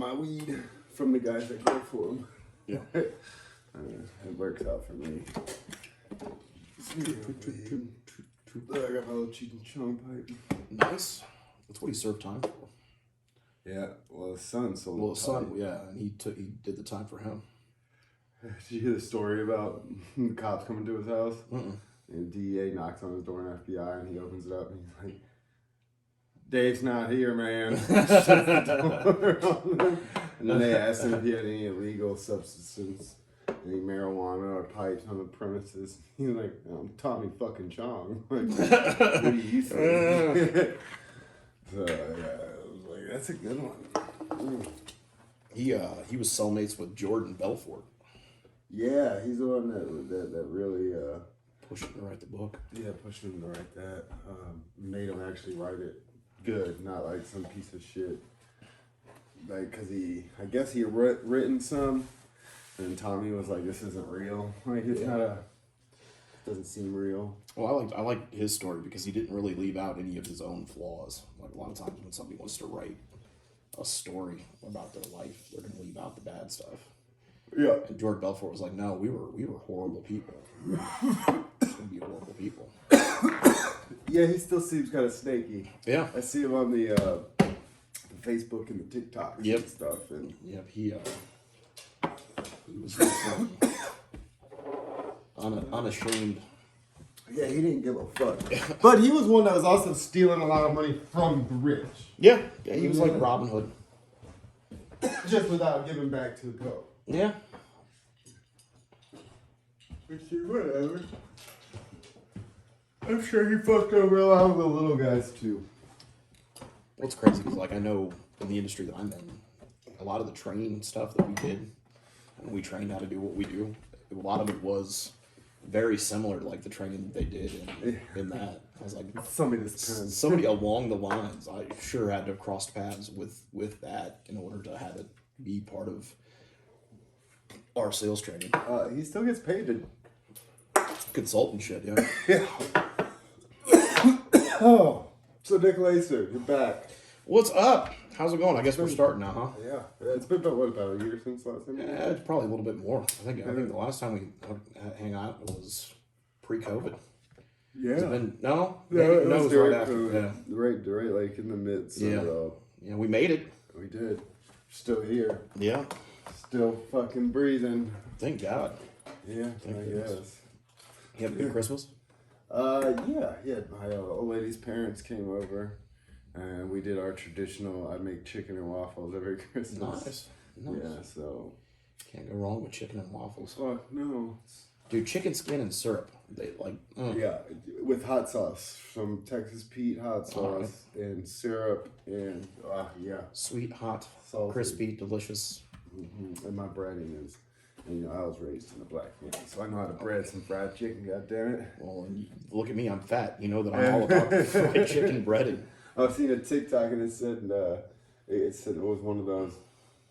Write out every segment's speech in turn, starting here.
my weed from the guys that grow for them. Yeah. It works out for me. I got my little Cheech and Chong pipe. Nice. That's what he served time for. Yeah, well, his son sold. Well, his son, yeah, and he did the time for him. Did you hear the story about the cops coming to his house? Mm-mm. And DEA knocks on his door in FBI, and he opens it up, and he's like, "Dave's not here, man." Shuts the door on them. And then they asked him if he had any illegal substances, any marijuana or pipes on the premises. He's like, "I'm Tommy fucking Chong." Like, what do you think? So yeah, I was like, that's a good one. He was cellmates with Jordan Belfort. Yeah, he's the one that really pushed him to write the book. Yeah, pushed him to write that. Made him actually write it good, not like some piece of shit. Like, cause I guess he had written some, and Tommy was like, "This isn't real. Like, it's not a. Doesn't seem real." Well, I like his story because he didn't really leave out any of his own flaws. Like a lot of times when somebody wants to write a story about their life, they're gonna leave out the bad stuff. Yeah. And Jordan Belfort was like, "No, we were horrible people. We're gonna be horrible people." Yeah, he still seems kind of snaky. Yeah. I see him on the Facebook and the TikTok and stuff. And yep, he was unashamed. Yeah, he didn't give a fuck. But he was one that was also stealing a lot of money from the rich. Yeah, he was like Robin Hood. Just without giving back to the poor. Yeah. Whatever. I'm sure he fucked over a lot of the little guys too. What's crazy is like I know in the industry that I'm in, a lot of the training stuff that we did, and we trained how to do what we do. A lot of it was very similar to like the training that they did in that. I was like, somebody along the lines, I sure had to have crossed paths with that in order to have it be part of our sales training. He still gets paid to consult and shit, yeah. Yeah. Oh, so Nick Lacer, you're back. What's up? How's it going? I guess we're starting now, huh? Yeah, it's been about a year since last time. Yeah, it's probably a little bit more. I think the last time we hang out was pre-COVID. Yeah. Has it been, no, it was right after. Yeah. Right, like in the midst. Yeah. Yeah, we made it. We did. Still here. Yeah. Still fucking breathing. Thank God. Yeah, I guess. You have a good Christmas? Yeah. My old lady's parents came over, and we did our traditional. I make chicken and waffles every Christmas. Nice. Yeah, so can't go wrong with chicken and waffles. Fuck no. Dude, chicken skin and syrup. They like. Yeah, with hot sauce from Texas Pete hot sauce and syrup and sweet, hot, salty, crispy, delicious. Mm-hmm. And my breading is. And, I was raised in a black family, so I know how to bread some fried chicken, goddammit. Well, look at me, I'm fat. You know that I'm all about fried chicken breading. I've seen a TikTok and it said it was one of those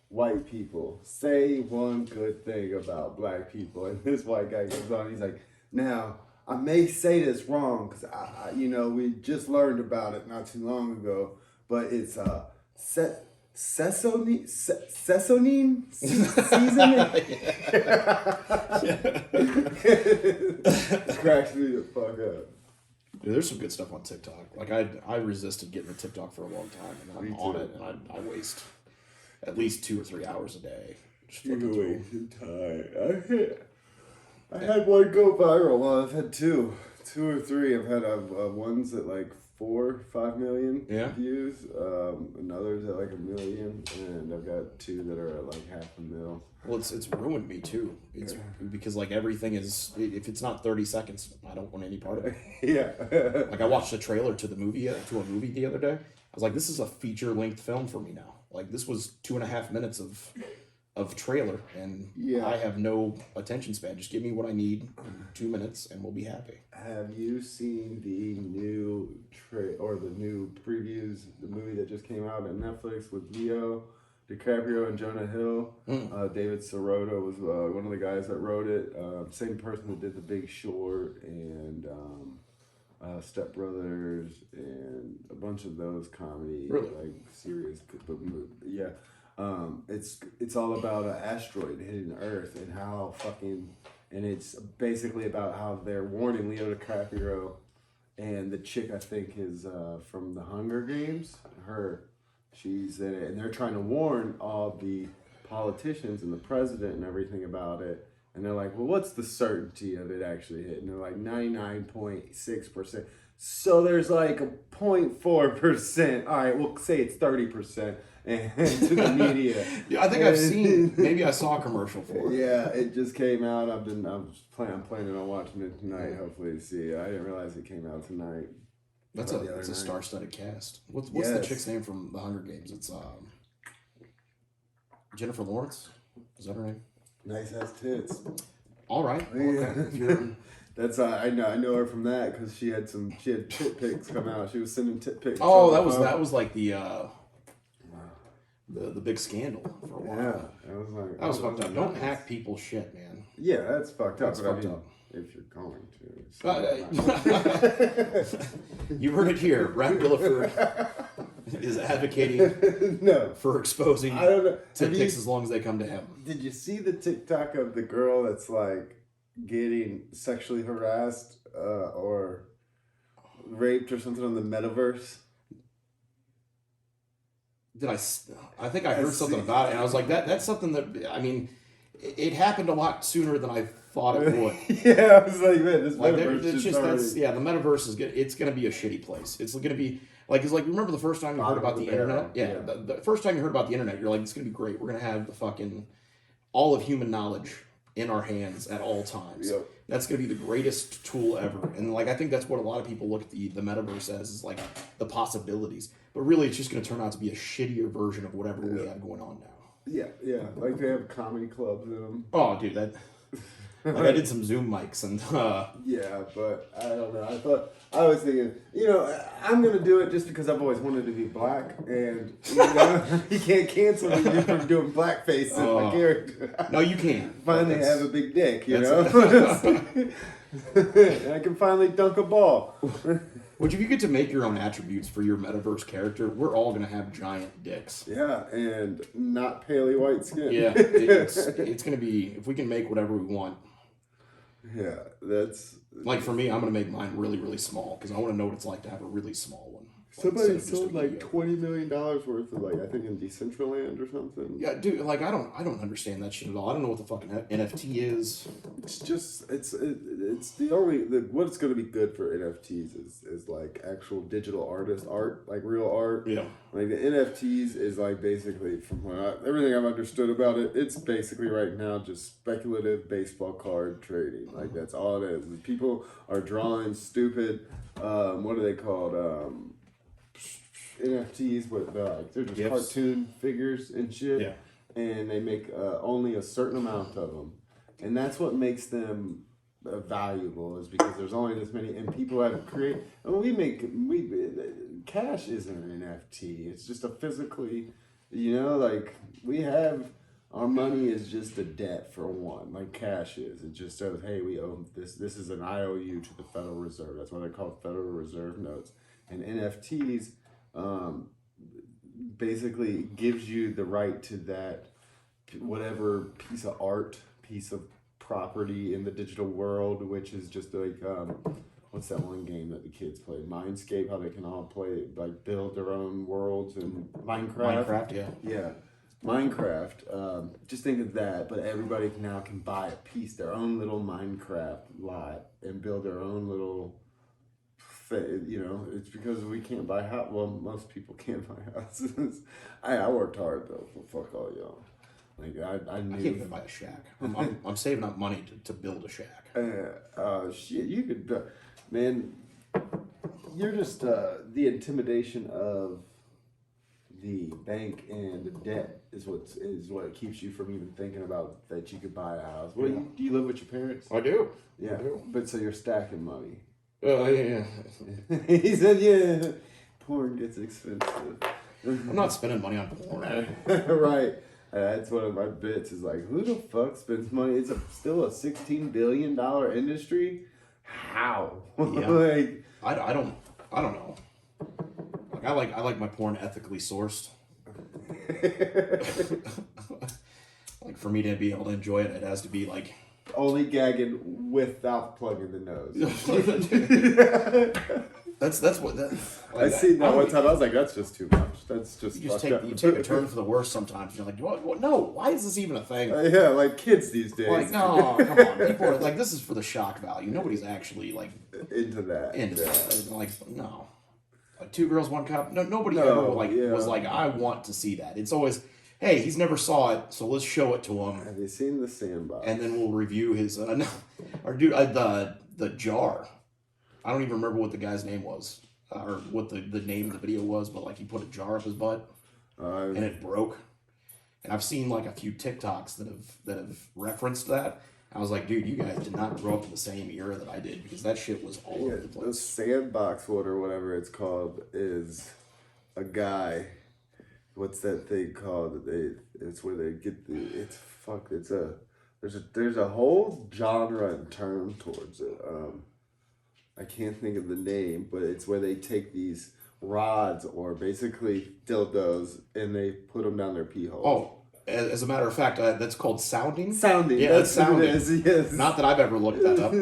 white people. Say one good thing about black people. And this white guy goes on, he's like, now, I may say this wrong, because, we just learned about it not too long ago, but it's Sesonine seasoning. Cracks me the fuck up. Dude, there's some good stuff on TikTok. Like I resisted getting a TikTok for a long time, and I'm on it, and I waste at least 2 or 3 hours a day. You're wasting time. I had one go viral. Well, I've had two or three. I've had ones at like 4 or 5 million views, and others at like 1 million, and I've got 2 that are at like 500,000. Well, it's ruined me too. It's because like everything is, if it's not 30 seconds, I don't want any part of it. Yeah. Like I watched a trailer to a movie the other day. I was like, this is a feature-length film for me now. Like this was 2.5 minutes of trailer, and I have no attention span. Just give me what I need, 2 minutes, and we'll be happy. Have you seen the new the new previews? The movie that just came out on Netflix with Leo DiCaprio and Jonah Hill. David Sirota was one of the guys that wrote it. Same person that did The Big Short and Step Brothers and a bunch of those comedy like serious. But yeah. It's all about an asteroid hitting Earth and how fucking, and it's basically about how they're warning Leo DiCaprio and the chick I think is from the Hunger Games. She's in it, and they're trying to warn all the politicians and the president and everything about it. And they're like, well, what's the certainty of it actually hitting? They're like 99.6%. So there's like a 0.4%. All right, we'll say it's 30%. And to the media. Yeah, I think I've seen. Maybe I saw a commercial for it. Yeah, it just came out. I'm planning on watching it tonight. Hopefully to see it. I didn't realize it came out tonight. That's a star-studded cast. What's the chick's name from the Hunger Games? It's Jennifer Lawrence. Is that her name? Nice ass tits. All right. Okay. That's I know her from that because she had tit pics come out. She was sending tit pics. Oh, that was like the big scandal for a while. Yeah, that was fucked up. Don't hack people's shit, man. Yeah, that's fucked up. That's fucked up. If you're going to. You heard it here. Brad Billiford is advocating for exposing tit pics as long as they come to him. Did you see the TikTok of the girl that's like getting sexually harassed or raped or something on the metaverse? I think I heard something about it, and I was like, that's something that, I mean, it happened a lot sooner than I thought it would. Yeah, I was like, man, this metaverse the metaverse is it's gonna be a shitty place. It's gonna be remember the first time you heard about the internet? Yeah, the first time you heard about the internet, you're like, it's gonna be great. We're gonna have the fucking all of human knowledge in our hands at all times. Yep. That's going to be the greatest tool ever. And like, I think that's what a lot of people look at the metaverse as, is like the possibilities. But really, it's just going to turn out to be a shittier version of whatever we have going on now. Yeah. Like they have comedy clubs in them. Oh, dude, I did some Zoom mics and. Yeah, but I don't know. I was thinking, I'm gonna do it just because I've always wanted to be black, and you can't cancel me from doing blackface in my character. No, you can't. Finally, have a big dick, and I can finally dunk a ball. Which, if you get to make your own attributes for your metaverse character, we're all gonna have giant dicks. Yeah, and not paley white skin. Yeah, it's gonna be, if we can make whatever we want. Yeah, that's... Like, for me, I'm going to make mine really, really small, because I want to know what it's like to have a really small one. Somebody sold like $20 million worth of, like, I think in Decentraland or something. Yeah, dude, like, I don't understand that shit at all. I don't know what the fucking NFT is. It's just, it's the only, what's going to be good for NFTs is like actual digital art, like real art. Yeah. Like the NFTs is like basically, from everything I've understood about it, it's basically right now just speculative baseball card trading. Like that's all it is. People are drawing stupid, what are they called? NFTs, but they're just GIFs. Cartoon figures and shit. Yeah. And they make only a certain amount of them. And that's what makes them valuable, is because there's only this many, and people have created. I mean, cash isn't an NFT. It's just a physically, like we have. Our money is just a debt for one, like cash is. It just says, hey, we owe this. This is an IOU to the Federal Reserve. That's why they're called Federal Reserve notes. And NFTs basically gives you the right to that whatever piece of art, piece of property in the digital world, which is just like what's that one game that the kids play? Mindscape, how they can all play, like build their own worlds, and Minecraft. Yeah. Minecraft, just think of that, but everybody now can buy a piece, their own little Minecraft lot, and build their own little, it's because we can't buy houses. Well, most people can't buy houses. I worked hard, though, for fuck all y'all. Like, I knew. I can't even buy a shack. I'm saving up money to build a shack. Shit, you could, man, you're just, the intimidation of the bank and the debt is what keeps you from even thinking about that you could buy a house. Well, do you live with your parents? I do. Yeah, I do. But so you're stacking money. Yeah. He said, yeah, porn gets expensive. I'm not spending money on porn. Right. That's one of my bits is like, who the fuck spends money? It's still a $16 billion industry. How? Yeah. Like, I don't know. Like I like my porn ethically sourced. Like for me to be able to enjoy it, it has to be like Only gagging without plugging the nose. that's what that. Like, I seen that one time. I was like, that's just too much. That's just. You take a turn for the worse sometimes. You're like, what? No, why is this even a thing? Yeah, like kids these days. Like, no, come on. People are like, this is for the shock value. Nobody's actually like into that. Like, no. Like 2 girls, 1 cup. No, nobody ever was like, I want to see that. It's always, hey, he's never saw it, so let's show it to him. Have you seen the Sandbox? And then we'll review his the jar. I don't even remember what the guy's name was, or what the name of the video was, but like he put a jar up his butt, and it broke. And I've seen like a few TikToks that have referenced that. I was like, dude, you guys did not grow up in the same era that I did, because that shit was all over the place. The Sandbox one or whatever it's called is a guy. What's that thing called? It's where they get there's a whole genre and term towards it. I can't think of the name, but it's where they take these rods or basically dildos and they put them down their pee hole. Oh, as a matter of fact, that's called sounding. Sounding. Yeah, that's sounding. Yes. Not that I've ever looked that up.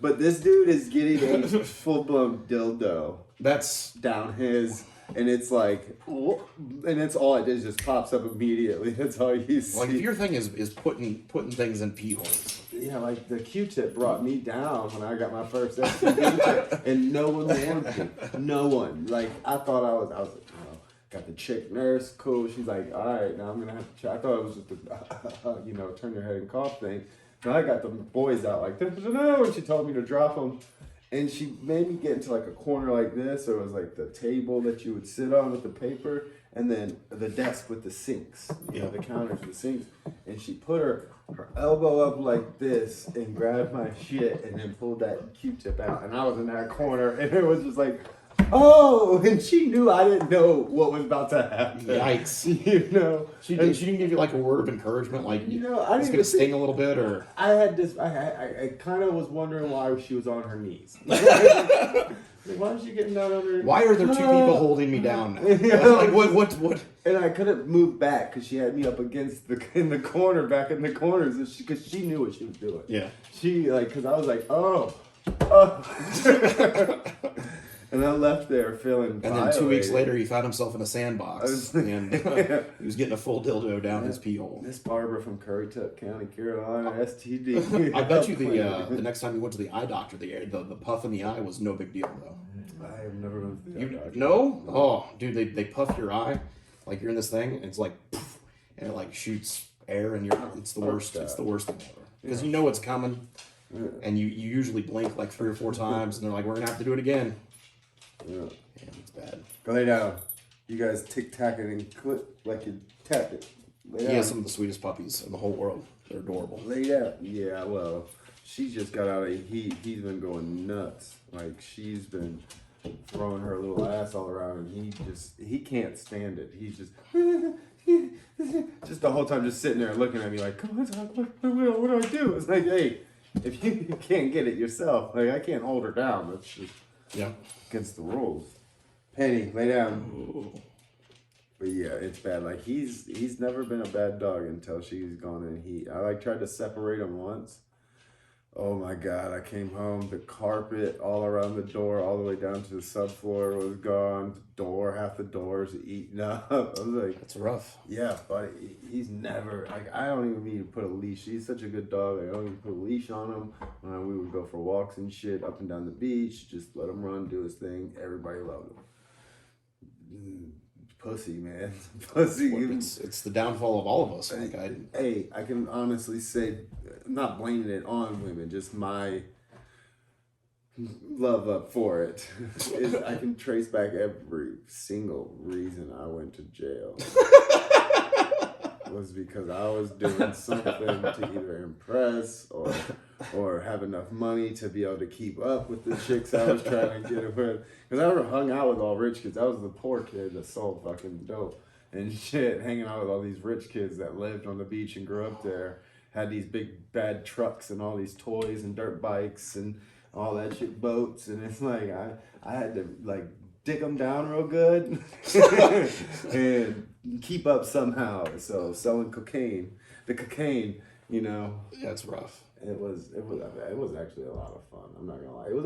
But this dude is getting a full-blown dildo. That's down his, and it's like, and it's all it is, just pops up immediately. That's all you see. Like if your thing is putting things in pee holes. Yeah, like the Q-tip brought me down when I got my first STD, and no one warned me. No one. Like I thought I was like, oh, got the chick nurse, cool. She's like, all right, now I'm gonna have to check. I thought it was just a, turn your head and cough thing. And I got the boys out like, no, and she told me to drop them. And she made me get into like a corner like this, or it was like the table that you would sit on with the paper, and then the desk with the sinks, the counters, the sinks. And she put her elbow up like this and grabbed my shit and then pulled that Q-tip out. And I was in that corner, and it was just like, oh, and she knew I didn't know what was about to happen. Yikes. She didn't give you like a word of encouragement, like, I didn't it's going to sting a little bit, or? I kind of was wondering why she was on her knees. Why is she getting down on her knees? Why are there 2 people holding me down now? Like, what? And I couldn't move back because she had me up against in the corner, back in the corners, because she knew what she was doing. Yeah. She, because I was like, oh. And I left there feeling And then 2 weeks later, he found himself in a sandbox. And he was getting a full dildo down his pee hole. Miss Barbara from Currituck County, Carolina, STD. I bet you the next time you went to the eye doctor, the puff in the eye was no big deal, though. I have never been to the eye doctor. No? Oh, dude, they puff your eye. Like, you're in this thing, and it's like, poof, and it like shoots air in your eye. It's the worst. It's the worst thing ever. Because you know it's coming, and you usually blink like 3 or 4 times, and they're like, we're going to have to do it again. Yeah, it's bad. Go lay down. You guys tic-tacking and clip like you tap it. He has some of the sweetest puppies in the whole world. They're adorable. Lay down. Yeah, well, she just got out of heat. He's been going nuts. Like, she's been throwing her little ass all around, and he can't stand it. He's just the whole time just sitting there looking at me like, come on, what do I do? It's like, hey, if you can't get it yourself, like, I can't hold her down. That's just against the rules. Penny, lay down. Ooh. But yeah, it's bad. Like, he's never been a bad dog until she's gone in heat. I tried to separate him once. Oh my God, I came home, the carpet all around the door, all the way down to the subfloor was gone. Half the door's eaten up. I was like, that's rough. Yeah, but he's never, I don't even need to put a leash. He's such a good dog. I don't even put a leash on him. We would go for walks and shit up and down the beach, just let him run, do his thing. Everybody loved him. Pussy, man. Pussy. It's the downfall of all of us. I can honestly say, I'm not blaming it on women, just my love up for it. I can trace back every single reason I went to jail. Was because I was doing something to either impress or have enough money to be able to keep up with the chicks I was trying to get with. Because I never hung out with all rich kids. I was the poor kid that sold fucking dope and shit, hanging out with all these rich kids that lived on the beach and grew up there, had these big bad trucks and all these toys and dirt bikes and all that shit, boats. And it's like I had to like dick them down real good and keep up somehow. So selling the cocaine, you know. Yeah, it's rough. It was actually a lot of fun. I'm not gonna lie. It was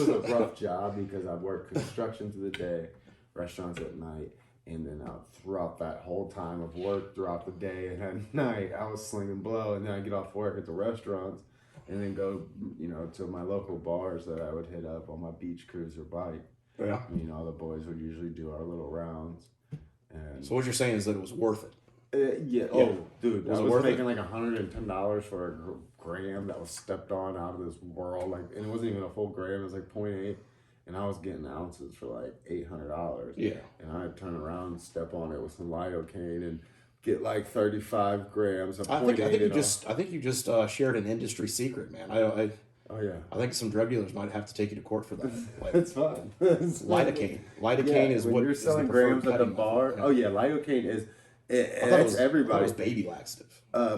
a rough job because I worked construction through the day, restaurants at night, and then throughout that whole time of work, throughout the day and at night, I was slinging blow, and then I get off work at the restaurants, and then go, to my local bars that I would hit up on my beach cruiser bike. Yeah. The boys would usually do our little rounds. And So what you're saying is that it was worth it. yeah. Oh, dude, Was I it was worth making it? like $110 for a gram that was stepped on out of this world. Like, and it wasn't even a full gram; it was like 0.8, and I was getting ounces for like $800. Yeah. And I'd turn around and step on it with some lidocaine and get like 35 grams of I 0.8. think you just shared an industry secret, man. Oh yeah. I think some drug dealers might have to take you to court for that. Like, It's fun. It's fun. lidocaine. Lidocaine is when what you're is the selling preferred grams at the cutting bar. method. Oh yeah, lidocaine is. I thought it was everybody. I thought it was baby laxative.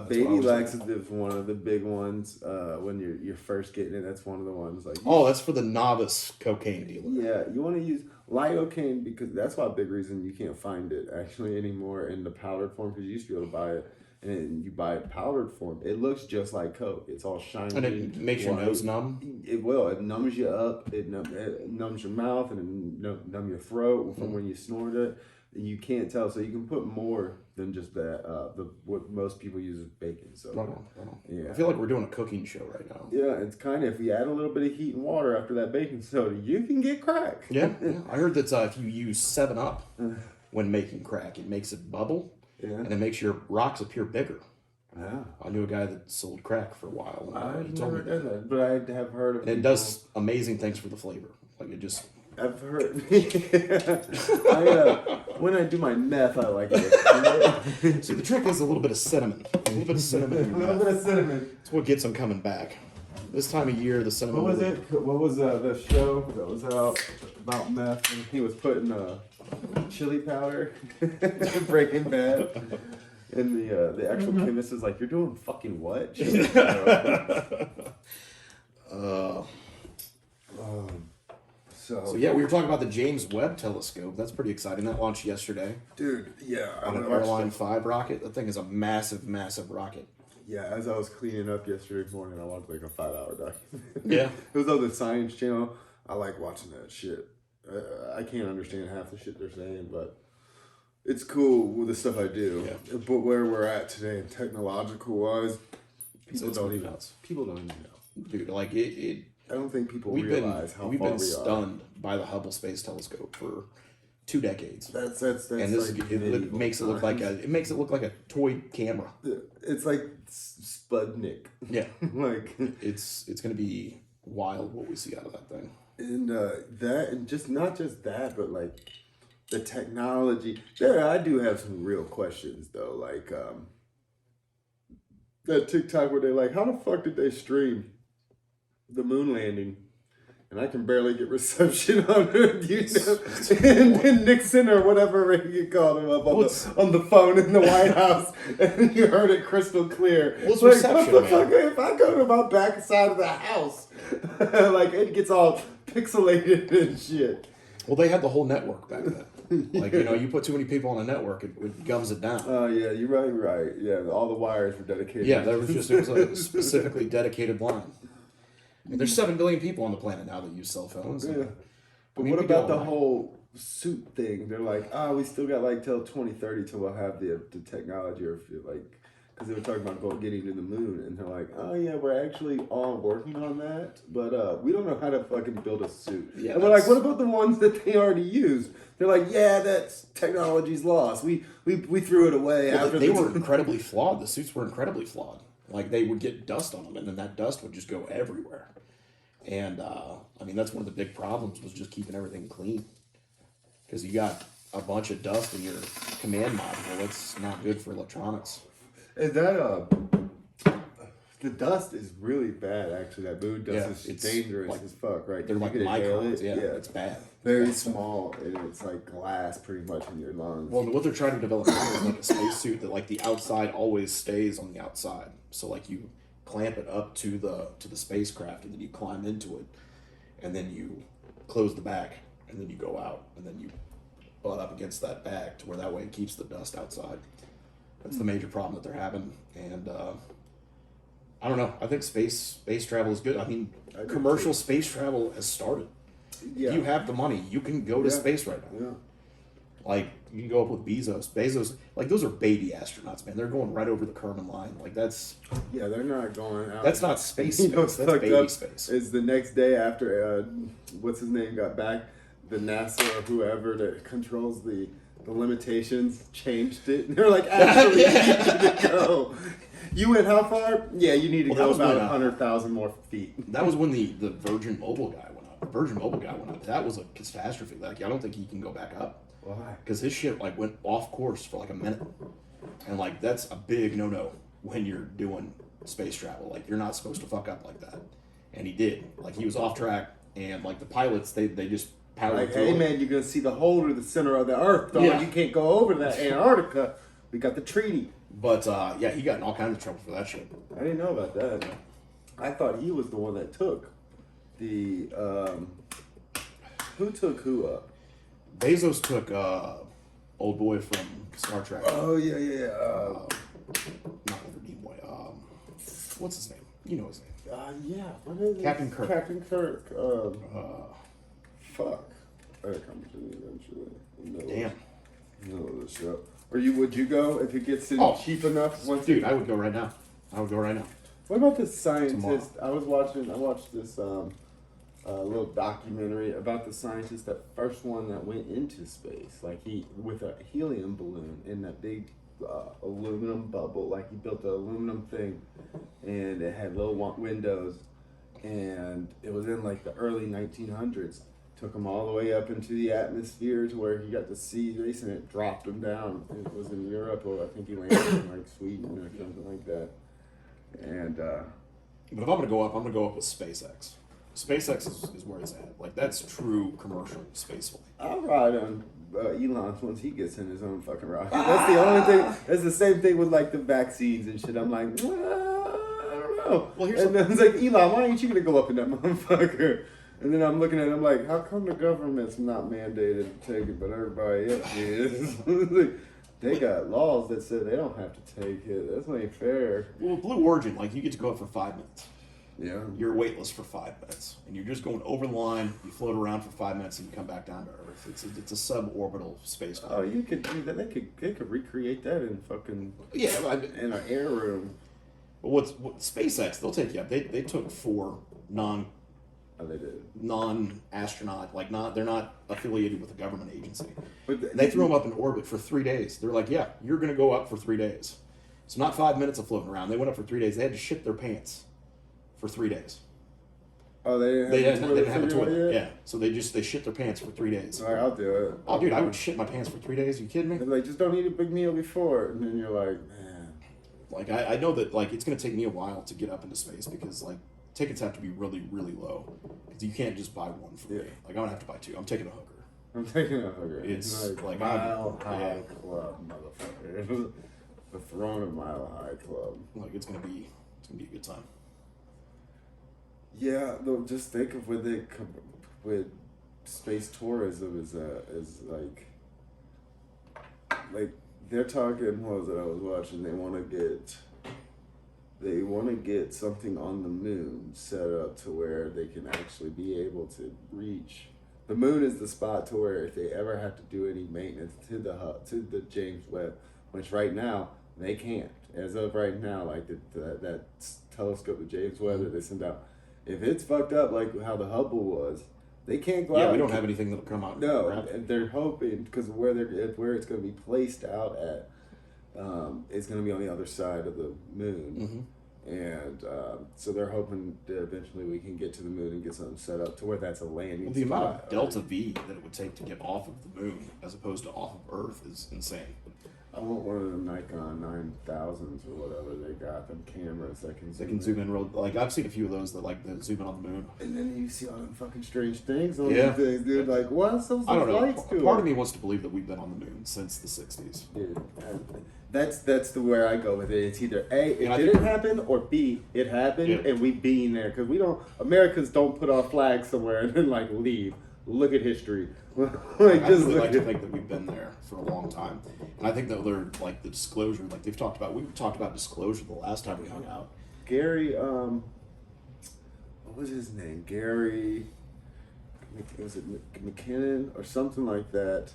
Baby what I was laxative is one of the big ones. When you're first getting it, that's one of the ones. Like, Oh, that's for the novice cocaine dealer. yeah, you want to use lidocaine because that's why a big reason you can't find it actually anymore in the powdered form, because you used to be able to buy it, and you buy it powdered form. It looks just like coke. It's all shiny. And it makes your white. nose numb. It will. It numbs you up. It numbs your mouth and it numb your throat from when you snort it. You can't tell, so you can put more than just that. What most people use is baking soda. Right on. Yeah. I feel like we're doing a cooking show right now. Yeah, it's kind of, if you add a little bit of heat and water after that baking soda, you can get crack. Yeah. I heard that if you use 7-Up when making crack, it makes it bubble, and it makes your rocks appear bigger. Yeah. I knew a guy that sold crack for a while. And I've he told me never done that, but I have heard of And it does amazing things for the flavor. Like it just... I've heard. When I do my meth, I like it. See, the trick is a little bit of cinnamon. A little bit of cinnamon. A little bit of cinnamon. It's what gets them coming back. This time of year, the cinnamon... What was it? What was the show that was out about meth? And he was putting chili powder, Breaking Bad. And the actual chemist is like, "You're doing fucking what?" Chili powder. So yeah, we were talking about the James Webb telescope. That's pretty exciting. That launched yesterday Dude, yeah. on an Airline 5 rocket. That thing is a massive, massive rocket. Yeah, as I was cleaning up yesterday morning, I watched like a 5-hour documentary. Yeah. It was on the Science Channel. I like watching that shit. I can't understand half the shit they're saying, but it's cool with the stuff I do. Yeah. But where we're at today, technological wise, people It's don't even nuts. know. Dude, like it I don't think people we've realize how been far we are. stunned by the Hubble Space Telescope for 2 decades. That's And this like it makes it look like a toy camera. It's like Sputnik. Yeah. Like It's gonna be wild what we see out of that thing. and that, and just not just that, but like the technology. There, I do have some real questions though. Like that TikTok where they're like, "How the fuck did they stream the moon landing?" And I can barely get reception on it, and then Nixon or whatever Reagan called him up on the phone in the White House, and you heard it crystal clear. What's Like, reception, what the man? fuck? If I go to my back side of the house, like it gets all pixelated and shit. Well, they had the whole network back then. Like, you put too many people on a network, it gums it down. Oh yeah, you're right. Yeah, all the wires were dedicated. Yeah, it was a specifically dedicated line. And there's 7 billion people on the planet now that use cell phones. Yeah. But I mean, what we do about the all whole suit thing? They're like, we still got like till 2030 till we'll have the technology, or like, because they were talking about getting to the moon, and they're like, oh yeah, we're actually all working on that, but we don't know how to fucking build a suit. Yeah, and we're like, what about the ones that they already used? They're like, yeah, that's technology's lost. We threw it away Well, after they were incredibly flawed. The suits were incredibly flawed. Like, they would get dust on them, and then that dust would just go everywhere. And, I mean, that's one of the big problems, was just keeping everything clean. Because you got a bunch of dust in your command module. That's not good for electronics. Is that the dust is really bad, actually. That moon dust Yeah, is it's dangerous like- as fuck, right? They're You like could inhale microns. it. Yeah, it's bad. Very small, and it's like glass pretty much in your lungs. Well, what they're trying to develop now is like a spacesuit that, like, the outside always stays on the outside. So, like, you clamp it up to the spacecraft, and then you climb into it, and then you close the back, and then you go out, and then you butt up against that bag to where that way it keeps the dust outside. That's the major problem that they're having, and I don't know. I think space travel is good. I mean, commercial space travel has started. Yeah. If you have the money, you can go to space right now. Yeah. Like, you can go up with Bezos, like, those are baby astronauts, man. They're going right over the Kerman line. Like, that's... Yeah, they're not going out. That's not space You know, space. That's baby space. Is the next day after, what's his name got back, the NASA or whoever that controls the limitations changed it. They're like, actually, you need to go. You went how far? Yeah, you need to go about 100,000 more feet. That was when the Virgin Mobile guy went up. The Virgin Mobile guy went up. That was a catastrophe. Like, I don't think he can go back up. Why? Because his ship like went off course for like a minute, and like that's a big no when you're doing space travel. Like, you're not supposed to fuck up like that, and he did. Like, he was off track, and like the pilots they just powered Like, through hey it. man, you're gonna see the whole of the center of the Earth, dog. Yeah. You can't go over that Antarctica. We got the treaty. But yeah, he got in all kinds of trouble for that shit. I didn't know about that. I thought he was the one that took the who took who up? Bezos took old boy from Star Trek. Oh yeah. Not Leonard Nimoy. What's his name? You know his name. Yeah. What is it? Captain Kirk. Captain Kirk. Fuck. That comes to me eventually. Damn. Middle of the show. Or would you go if it gets cheap enough? Dude, I would go right now. What about the scientist? I watched this little documentary about the scientist, that first one that went into space, like he with a helium balloon in that big aluminum bubble. Like, he built an aluminum thing, and it had little windows, and it was in like the early 1900s. Took him all the way up into the atmosphere to where he got to see space, and it dropped him down. It was in Europe, or I think he landed in like Sweden or something like that. And But if I'm gonna go up with SpaceX. SpaceX is where it's at. Like, that's true commercial spaceflight. I'll ride on Elon's once he gets in his own fucking rocket. That's the only thing. That's the same thing with like the vaccines and shit. I'm like, I don't know. Well, and then it's like, Elon, why ain't you gonna go up in that motherfucker? And then I'm looking at it, I'm like, how come the government's not mandated to take it, but everybody else is? They got laws that said they don't have to take it. That's not fair. Well, Blue Origin, like, you get to go up for 5 minutes. Yeah. You're weightless for 5 minutes, and you're just going over the line. You float around for 5 minutes, and you come back down to Earth. It's a suborbital space. Oh, you could do that. They could recreate that in fucking in an air room. But what SpaceX? They'll take you up. They took 4 They did. non-astronaut, like, they're not affiliated with a government agency. But They threw them up in orbit for 3 days. They're like, yeah, you're gonna go up for 3 days. It's not 5 minutes of floating around. They went up for 3 days. They had to shit their pants for 3 days. Oh, they didn't have a toilet. Yeah, so they shit their pants for 3 days. All right, I'll do it. Oh, dude, I would shit my pants for 3 days. Are you kidding me? They're like, just don't eat a big meal before, and then you're like, man. Like, I know that, like, it's gonna take me a while to get up into space because, like, tickets have to be really, really low. Because you can't just buy one for me. Like, I'm gonna have to buy 2. I'm taking a hooker. I'm taking a hooker. It's like Mile High Club, motherfucker. The Throne of Mile High Club. Like, it's gonna be a good time. Yeah, though, just think of with space tourism is like they're talking. What was it I was watching? They want to get something on the moon set up to where they can actually be able to reach. The moon is the spot to where if they ever have to do any maintenance to the James Webb, which right now they can't. As of right now, like that telescope, the James Webb that they send out, if it's fucked up like how the Hubble was, they can't go out. Yeah, we don't have anything that'll come out. No, and they're hoping because where it's going to be placed out at, it's going to be on the other side of the moon. And so they're hoping that eventually we can get to the moon and get something set up to where that's a landing Well, the spot. amount of delta V that it would take to get off of the moon as opposed to off of Earth is insane. I want one of them Nikon 9000s or whatever they got, them cameras that can zoom in real. Like, I've seen a few of those that like zoom in on the moon. And then you see all them fucking strange things on Yeah. these things, dude. Like, what's those I don't know. lights doing? Part of me wants to believe that we've been on the moon since the 60s. Dude, that's the where I go with it. It's either A, it And I didn't think- happen, or B, it happened Yeah. and we being there. Because Americans don't put our flag somewhere and then like leave. look at history. I really like to think that we've been there for a long time, and I think that they're like the disclosure, like we talked about disclosure the last time we hung out. Gary, what was his name? Gary, was it McKinnon or something like that?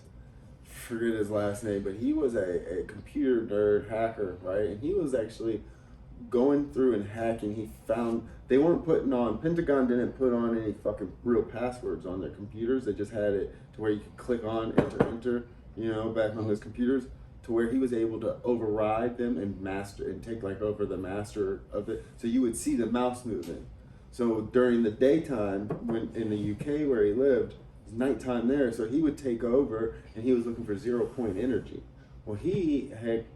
Forget his last name, but he was a computer nerd hacker, right? And he was actually going through and hacking. He found they weren't putting on, Pentagon didn't put on any fucking real passwords on their computers. They just had it to where you could click on enter, back on those computers, to where he was able to override them and master and take like over the master of it. So you would see the mouse moving. So during the daytime, when in the UK where he lived, it was nighttime there, so he would take over and he was looking for 0-point energy. Well, he had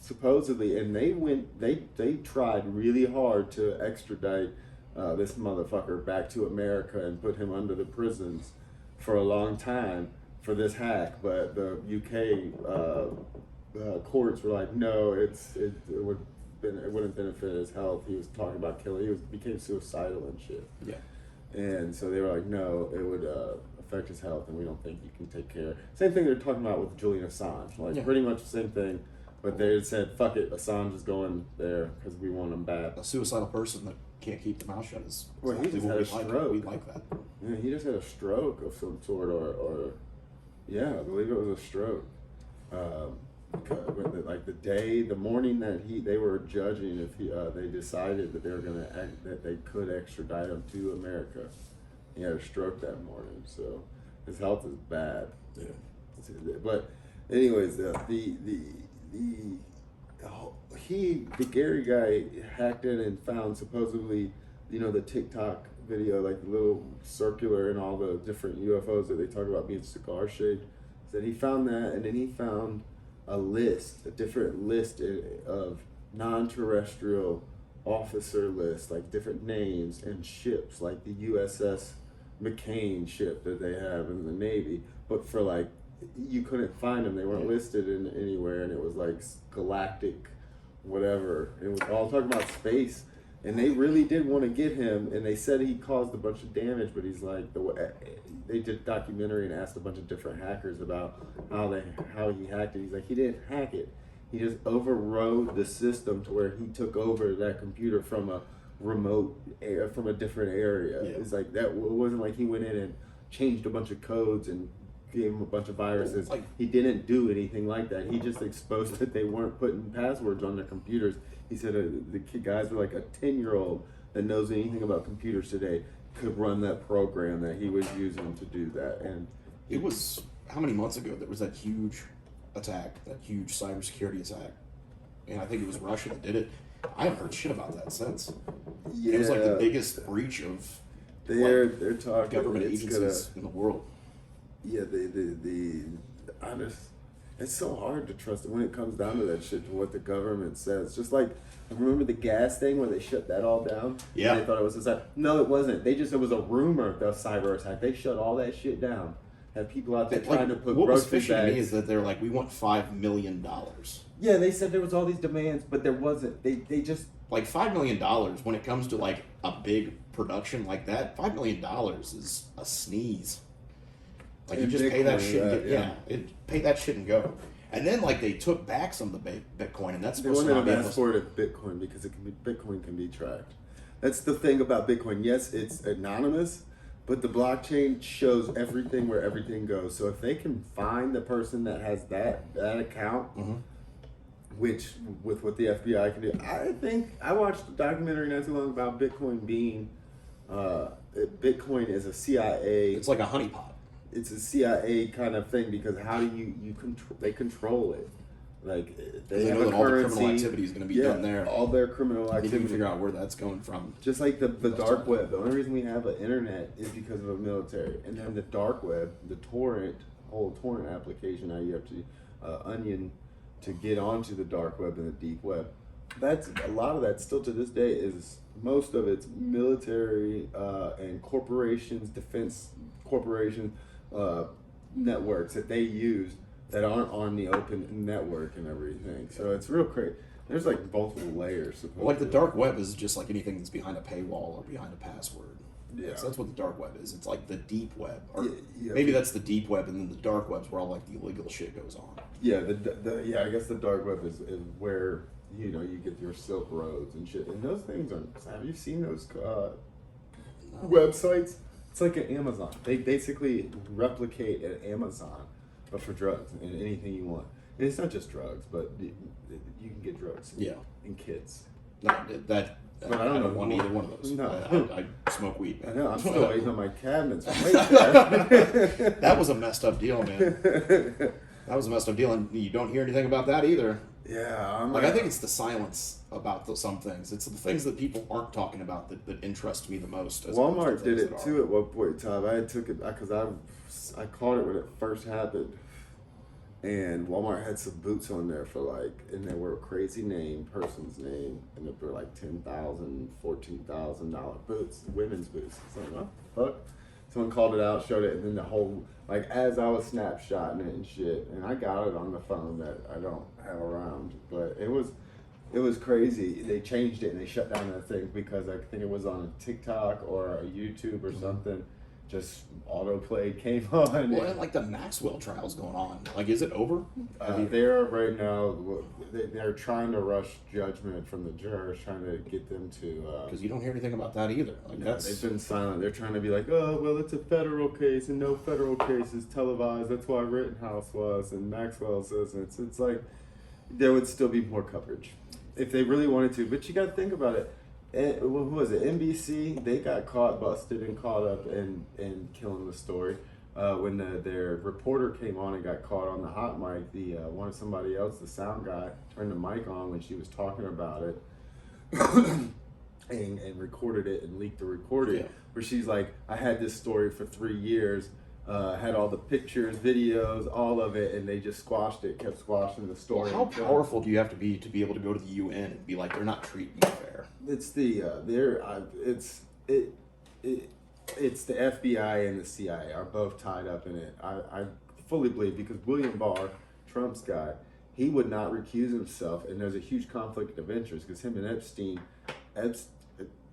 supposedly, and they tried really hard to extradite this motherfucker back to America and put him under the prisons for a long time for this hack, but the UK courts were like, no, it wouldn't benefit his health. He was talking about killing. He became suicidal and shit. Yeah. And so they were like, no, it would affect his health, and we don't think you can take care. Same thing they're talking about with Julian Assange. Pretty much the same thing. But they said, fuck it, Assange is going there because we want him back. A suicidal person that can't keep their mouth shut is well, he just had a stroke. We like that. Yeah, he just had a stroke of some sort, or yeah, I believe it was a stroke. The morning that they were judging if they decided that they were that they could extradite him to America. He had a stroke that morning, so his health is bad. Yeah. But anyways, the Gary guy hacked in and found supposedly, the TikTok video, like the little circular and all the different UFOs that they talk about being cigar shaped. Said he found that, and then he found a different list of non-terrestrial officer lists, like different names and ships, like the USS McCain ship that they have in the Navy, but for like, you couldn't find them. They weren't listed in anywhere, and it was like galactic, whatever. It was all talking about space, and they really did want to get him. And they said he caused a bunch of damage, but he's like, they did a documentary and asked a bunch of different hackers about how he hacked it. He's like, he didn't hack it. He just overrode the system to where he took over that computer from a remote from a different area. Yeah. It's like that. It wasn't like he went in and changed a bunch of codes and gave him a bunch of viruses. He didn't do anything like that. He just exposed that they weren't putting passwords on their computers. He said the guys were like a 10-year-old that knows anything about computers today could run that program that he was using to do that. And it was, how many months ago there was that huge attack, that huge cybersecurity attack, and I think it was Russia that did it. I haven't heard shit about that since. Yeah. It was like the biggest breach of they're talking government agencies in the world. Yeah, it's so hard to trust when it comes down to that shit, to what the government says. Just like, remember the gas thing where they shut that all down? Yeah. And they thought it was a cyber. No, it wasn't. It was a rumor of a cyber attack. They shut all that shit down. Had people out there trying to put what was grocery fishy bags. to me is that they're like, we want $5 million. Yeah, they said there was all these demands, but there wasn't. They just like $5 million when it comes to like a big production like that. $5 million is a sneeze. Like, you just Bitcoin, pay that shit, pay that shit and go. And then like they took back some of the Bitcoin, and that's supposed to not be passport of Bitcoin because Bitcoin can be tracked. That's the thing about Bitcoin. Yes, it's anonymous, but the blockchain shows everything where everything goes. So if they can find the person that has that account, which with what the FBI can do, I think I watched a documentary not too long about Bitcoin being Bitcoin is a CIA. It's like a honeypot. It's a CIA kind of thing because how do you control? They control it. Like they know that all the criminal activity is going to be done there. All their criminal activity. They can figure out where that's going from. Just like the dark web. The only reason we have an internet is because of the military. And then the dark web, the whole torrent application. Now you have to onion to get onto the dark web and the deep web. That's a lot of that still to this day is most of it's military and corporations, defense corporations. Networks that they use that aren't on the open network and everything. So it's real crazy. There's like multiple layers. Like the dark web is just like anything that's behind a paywall or behind a password. Yeah. So that's what the dark web is. It's like the deep web. Or Yeah. maybe that's the deep web, and then the dark web's where all like the illegal shit goes on. Yeah, I guess the dark web is where you get your Silk Roads and shit. And those things are. Have you seen those websites? It's like an Amazon. They basically replicate an Amazon, but for drugs and anything you want. And it's not just drugs, but you can get drugs. Yeah. And kids. No, But I don't want either one of those. No. I smoke weed. I know. I'm still waiting on my cabinets. That was a messed up deal, man. That was a messed up deal, and you don't hear anything about that either. Yeah, I think it's the silence about some things. It's the things that people aren't talking about that interest me the most. Walmart did it too at one point in time. I took it because I caught it when it first happened, and Walmart had some boots on there and they were a crazy person's name, and they were like $10,000, $14,000 boots, women's boots. So like, what the fuck? Someone called it out, showed it, and then the whole, as I was snapshotting it and shit, and I got it on the phone that I don't have around, but it was crazy. They changed it and they shut down that thing because I think it was on a TikTok or a YouTube or something. Just autoplay came on. Well, and the Maxwell trial's going on. Is it over? They're right now. They're trying to rush judgment from the jurors, trying to get them to. Because you don't hear anything about that either. They've been silent. They're trying to be like, oh well, it's a federal case, and no federal case is televised. That's why Rittenhouse was, and Maxwell says it's like there would still be more coverage if they really wanted to. But you got to think about it. Who was it? NBC. They got busted and caught up in killing the story. When their reporter came on and got caught on the hot mic, somebody else, the sound guy, turned the mic on when she was talking about it, and recorded it and leaked the recording. Yeah. Where she's like, I had this story for 3 years. Had all the pictures, videos, all of it, and they just squashed it, kept squashing the story. How powerful do you have to be able to go to the UN and be like, they're not treating you fair? It's the it's the FBI and the CIA are both tied up in it. I fully believe because William Barr, Trump's guy, he would not recuse himself, and there's a huge conflict of interest because him and Epstein,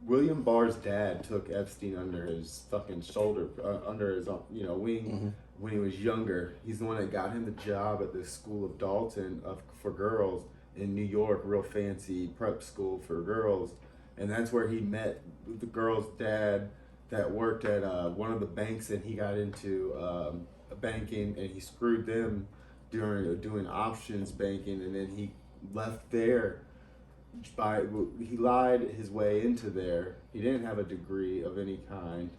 William Barr's dad took Epstein under his fucking shoulder, under his wing when he was younger. He's the one that got him the job at this school of Dalton for girls in New York, real fancy prep school for girls, and that's where he met the girl's dad that worked at one of the banks, and he got into banking, and he screwed them during doing options banking, and then he left there. He lied his way into there. He didn't have a degree of any kind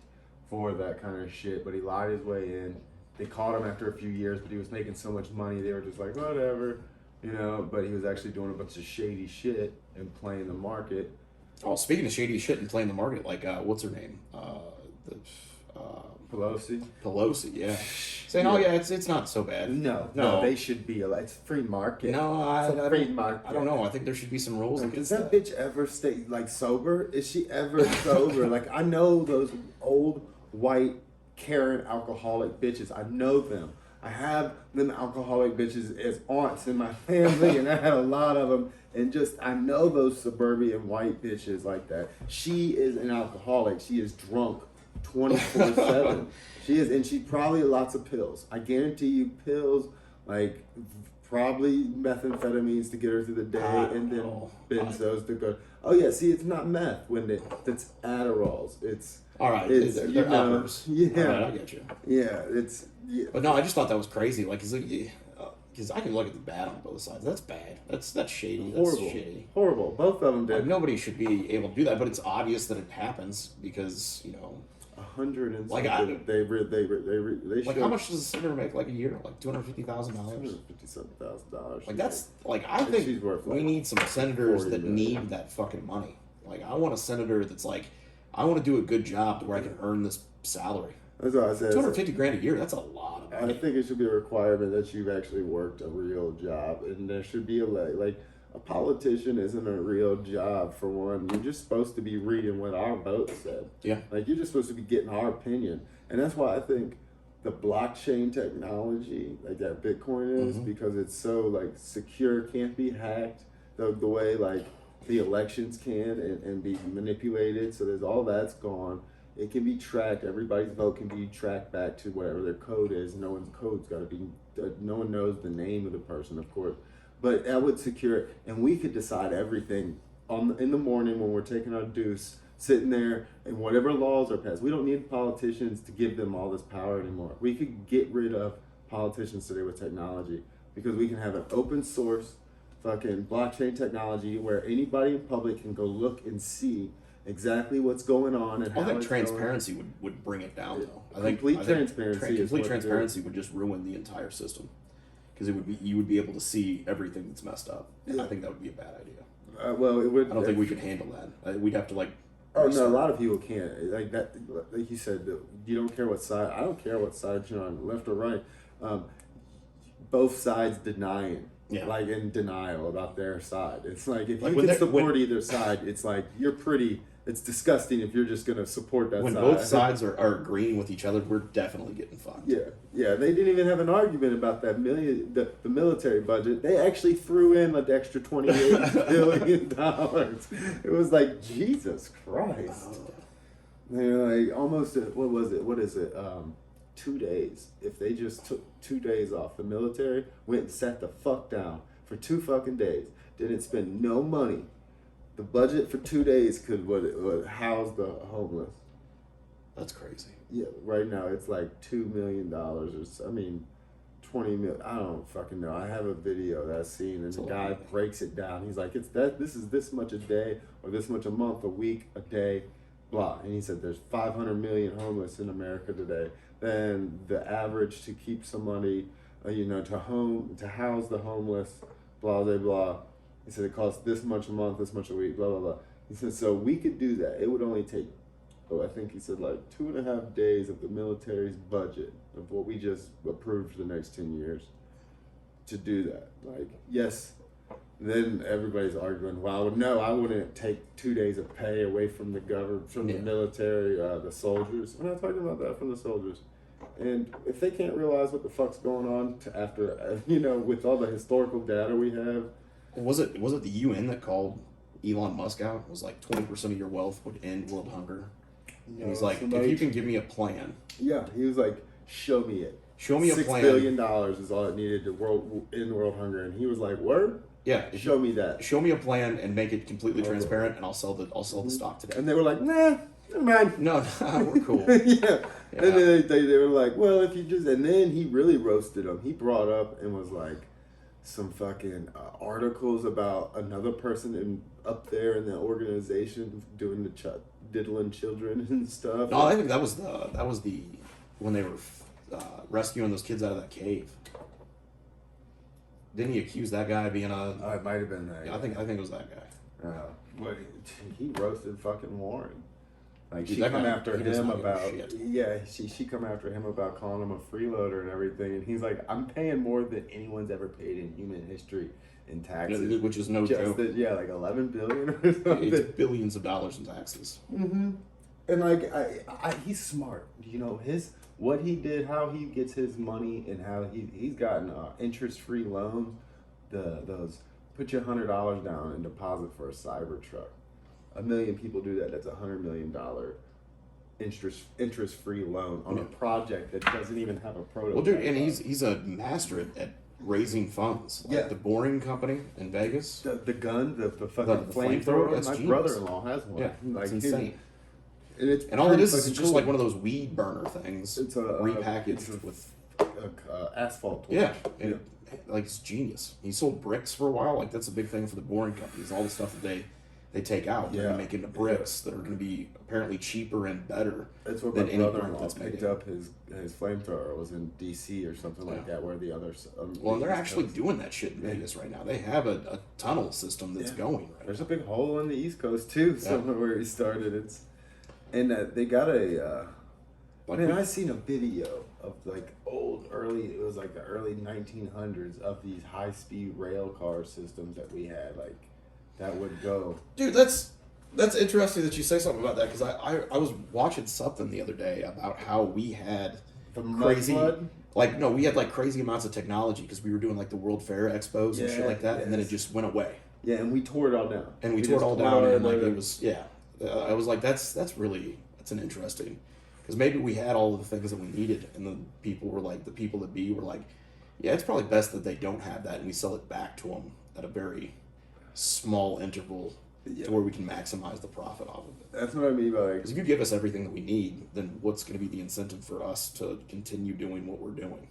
for that kind of shit, but he lied his way in. They caught him after a few years, but he was making so much money, they were just like, whatever, but he was actually doing a bunch of shady shit and playing the market. Oh, speaking of shady shit and playing the market, what's her name? Pelosi, yeah. Saying, oh yeah, it's not so bad. No, they should be. It's free market. No, I don't know. I think there should be some rules. Does that bitch ever stay sober? Is she ever sober? I know those old white Karen alcoholic bitches. I know them. I have them alcoholic bitches as aunts in my family, and I had a lot of them. And I know those suburban white bitches like that. She is an alcoholic. She is drunk 24/7. She is, and she probably lots of pills. I guarantee you, pills probably methamphetamines to get her through the day, and then benzos to go. Oh yeah, see, it's not meth that's Adderalls. It's all right. They're uppers. Yeah, all right, I get you. Yeah, But no, I just thought that was crazy. Because I can look at the bad on both sides. That's bad. That's shady. That's horrible. Shitty. Horrible. Both of them did. Nobody should be able to do that, but it's obvious that it happens because 100 and they should. How much does a senator make a year? $250,000. $257,000. That's I think she's worth we need some senators that need that fucking money. I want a senator that's I want to do a good job to where I can earn this salary. That's what I said. $250,000 a year. That's a lot of money. I think it should be a requirement that you've actually worked a real job, and there should be a politician isn't a real job for one. You're just supposed to be reading what our vote said. Yeah. You're just supposed to be getting our opinion, and that's why I think the blockchain technology, that Bitcoin is, because it's so secure, can't be hacked the way the elections can and be manipulated. So there's all that's gone. It can be tracked. Everybody's vote can be tracked back to whatever their code is. No one's code's got to be. No one knows the name of the person, of course, but that would secure it, and we could decide everything in the morning when we're taking our deuce, sitting there, and whatever laws are passed. We don't need politicians to give them all this power anymore. We could get rid of politicians today with technology, because we can have an open source fucking blockchain technology where anybody in public can go look and see exactly what's going on and I how think it's transparency would bring it down, though. Complete transparency would just ruin the entire system, because you would be able to see everything that's messed up. And I think that would be a bad idea. Well, it would. I don't think we could handle that. We'd have to like. Oh no, a lot of people can't. Like that, like you said, you don't care what side. I don't care what side you're on, left or right. Both sides denying. Yeah. Like in denial about their side. It's like if you can support either side, it's like you're pretty. It's disgusting if you're just gonna support that when side. When both sides are agreeing with each other, we're definitely getting fucked. Yeah. They didn't even have an argument about that the military budget. They actually threw in like the extra $28 billion. It was like, Jesus Christ. They're like almost what was it? What is it? 2 days. If they just took 2 days off, the military went and sat the fuck down for 2 fucking days. Didn't spend no money. The budget for 2 days could would house the homeless. That's crazy. Yeah, right now it's like $2 million or so, 20 million. I don't fucking know. I have a video that I've seen, and the guy breaks it down. He's like, this is this much a day, or this much a month, a week, a day, blah. And he said there's 500 million homeless in America today. Then the average to keep somebody, to house the homeless, blah blah blah. He said it costs this much a month, this much a week, blah blah blah. He said so we could do that. It would only take, I think he said like 2.5 days of the military's budget of what we just approved for the next 10 years to do that. Like, yes. Then everybody's arguing, well, no, I wouldn't take 2 days of pay away from the government, from the military, the soldiers. We're not talking about that from the soldiers. And if they can't realize what the fuck's going on after, with all the historical data we have. Was it the UN that called Elon Musk out? It was like 20% of your wealth would end world hunger. And he's like, if you can give me a plan. Yeah, he was like, show me it. Show me a plan. $6 billion is all it needed to end world hunger. And he was like, word? Yeah, show me that. Show me a plan and make it completely transparent, and I'll sell the stock today. And they were like, nah, never mind. No, we're cool. Yeah. And then they were like, well, if you just, and then he really roasted them. He brought up and was like some fucking articles about another person up there in the organization doing the diddling children and stuff. No, I think that was the when they were rescuing those kids out of that cave. Didn't he accuse that guy of being a? Oh, it might have been that. Yeah, I think it was that guy. But he roasted fucking Warren. Like, Dude, she come after him about shit. she come after him about calling him a freeloader and everything, and he's like, I'm paying more than anyone's ever paid in human history in taxes, which is no joke. Like 11 billion or something. It's billions of dollars in taxes. Mm-hmm. And like, he's smart. What he did, how he gets his money, and how he's gotten interest-free loans. Those put your $100 down and deposit for a Cybertruck. 1 million people do that. That's $100 million interest-free loan on a project that doesn't even have a prototype. Well, dude, and he's a master at raising funds. Like the Boring Company in Vegas. The gun, the fucking flamethrower. My brother-in-law has one. Yeah, like, it's insane. And all it is just cool. Like one of those weed burner things. It's a repackaged with asphalt torch. Yeah, and like it's genius. He sold bricks for a while. Like that's a big thing for the Boring Companies. All the stuff that they take out, they're gonna make into bricks that are going to be apparently cheaper and better. That's where my brother-in-law picked up his flamethrower. It was in D.C. or something like that, where the others. Well, and they're actually doing that shit in Vegas right now. They have a tunnel system that's going. Right There's a big hole in the East Coast too, somewhere where he started. They got I seen a video of like it was like the early 1900s of these high-speed rail car systems that we had, like that would go. Dude, that's interesting that you say something about that, because I was watching something the other day about how we had crazy we had like crazy amounts of technology because we were doing like the World Fair expos and shit like that, and then it just went away. Yeah, and we tore it all down. And we tore it all down, and like it was I was like, that's It's an interesting, because maybe we had all of the things that we needed, and the people that be were like, yeah, it's probably best that they don't have that, and we sell it back to them at a very small interval to where we can maximize the profit off of it. That's what I mean by like, because if you give us everything that we need, then what's going to be the incentive for us to continue doing what we're doing?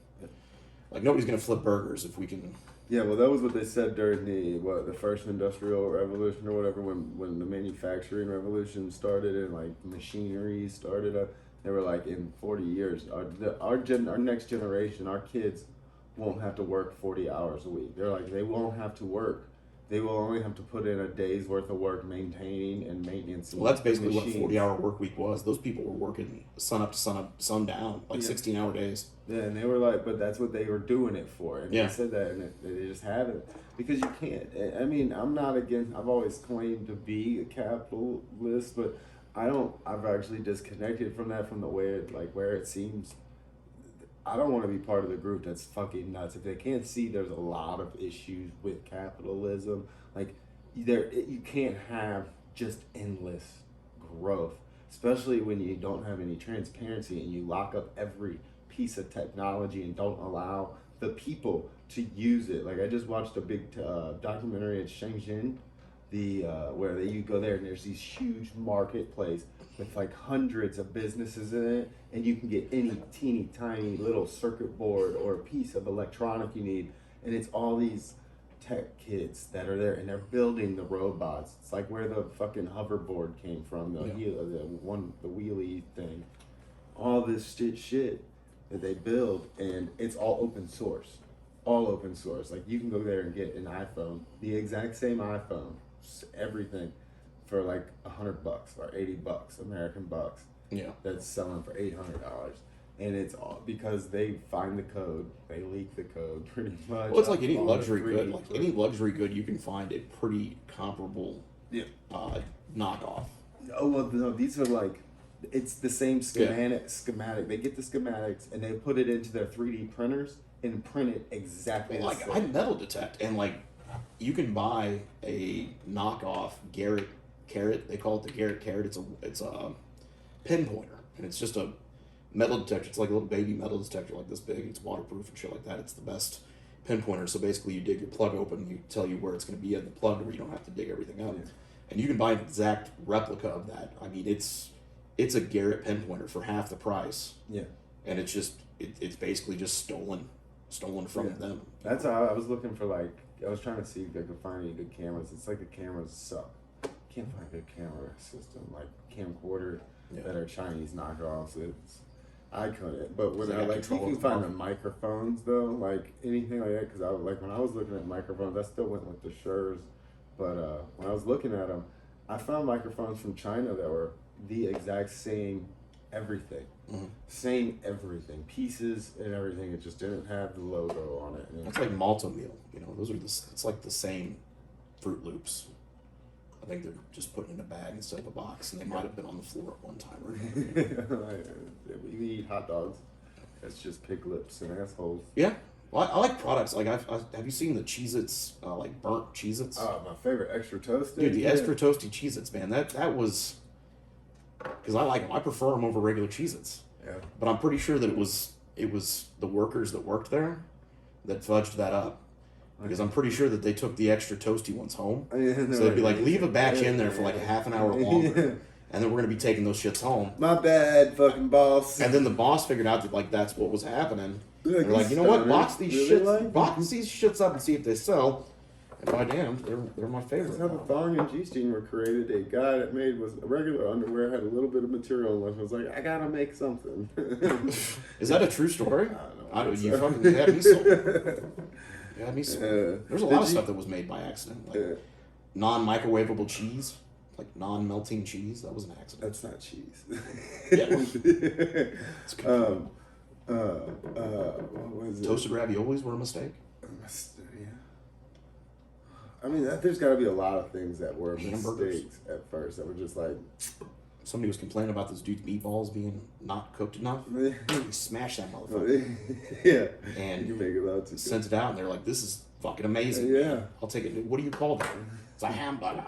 Like, nobody's going to flip burgers if we can. Yeah, well, that was what they said during the first industrial revolution or whatever, when the manufacturing revolution started and like machinery started up. They were like, in 40 years, our next generation, our kids won't have to work 40 hours a week. They're like, they won't have to work. They will only have to put in a day's worth of work maintaining and maintenance. Well, that's basically what a 40-hour work week was. Those people were working sun up to sundown, like 16-hour days. Yeah, and they were like, but that's what they were doing it for. And they said that, and they just haven't. Because you can't. I mean, I'm not against, I've always claimed to be a capitalist, but I've actually disconnected from that, from the way where it seems. I don't want to be part of the group that's fucking nuts. If they can't see there's a lot of issues with capitalism, like you can't have just endless growth, especially when you don't have any transparency and you lock up every piece of technology and don't allow the people to use it. Like, I just watched a big documentary at Shenzhen, where you go there and there's these huge marketplace with like hundreds of businesses in it, and you can get any teeny tiny little circuit board or piece of electronic you need, and it's all these tech kids that are there, and they're building the robots. It's like where the fucking hoverboard came from, the wheelie thing, all this shit that they build, and it's all open source. Like, you can go there and get an iPhone, the exact same iPhone, everything, for like $100 or $80 American bucks. Yeah, that's selling for $800, and it's all because they find the code, they leak the code pretty much. Well, it's like any luxury good. Like any luxury good, you can find a pretty comparable knockoff. Oh well, no, these are like, it's the same schematic. They get the schematics and they put it into their 3D printers and print it exactly the same. I metal detect, and like, you can buy a knockoff Garrett Carrot. They call it the Garrett Carrot. It's a pinpointer, and it's just a metal detector. It's like a little baby metal detector, like this big. It's waterproof and shit like that. It's the best pinpointer. So basically, you dig your plug open, you tell you where it's going to be in the plug, where you don't have to dig everything up. Yeah. And you can buy an exact replica of that. I mean, it's a Garrett pinpointer for half the price. Yeah. And it's just it's basically just stolen from them. That's how I was looking for. Like, I was trying to see if I could find any good cameras. It's like the cameras suck. Can't find a good camera system, like camcorder that are Chinese knockoffs. I couldn't. But when you can find the microphones though, like anything like that, because when I was looking at microphones, I still went with the Shure. But when I was looking at them, I found microphones from China that were the exact same everything. Mm-hmm. Same everything, pieces and everything. It just didn't have the logo on it. It's like Malta meal. Those are it's like the same Fruit Loops. I think they're just put in a bag instead of a box, and they might have been on the floor at one time. We eat hot dogs. It's just pig lips and assholes. Yeah. Well, I like products. Like, have you seen the Cheez-Its, like burnt Cheez-Its? Oh, my favorite, extra toasty. Dude, the extra toasty Cheez-Its, man. That was, because I like them. I prefer them over regular Cheez-Its. Yeah. But I'm pretty sure that it was the workers that worked there that fudged that up. Because I'm pretty sure that they took the extra toasty ones home. So they'd be like, leave a batch in there for like a half an hour longer. And then we're going to be taking those shits home. My bad, fucking boss. And then the boss figured out that like that's what was happening. They're like, you know what? Box these shits up and see if they sell. And by damn, they're my favorite. That's how the thong and G-string were created. A guy that made regular underwear had a little bit of material left. Was like, I gotta make something. Is that a true story? I don't know. You fucking had me sold. Yeah, there's a lot of stuff that was made by accident, like non-microwavable cheese, like non-melting cheese. That was an accident. That's not cheese. Yeah. It's what was it? Toasted raviolis were a mistake. Yeah. I mean, there's got to be a lot of things that were mistakes at first that were just like. Somebody was complaining about this dude's meatballs being not cooked enough. He smashed that motherfucker. Yeah. And you make it out to sent it out, and they're like, "This is fucking amazing. Yeah. I'll take it. What do you call that? It's a hamburger."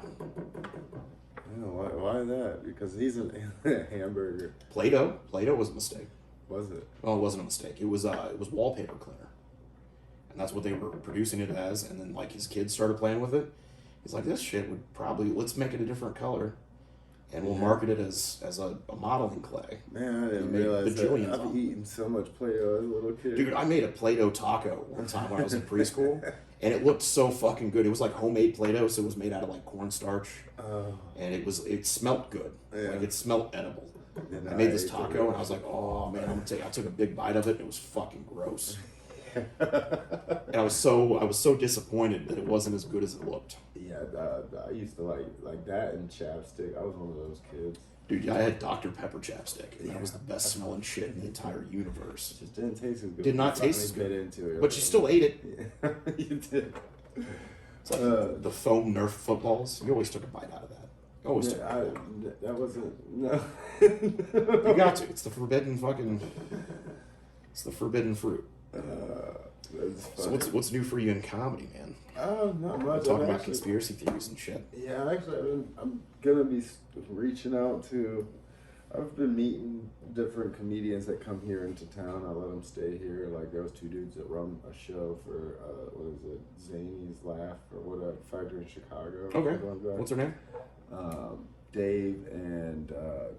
Yeah, why Why that? Because he's a hamburger. Play-Doh was a mistake. Was it? Well, it wasn't a mistake. It was wallpaper cleaner, and that's what they were producing it as. And then like his kids started playing with it. He's like, this shit would probably, let's make it a different color, and we'll market it as a modeling clay. Man, I didn't made realize bajillions that. on I've eaten so much Play-Doh as a little kid. Dude, I made a Play-Doh taco one time when I was in preschool, and it looked so fucking good. It was like homemade Play-Doh, so it was made out of like cornstarch, and it smelled good. Yeah. Like it smelled edible. And I made this taco, and I was like, oh man, I'm gonna tell you, I took a big bite of it, and it was fucking gross. And I was so disappointed that it wasn't as good as it looked. Yeah, I used to like that and chapstick. I was one of those kids. Dude, I had Dr. Pepper chapstick, and that was the best smelling shit in the entire universe. It just didn't taste as good. Did not taste as good. Into it. But you still ate it. Yeah, you did. It's like the foam Nerf footballs. You always took a bite out of that. Always took a bite. That wasn't, no. You got to. It's the forbidden fruit. That's So funny. what's new for you in comedy, man? Not much. Talking I'm about actually- conspiracy theories and shit. Yeah, actually, I'm gonna be reaching out to. I've been meeting different comedians that come here into town. I let them stay here. Like there was two dudes that run a show for what is it, Zany's Laugh or what factory in Chicago. Okay. One guy. What's her name? Dave and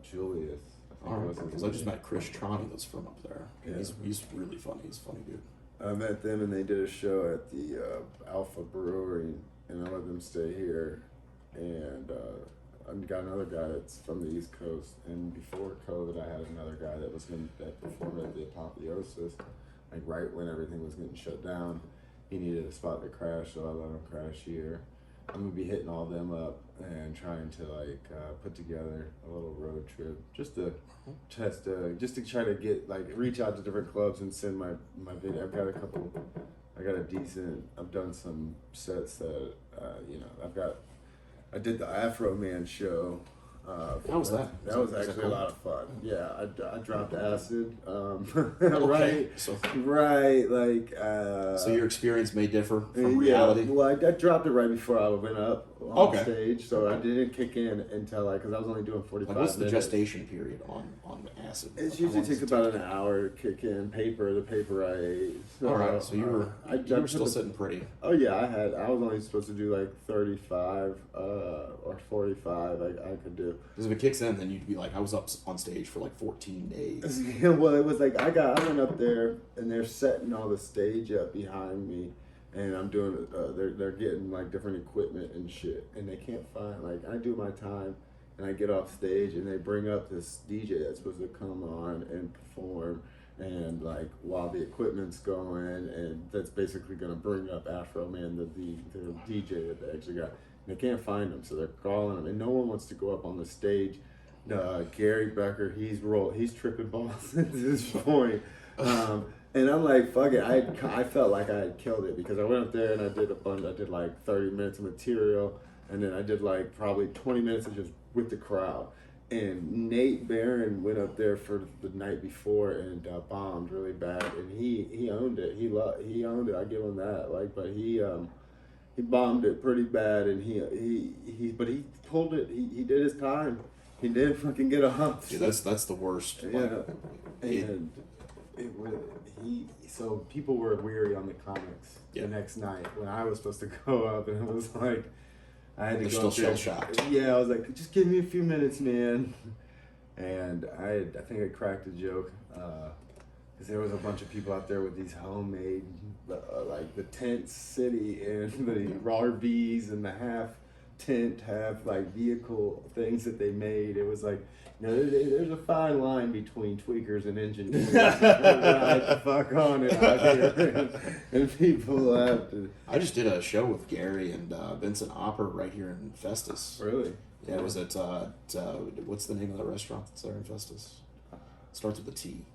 Julius. All right, because I just met Chris Trani that's from up there. Yeah. He's really funny. He's a funny dude. I met them and they did a show at the Alpha Brewery, and I let them stay here. And I got another guy that's from the East Coast. And before COVID, I had another guy that performed at the Apotheosis, like right when everything was getting shut down. He needed a spot to crash, so I let him crash here. I'm gonna be hitting all them up and trying to put together a little road trip just to try to get reach out to different clubs and send my video. I've done some sets that I did the Afro Man show. How was that? That was Was that actually cool? a lot of fun. Yeah, I dropped acid. Okay. Right. So your experience may differ from reality. Well, I dropped it right before I went up on Okay. stage, so I didn't kick in until because I was only doing 45 Like, what's the minutes. gestation period on acid? It How usually long takes does it about an hour to kick in. The paper I ate. All right, so you were I still sitting pretty. Oh yeah, I was only supposed to do like 35 or 45. I could do. Because if it kicks in, then you'd be like, I was up on stage for like 14 days. Yeah, well, it was like I went up there and they're setting all the stage up behind me, and I'm doing they're getting like different equipment and shit, and they can't find I do my time, and I get off stage and they bring up this DJ that's supposed to come on and perform, and while the equipment's going, and that's basically gonna bring up Afro Man, the DJ that they actually got. And they can't find him, so they're calling him, and no one wants to go up on the stage. Gary Becker, he's tripping balls at this point. And I'm like, fuck it. I felt like I had killed it because I went up there and I did like 30 minutes of material, and then I did like probably 20 minutes of just with the crowd. And Nate Barron went up there for the night before and bombed really bad, and he owned it. He owned it. I give him that. But he bombed it pretty bad, and but he pulled it. He did his time. He did fucking get off. Yeah, that's the worst. Yeah, and so people were weary on the comics Yeah. the next night when I was supposed to go up, and it was like I had to They're go still up there. shell-shocked. Yeah, I was like, just give me a few minutes, man. And I think I cracked a joke because there was a bunch of people out there with these homemade the tent city and the RVs and the half tent, half vehicle things that they made. It was like, there's a fine line between tweakers and engineers. Right the fuck on it out here. And people laughed. I just did a show with Gary and Vincent Opper right here in Festus. Really? Yeah, it was at what's the name of that restaurant that's there in Festus? It starts with a T.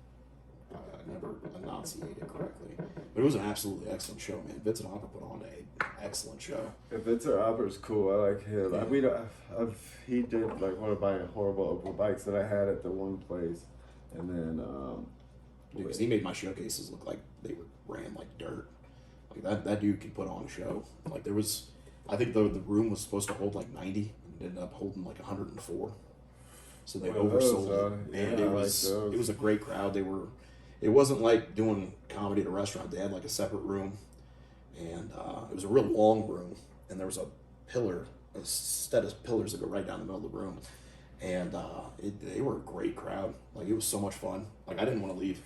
I never enunciated it correctly, but it was an absolutely excellent show, man. Vincent Opper put on an excellent show. If it's an opera's cool, I like him. Yeah. He did one of my horrible Opal bikes that I had at the one place, and then Because he made my showcases look like they ran like dirt. Like that dude could put on a show. Like there was, I think the room was supposed to hold like 90, and ended up holding like 104. so they One of those, oversold it, and yeah, it I like was those. it was a great crowd. It wasn't like doing comedy at a restaurant. They had like a separate room, and it was a real long room, and there was a set of pillars that go right down the middle of the room, and they were a great crowd. Like, it was so much fun. Like, I didn't want to leave.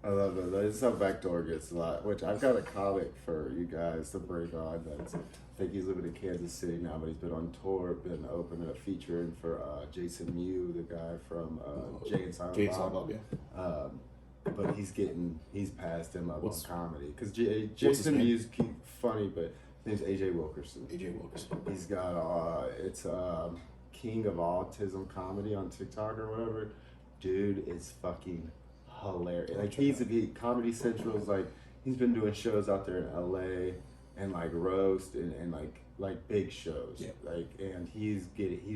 I love it. That's how Backdoor gets a lot. Which I've got a comic for you guys to bring on. I think he's living in Kansas City now, but he's been on tour, been opening a featuring for Jason Mew, the guy from Jay and Silent Bob. Yeah. But he's passed him up on comedy because his Jason name? Mew's funny, but his name's AJ Wilkerson. AJ Wilkerson. He's got it's King of Autism Comedy on TikTok or whatever. Dude is fucking hilarious. Like, he's Comedy Central's like, he's been doing shows out there in LA and like roast and like big shows. Yeah. Like, and he's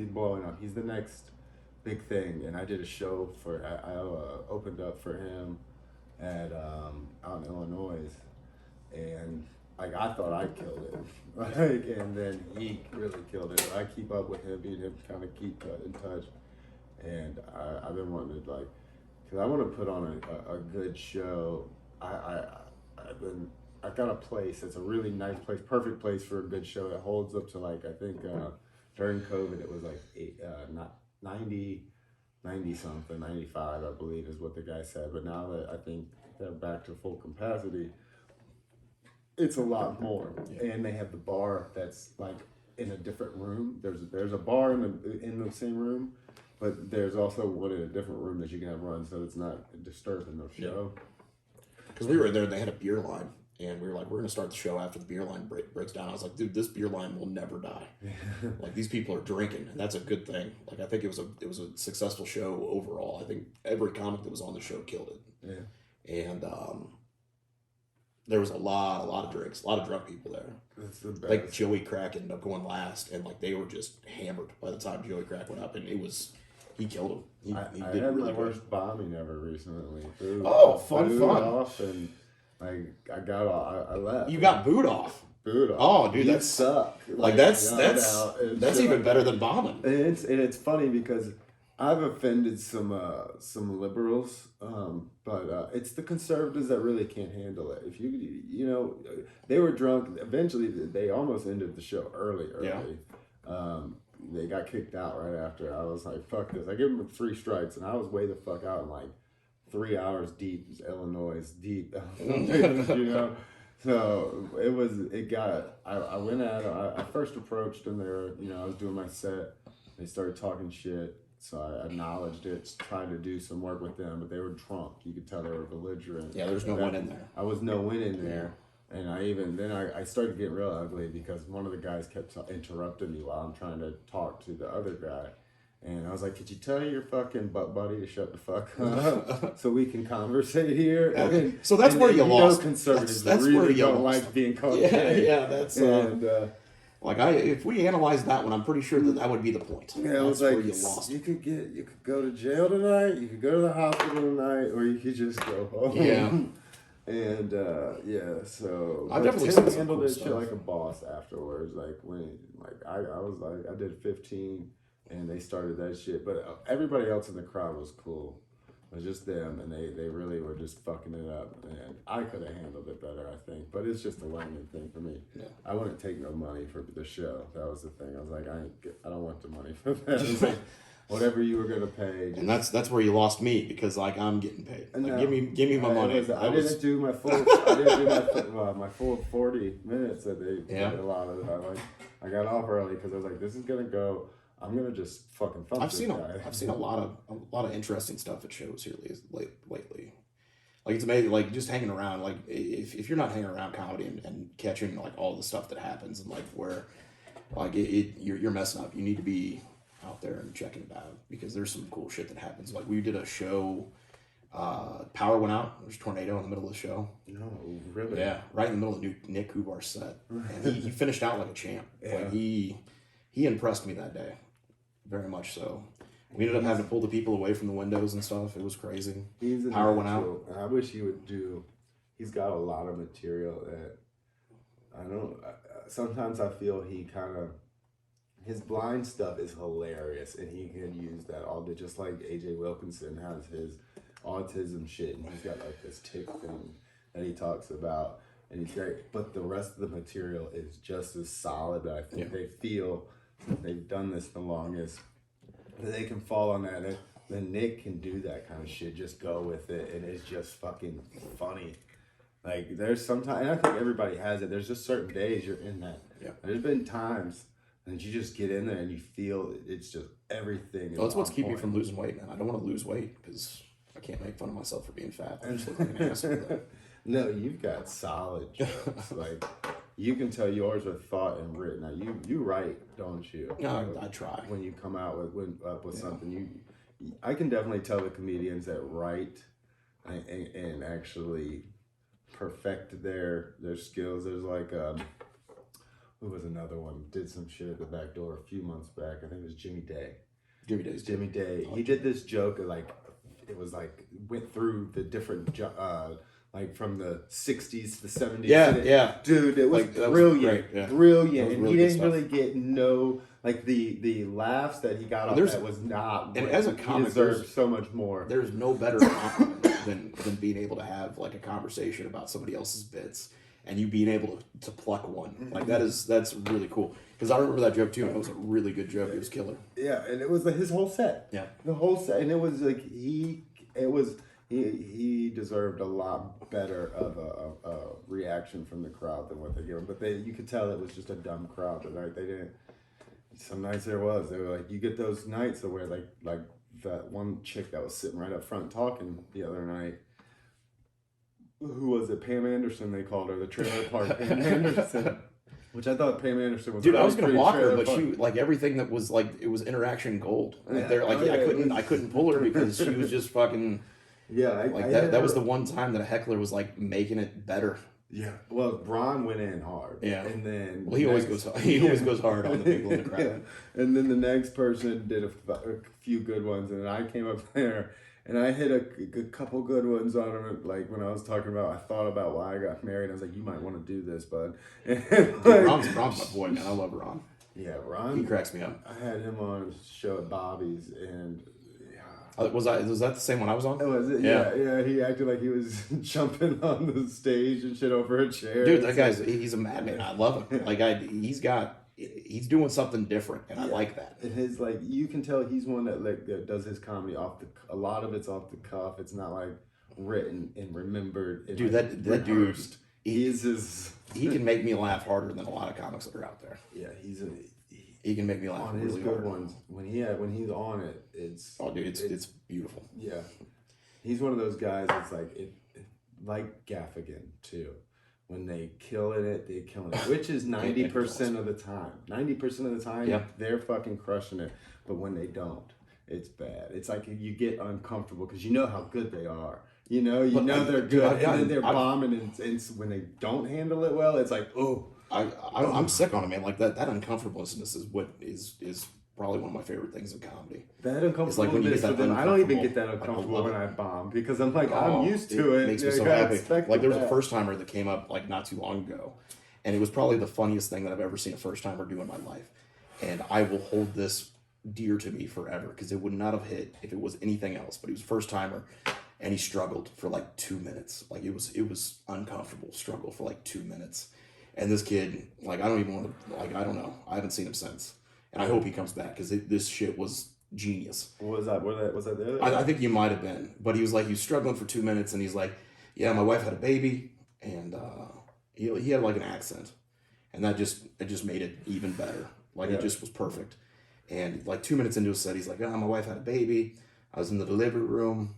blowing up. He's the next big thing. And I did a show I opened up for him at out in Illinois, and like, I thought I killed it. Like, and then he really killed it. I keep up with him, and him kind of keep in touch. And I've been wanting to, like, because I want to put on a good show. I've got a place that's a really nice place, perfect place for a good show that holds up to, like, I think during COVID it was like 90 something, 95 I believe is what the guy said. But now that I think they're back to full capacity, it's a lot more. Yeah. And they have the bar that's like in a different room. There's a bar in the same room, but there's also one in a different room that you can have run, so it's not disturbing the show. Because we were there, they had a beer line, and we were like, we're going to start the show after the beer line breaks down. I was like, dude, this beer line will never die. Like, these people are drinking, and that's a good thing. Like, I think it was a successful show overall. I think every comic that was on the show killed it. Yeah. And there was a lot of drinks, a lot of drunk people there. That's the best. Like, Joey Crack ended up going last, and like, they were just hammered by the time Joey Crack went up, and he killed him. He did had really my worst bombing ever recently. Fun. Off, and I left. You got booed off. Booed off. Oh, dude, that sucked. Like, that's even better than bombing. And it's funny because I've offended some liberals, but it's the conservatives that really can't handle it. If they were drunk. Eventually, they almost ended the show early. Yeah. They got kicked out right after. I was like, fuck this. I gave them 3 strikes, and I was way the fuck out in like 3 hours deep, Illinois deep. So I went at it. I first approached them there. I was doing my set. They started talking shit. So I acknowledged it, tried to do some work with them, but they were drunk. You could tell they were belligerent. Yeah, there's no win in there. I was no win in there. And I started getting real ugly because one of the guys kept interrupting me while I'm trying to talk to the other guy. And I was like, could you tell your fucking butt buddy to shut the fuck up so we can conversate here? Okay. So that's where you lost. Conservatives that's really where you don't lost. like being called. Yeah, that's... if we analyze that one, I'm pretty sure that would be the point. Yeah, it was like, where you lost. You could go to jail tonight, you could go to the hospital tonight, or you could just go home. Yeah. And so I definitely Tim seen handled cool this shit stuff. like a boss afterwards. Like when I was like, I did 15 and they started that shit, but everybody else in the crowd was cool. It was just them, and they really were just fucking it up, and I could have handled it better, I think. But it's just a learning thing for me. Yeah. I wouldn't take no money for the show. That was the thing. I was like, I don't want the money for that. It was like, whatever you were gonna pay. And that's where you lost me, because like, I'm getting paid. Like, no, give me my money. I didn't do my full. My full 40 minutes that they allotted. I got off early because I was like, this is gonna go. I'm gonna just fucking fun. I've seen a lot of interesting stuff at shows here lately. Like, it's amazing. Like, just hanging around. Like, if you're not hanging around comedy and catching like all the stuff that happens, and like where like you're messing up. You need to be out there and checking it out, because there's some cool shit that happens. Like, we did a show, power went out. There was a tornado in the middle of the show. No, really? Yeah, right in the middle of Nick Hubar's set. And he finished out like a champ. Yeah. Like, he impressed me that day, very much so. We ended up having to pull the people away from the windows and stuff. It was crazy. Power went out. I wish he would do. He's got a lot of material that I don't. Sometimes I feel he kind of his blind stuff is hilarious, and he can use that all day, just like AJ Wilkinson has his autism shit, and he's got like this tick thing that he talks about, and he's great. But the rest of the material is just as solid. That I think they feel that they've done this the longest, that they can fall on that. And then Nick can do that kind of shit, just go with it, and it's just fucking funny. Like, there's sometimes, and I think everybody has it, there's just certain days you're in that. Yeah. There's been times that you just get in there and you feel it's just everything. Well, that's what's keeping me from losing weight, man. I don't want to lose weight because I can't make fun of myself for being fat. I just look like an ass with that. No, you've got solid jokes. Like, you can tell yours are thought and written. Now, you write, don't you? No, I try. When you come out with something, I can definitely tell the comedians that write and actually perfect their skills. There's like who was another one did some shit at the Backdoor a few months back. I think it was Jimmy Day. Jimmy Day. He did this joke like it was like went through the different like from the 60s to the 70s. Yeah. Dude, it was like, brilliant. Was brilliant. And really he didn't really get no like the laughs that he got off that was not. And as a comic, he deserved so much more. There's no better compliment than being able to have like a conversation about somebody else's bits and you being able to pluck one. Like that's really cool. Because I remember that joke too, and it was a really good joke. It was killer. Yeah, and it was like his whole set. Yeah. The whole set, and it was like he deserved a lot better of a reaction from the crowd than what they gave him. But you could tell it was just a dumb crowd. But like they didn't. Some nights they were like you get those nights where like that one chick that was sitting right up front talking the other night. Who was it? Pam Anderson. They called her the trailer park Pam Anderson. Which I thought Pam Anderson was. Dude, I was gonna walk her, but she like everything that was like it was interaction gold. Yeah. They're like, I couldn't pull her because she was just fucking. Yeah, that was the one time that a heckler was like making it better. Yeah, well, Braun went in hard. Yeah, and then he always goes hard on the people in the crowd. Yeah. And then the next person did a few good ones, and then I came up there. And I hit a couple good ones on him. Like when I was talking about, I thought about why I got married. I was like, you might want to do this, bud. Dude, Ron's my boy, man. I love Ron. Yeah, Ron. He cracks me up. I had him on a show at Bobby's, and was that the same one I was on? It was. Yeah. He acted like he was jumping on the stage and shit over a chair. Dude, that guy's a madman. I love him. Like he's doing something different, and I like that. And his like, you can tell he's one that does his comedy a lot of it's off the cuff. It's not like written and remembered. And dude, like that dude, he can make me laugh harder than a lot of comics that are out there. Yeah, he can make me laugh on really his good hard. ones. When he's on it, it's it's beautiful. Yeah, he's one of those guys. It's like Gaffigan too. When they kill it, they kill it. Which is 90% of the time. 90% of the time, they're fucking crushing it. But when they don't, it's bad. It's like you get uncomfortable because you know how good they are. You know they're good, and then they're bombing, and when they don't handle it well, it's like, oh. I'm sick on it, man. Like that uncomfortableness is what is probably one of my favorite things in comedy. That uncomfortableness, like when you get that I don't even get that uncomfortable when I bomb because I'm like, I'm used to it. It makes me so happy. Like there was a first timer that came up like not too long ago, and it was probably the funniest thing that I've ever seen a first timer do in my life, and I will hold this dear to me forever because it would not have hit if it was anything else. But he was a first timer, and he struggled for like 2 minutes. Like it was uncomfortable struggle for like 2 minutes, and this kid, like I don't even want to, like I don't know, I haven't seen him since. And I hope he comes back because this shit was genius. What was that? Was that there? I think you might have been. But he was struggling for 2 minutes and he's like, yeah, my wife had a baby. And he had like an accent. And it just made it even better. Like it just was perfect. And like 2 minutes into his set, he's like, my wife had a baby. I was in the delivery room.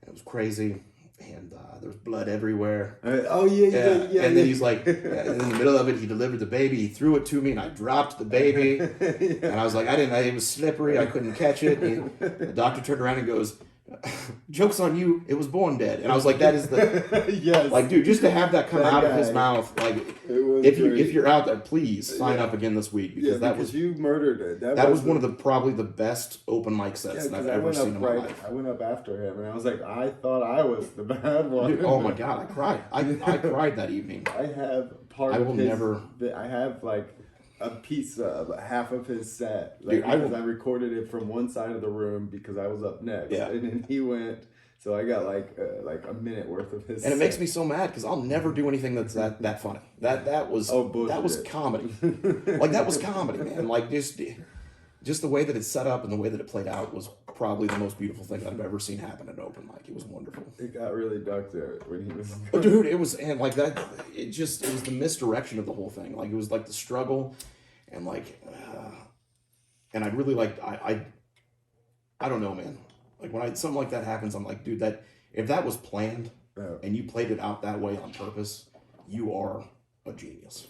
And it was crazy. And there was blood everywhere. Yeah. And then he's like, in the middle of it, he delivered the baby. He threw it to me, and I dropped the baby. And I was like, it was slippery. I couldn't catch it. And the doctor turned around and goes, joke's on you. It was born dead. And I was like, that is the yes. Like, dude, just to have that come out of his mouth, like, if you're out there, please sign up again this week because you murdered it. That was one of the probably the best open mic sets that I've ever seen in my life. I went up after him and I was like, I thought I was the bad one. Dude, oh my god, I cried. I cried that evening. I have part I of will his, never. I have like a piece of half of his set. Dude, I recorded it from one side of the room because I was up next. Yeah. And then he went, so I got like a minute worth of his And it set. makes me so mad because I'll never do anything that's that funny. That was comedy. Like, that was comedy, man. Like, just the way that it's set up and the way that it played out was probably the most beautiful thing I've ever seen happen at an open mic. It was wonderful. It got really dark there when he was. Oh, dude, it was, and like that. It was the misdirection of the whole thing. Like, it was like the struggle, and like, and I really like I don't know, man. Like, when something like that happens, I'm like, dude, that if that was planned and you played it out that way on purpose, you are a genius.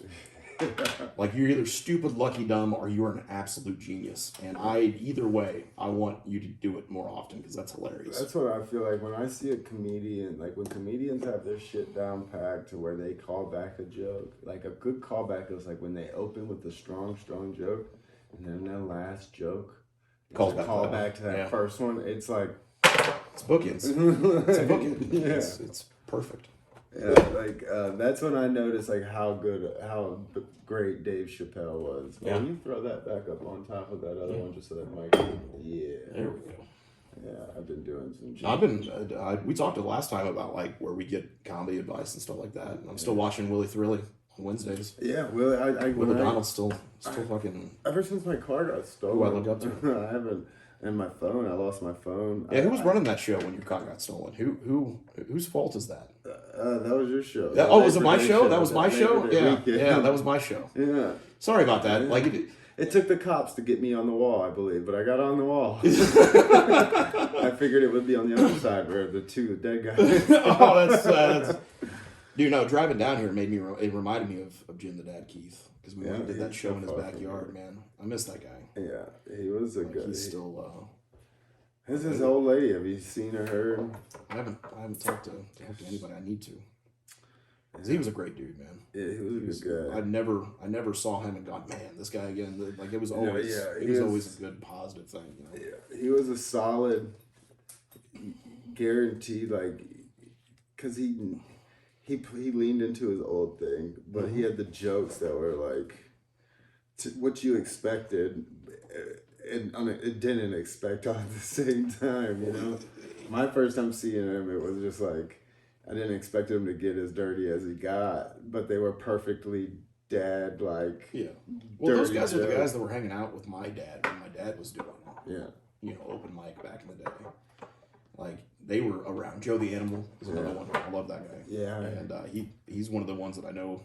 Like, you're either stupid, lucky, dumb, or you are an absolute genius. And either way, I want you to do it more often because that's hilarious. That's what I feel like when I see a comedian, like when comedians have their shit down packed to where they call back a joke. Like, a good callback is like when they open with a strong joke, and then their last joke call back to that first one. It's like, it's bookends. It's a bookend. Yeah. It's perfect. Yeah, like that's when I noticed like how great Dave Chappelle was. Yeah. Can you throw that back up on top of that other one just so that mic? Yeah. There we go. Yeah, I've been doing some. We talked the last time about like where we get comedy advice and stuff like that. And I'm still watching Willy Thrilly on Wednesdays. Yeah, Willie. Will O'Donnell's still fucking. Ever since my car got stolen, Who I look up to. I haven't. And my phone, I lost my phone. Yeah, who was running that show when your car got stolen? Whose fault is that? That was your show. Was it my show? That was my show? Yeah, that was my show. Yeah. Sorry about that. Yeah. Like, it took the cops to get me on the wall, I believe, but I got on the wall. I figured it would be on the other side where the two dead guys. Oh, that's dude. No, driving down here it reminded me of Jim the Dad Keith because we went and did that show in his backyard. Man, I miss that guy. Yeah, he was a good. He's still. This is his old lady. Have you seen or heard? I haven't talked to anybody. I need to. He was a great dude, man. Yeah, he was a good guy. I never saw him and gone, man, this guy again. Like, it was always, it was always a good positive thing. You know? Yeah, he was a solid, guaranteed, like, because he leaned into his old thing, but he had the jokes that were like what you expected and it didn't expect all at the same time. You know, my first time seeing him, it was just like. I didn't expect him to get as dirty as he got, but they were perfectly dad like. Yeah. Well, those guys are the guys that were hanging out with my dad when my dad was doing open mic back in the day. Like, they were around. Joe the Animal is another one. I love that guy. Yeah. And he's one of the ones that I know.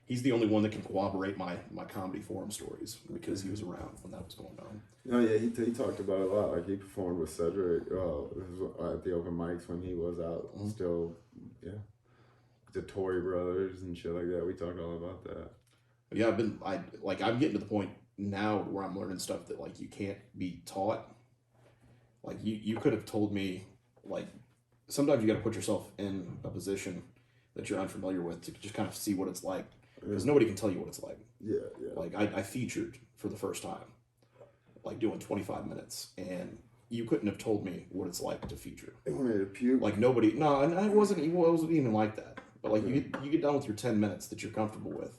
He's the only one that can corroborate my comedy forum stories because he was around when that was going on. Oh yeah, he talked about it a lot. Like, he performed with Cedric at the open mics when he was out still. Yeah, the Tory brothers and shit like that. We talked all about that. Yeah, I'm getting to the point now where I'm learning stuff that like you can't be taught. Like, you could have told me, like, sometimes you got to put yourself in a position that you're unfamiliar with to just kind of see what it's like, because nobody can tell you what it's like. Yeah. Like, I featured for the first time, like doing 25 minutes, and you couldn't have told me what it's like to feature. It wanted to puke. Like, nobody, no, and it wasn't even like that. But like, you get done with your 10 minutes that you're comfortable with,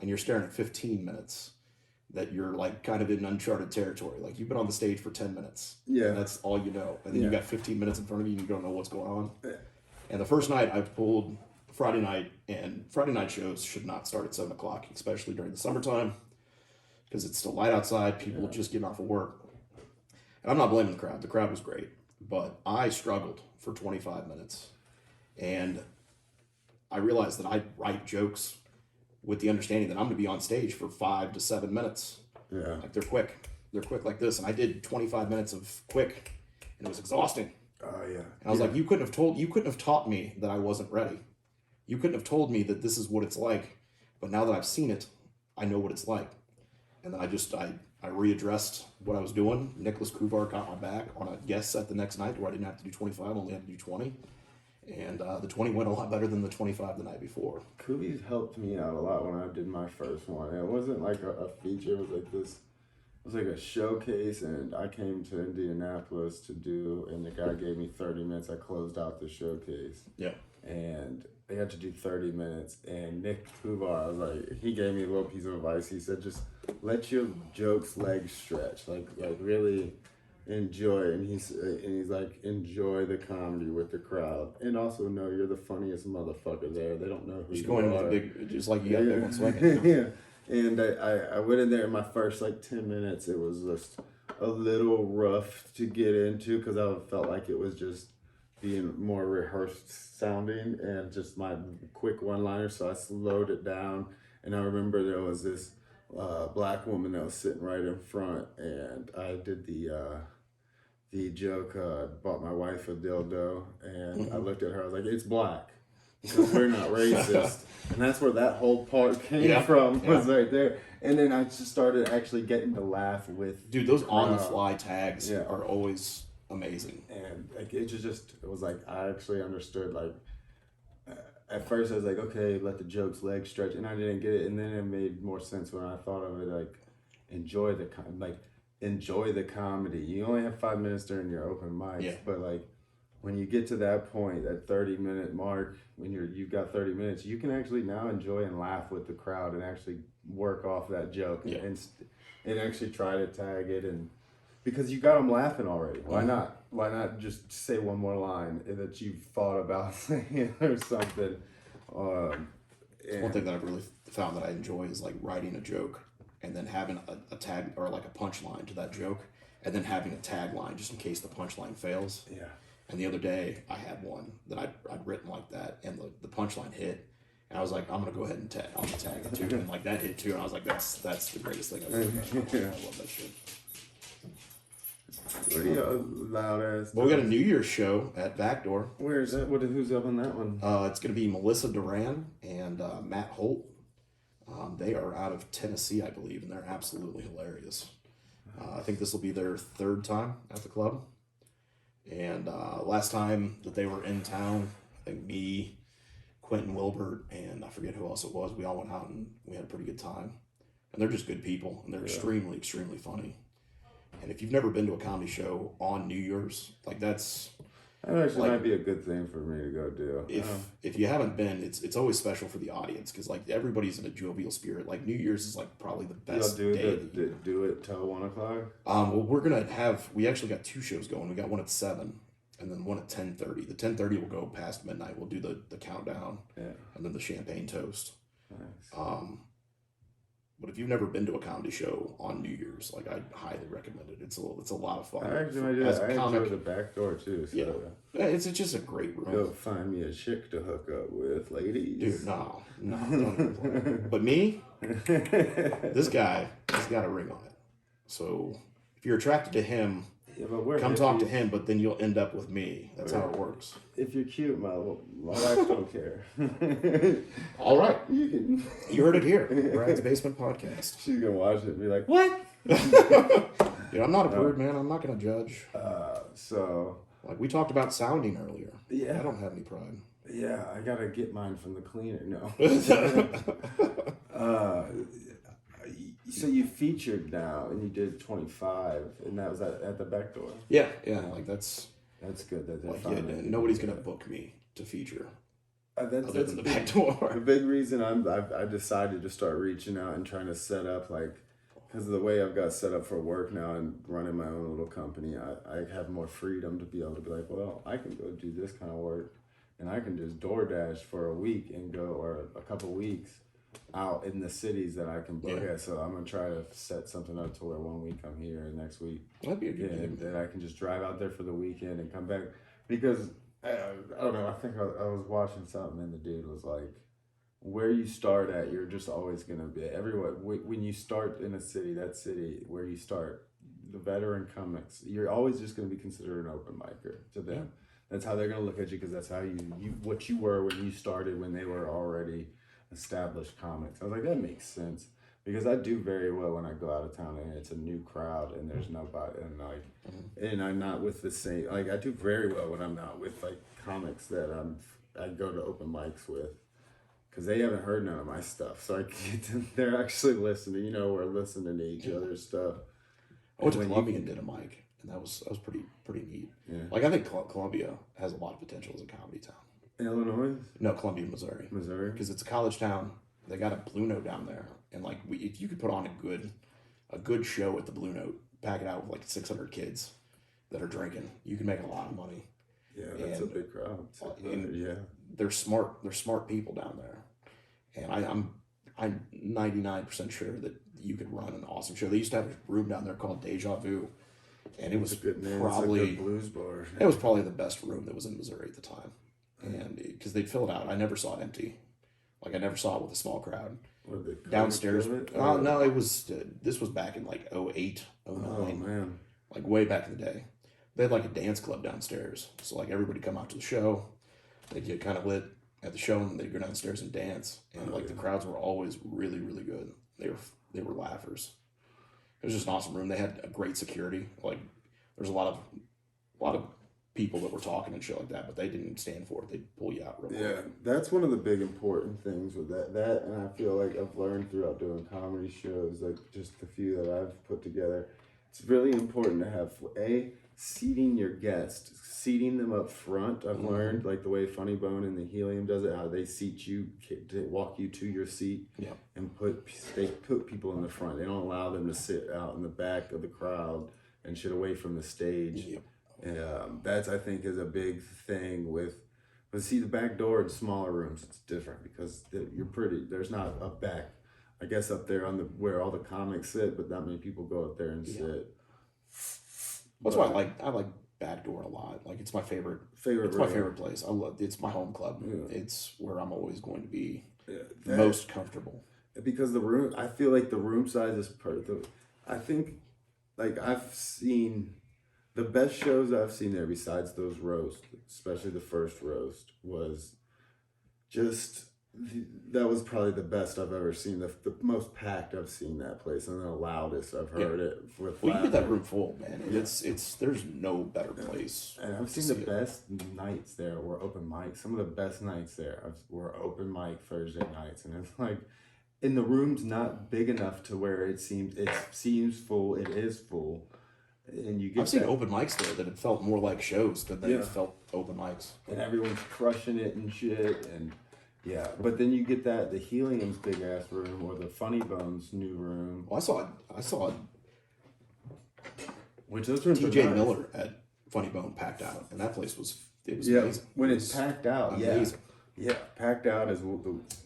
and you're staring at 15 minutes that you're like kind of in uncharted territory. Like, you've been on the stage for 10 minutes. Yeah. And that's all you know. And then you got 15 minutes in front of you and you don't know what's going on. Yeah. And the first night I pulled Friday night, and Friday night shows should not start at 7 o'clock, especially during the summertime, because it's still light outside. People just getting off of work. And I'm not blaming the crowd. The crowd was great. But I struggled for 25 minutes. And I realized that I write jokes with the understanding that I'm going to be on stage for 5 to 7 minutes. Yeah. Like, they're quick. They're quick like this. And I did 25 minutes of quick, and it was exhausting. Oh, yeah. And I was like, you couldn't have taught me that I wasn't ready. You couldn't have told me that this is what it's like. But now that I've seen it, I know what it's like. And then I readdressed what I was doing. Nicholas Kuvar got my back on a guest set the next night where I didn't have to do 25, only had to do 20. And the 20 went a lot better than the 25 the night before. Kubi's helped me out a lot when I did my first one. It wasn't like a feature. It was like this. It was like a showcase, and I came to Indianapolis to do, and the guy gave me 30 minutes. I closed out the showcase. Yeah. And they had to do 30 minutes, and Nick Puvar, I was like, he gave me a little piece of advice. He said, just let your jokes legs stretch, like really enjoy it. And he's like, enjoy the comedy with the crowd, and also know you're the funniest motherfucker there. They don't know who Just you going are. with big, just like you got big one swinging. Yeah. And I went in there in my first like 10 minutes. It was just a little rough to get into because I felt like it was just being more rehearsed sounding and just my quick one-liner. So I slowed it down. And I remember there was this black woman that was sitting right in front, and I did the joke, bought my wife a dildo, and I looked at her, I was like, it's black. Because we're not racist. And that's where that whole part came from, was right there. And then I just started actually getting to laugh with... Dude, those on-the-fly tags are always amazing. And like it was like, I actually understood, like, at first I was like, okay, let the joke's legs stretch, and I didn't get it. And then it made more sense when I thought of it, like, enjoy the comedy. You only have 5 minutes during your open mics, but like, when you get to that point, that 30-minute mark, when you've got 30 minutes, you can actually now enjoy and laugh with the crowd and actually work off that joke and actually try to tag it, and because you got them laughing already. Why not? Why not just say one more line that you've thought about saying or something? One thing that I've really found that I enjoy is like writing a joke and then having a tag or like a punchline to that joke, and then having a tagline just in case the punchline fails. Yeah. And the other day, I had one that I'd written like that, and the punchline hit, and I was like, I'm gonna go ahead and tag it too, and like that hit too, and I was like, that's the greatest thing I've ever done. I love that shit. What are you loud ass? Well, we got a New Year's show at Backdoor. Where is that? Who's up on that one? It's gonna be Melissa Duran and Matt Holt. They are out of Tennessee, I believe, and they're absolutely hilarious. I think this will be their third time at the club. And last time that they were in town, I think me, Quentin Wilbert, and I forget who else it was, we all went out and we had a pretty good time. And they're just good people, and they're extremely, extremely funny. And if you've never been to a comedy show on New Year's, like that actually might be a good thing for me to go do. If you haven't been, it's always special for the audience because like everybody's in a jovial spirit. Like New Year's is like probably the best day. Do it till 1 o'clock. Well, we actually got 2 shows going. We got one at 7, and then one at 10:30. The 10:30 will go past midnight. We'll do the countdown, and then the champagne toast. Nice. But if you've never been to a comedy show on New Year's, like I highly recommend it. It's a lot of fun. I actually do. I enjoy the Backdoor too. So. Yeah, it's just a great room. Go find me a chick to hook up with, ladies. Dude, no, don't even play. But me, this guy's got a ring on it. So if you're attracted to him, come talk to him. But then you'll end up with me. That's how it works. If you're cute, my wife don't care. All right, you heard it here. Brad's Basement Podcast. She's gonna watch it and be like, "What?" Dude, I'm not a prude, man. I'm not gonna judge. Like we talked about sounding earlier. Yeah, I don't have any pride. Yeah, I gotta get mine from the cleaner. No. So you featured now, and you did 25, and that was at the Backdoor. Yeah, like that's good that they're like, nobody's gonna book me to feature. That's the Backdoor. The big reason I decided to start reaching out and trying to set up, like, because of the way I've got set up for work now and running my own little company, I have more freedom to be able to be like, well, I can go do this kind of work, and I can just DoorDash for a week and go, or a couple weeks out in the cities that I can book at. So I'm gonna try to set something up to where 1 week I'm here and next week that'd be a good and then I can just drive out there for the weekend and come back, because I don't know, I think I was watching something and the dude was like, where you start at, you're just always gonna be everywhere. When you start in a city, that city where you start, the veteran comics, you're always just gonna be considered an open micer to them. That's how they're gonna look at you, because that's how you what you were when you started, when they were already established comics. I was like, that makes sense, because I do very well when I go out of town and it's a new crowd and there's nobody, and like, and I'm not with the same, like, I do very well when I'm not with like comics that I go to open mics with, because they haven't heard none of my stuff, so they're actually listening. We're listening to each other's stuff. I went to Columbia and did a mic, and that was pretty neat. Yeah. Like I think Columbia has a lot of potential as a comedy town. Illinois? No, Columbia, Missouri. Missouri? Because it's a college town. They got a Blue Note down there, and like if you could put on a good show at the Blue Note, pack it out with like 600 kids that are drinking, you can make a lot of money. Yeah, that's a big crowd. And they're smart. They're smart people down there, and I'm 99% sure that you could run an awesome show. They used to have a room down there called Deja Vu, and it was probably a blues bar. It was probably the best room that was in Missouri at the time, and because they'd fill it out, I never saw it empty. Like I never saw it with a small crowd. Downstairs. No, it was. This was back in like 08, 09. Oh man, like way back in the day. They had like a dance club downstairs, so like everybody come out to the show, they'd get kind of lit at the show, and they'd go downstairs and dance, and like the crowds were always really, really good. They were laughers. It was just an awesome room. They had a great security. Like there's a lot of people that were talking and shit like that, but they didn't stand for it. They'd pull you out real quick. Yeah, that's one of the big important things with that, and I feel like I've learned throughout doing comedy shows, like just the few that I've put together. It's really important to have seating your guests, seating them up front. I've learned, like the way Funny Bone and the Helium does it, how they seat you, to walk you to your seat, and they put people in the front. They don't allow them to sit out in the back of the crowd and shit away from the stage. And that's, I think, is a big thing but see, the back door in smaller rooms, it's different because there's not a back, I guess, up there where all the comics sit, but not many people go up there and sit. That's why I like Backdoor a lot. Like it's my favorite. It's my favorite place. It's my home club. Yeah. It's where I'm always going to be most comfortable. Because the room, I feel like the room size is I think, like I've seen the best shows I've seen there besides those roasts, especially the first roast, was just. That was probably the best I've ever seen. The most packed I've seen that place, and the loudest I've heard it with. Well, you get that room full, man. It's there's no better place. And I've seen the best nights there were open mic. Some of the best nights there were open mic Thursday nights, and it's like, and the room's not big enough to where it seems full. It is full, and you get. I've seen open mics there that it felt more like shows than they felt open mics, and everyone's crushing it and shit and. Yeah, but then you get the Helium's big ass room or the Funny Bone's new room. Well, I saw which those rooms TJ Miller at Funny Bone packed out, and that place was amazing. When it's packed out, amazing. Yeah, packed out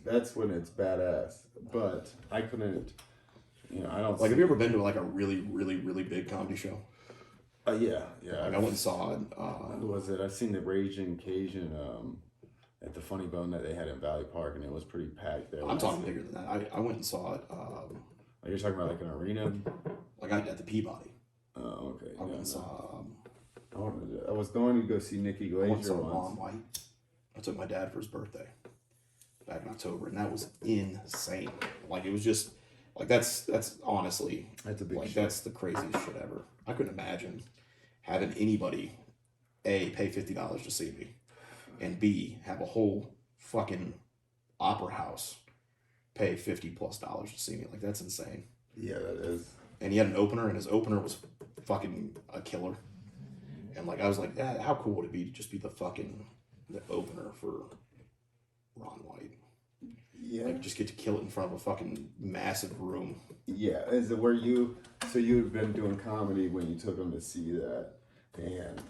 that's when it's badass. But I couldn't, I don't. Like, have you ever been to like a really, really, really big comedy show? Yeah. Like I went and saw it. What was it? I've seen the Raging Cajun. At the Funny Bone that they had in Valley Park, and it was pretty packed there. I'm talking bigger than that. I went and saw it. You're talking about like an arena? Like at the Peabody. Oh, okay. I went and saw. I was going to go see Nikki Glaser once. Ron White. I took my dad for his birthday back in October, and that was insane. Like it was just like that's honestly that's a big like show. That's the craziest shit ever. I couldn't imagine having anybody pay $50 to see me. And B, have a whole fucking opera house pay $50+ to see me. Like, that's insane. Yeah, that is. And he had an opener, and his opener was fucking a killer. And, like, I was like, how cool would it be to just be the opener for Ron White? Yeah. Like, just get to kill it in front of a fucking massive room. Yeah. Is it where you had been doing comedy when you took him to see that? And...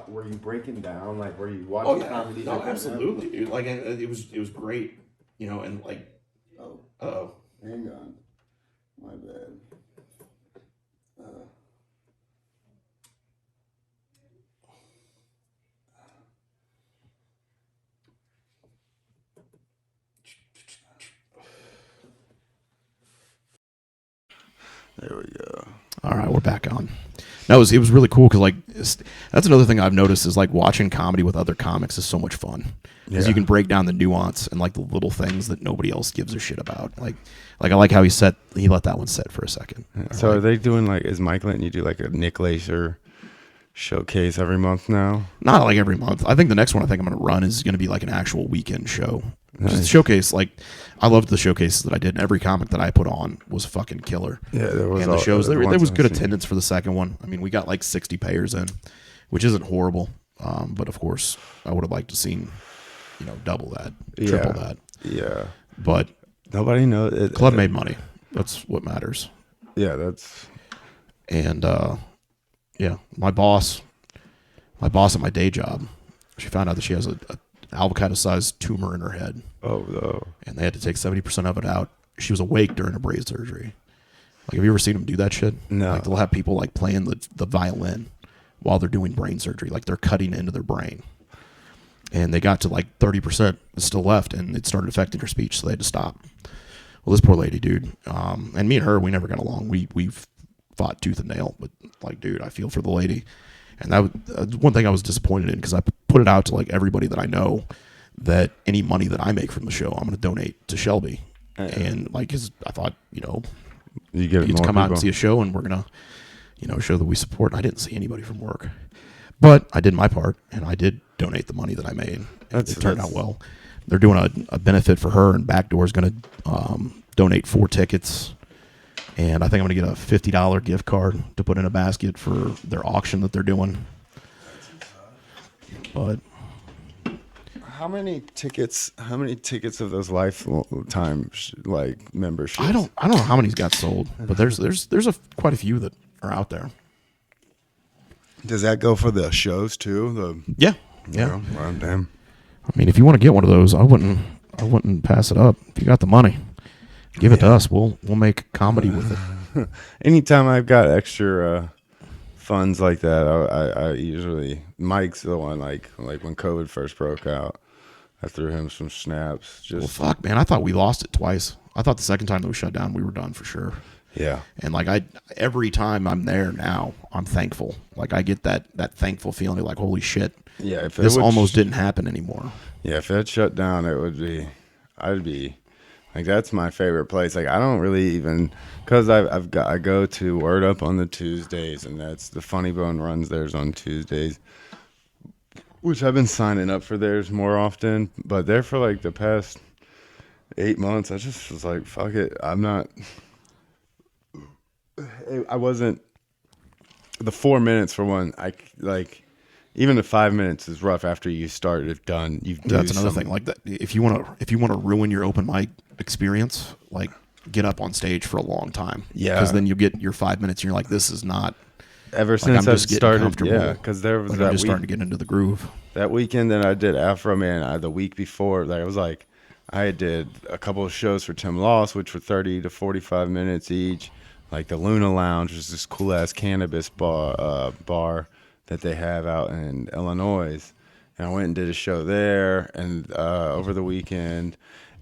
were you breaking down? Like, were you watching comedy? No, absolutely, dude. Like, it was great, and like, hang on, my bad. There we go. All right, we're back on. No, it was really cool because like that's another thing I've noticed is like watching comedy with other comics is so much fun because you can break down the nuance and like the little things that nobody else gives a shit about. Like I like how he let that one sit for a second. Yeah. So are they doing is Mike letting you do like a Nick Lacer showcase every month now? Not like every month. I think the next one I think I'm going to run is going to be like an actual weekend show. Nice. Just showcase, like I loved the showcases that I did. And every comic that I put on was fucking killer. Yeah, there was. And the shows there was good attendance for the second one. I mean, we got like 60 payers in, which isn't horrible. But of course, I would have liked to seen double that, triple that. Yeah. But Nobody knows. It, club made money. That's what matters. Yeah, that's. And yeah, my boss at my day job, she found out that she has a avocado-sized tumor in her head. Oh no! And they had to take 70% of it out. She was awake during a brain surgery. Like, have you ever seen them do that shit? No. Like, they'll have people like playing the violin while they're doing brain surgery. Like, they're cutting into their brain. And they got to like 30% still left, and it started affecting her speech, so they had to stop. Well, this poor lady, dude, and me and her, we never got along. We've fought tooth and nail, but like, dude, I feel for the lady. And that was one thing I was disappointed in, because I put it out to like everybody that I know that any money that I make from the show, I'm going to donate to Shelby. And like, I thought, you get to come out and see a show, and we're going to, show that we support. And I didn't see anybody from work, but I did my part, and I did donate the money that I made. It turned out well. They're doing a benefit for her, and Backdoor is going to donate 4 tickets. And I think I'm going to get a $50 gift card to put in a basket for their auction that they're doing. But how many tickets of those lifetime like memberships? I don't know how many's got sold, but there's quite a few that are out there. Does that go for the shows too? Yeah. Well, damn. I mean, if you want to get one of those, I wouldn't pass it up. If you got the money, give it to us. We'll make comedy with it. Anytime I've got extra funds like that, I usually, Mike's the one, like when COVID first broke out, I threw him some snaps. Well, fuck, man, I thought we lost it twice. I thought the second time that we shut down, we were done for sure. Yeah. And like, every time I'm there now, I'm thankful. Like, I get that thankful feeling, like, holy shit. Yeah. If this almost didn't happen anymore. Yeah. If it shut down, I'd be like, that's my favorite place. Like, I don't really even, cause I go to Word Up on the Tuesdays, and that's the Funny Bone runs theirs on Tuesdays, which I've been signing up for theirs more often, but there for like the past 8 months, I just was like, fuck it. I wasn't, the 4 minutes for one, even the 5 minutes is rough after you start. If done, that's another thing. Like that, if you want to ruin your open mic experience, like, get up on stage for a long time. Yeah, because then you get your 5 minutes, and you're like, this is not. Ever since I've started, yeah, because there was I'm just starting to get into the groove. That weekend that I did Afro Man, the week before, like, it was like, I did a couple of shows for Tim Loss, which were 30 to 45 minutes each. Like the Luna Lounge, which is this cool ass cannabis bar that they have out in Illinois, and I went and did a show there, and over the weekend,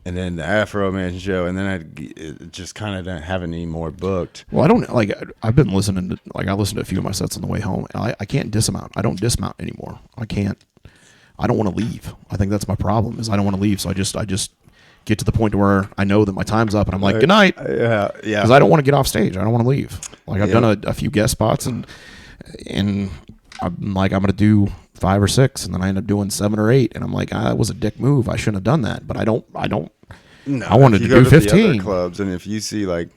and then the Afro Man show, and then I just kind of didn't have any more booked. Well, I don't like. I've been listening to I listened to a few of my sets on the way home, and I can't dismount. I don't dismount anymore. I can't. I don't want to leave. I think that's my problem. Is I don't want to leave, so I just get to the point where I know that my time's up, and I'm like, good night. Yeah. Because I don't want to get off stage. I don't want to leave. Like, I've done a few guest spots, and I'm like, I'm gonna do 5 or 6, and then I end up doing 7 or 8, and I'm like, that was a dick move. I shouldn't have done that, but I don't. No, I wanted to do 15 the other clubs, and if you see, like,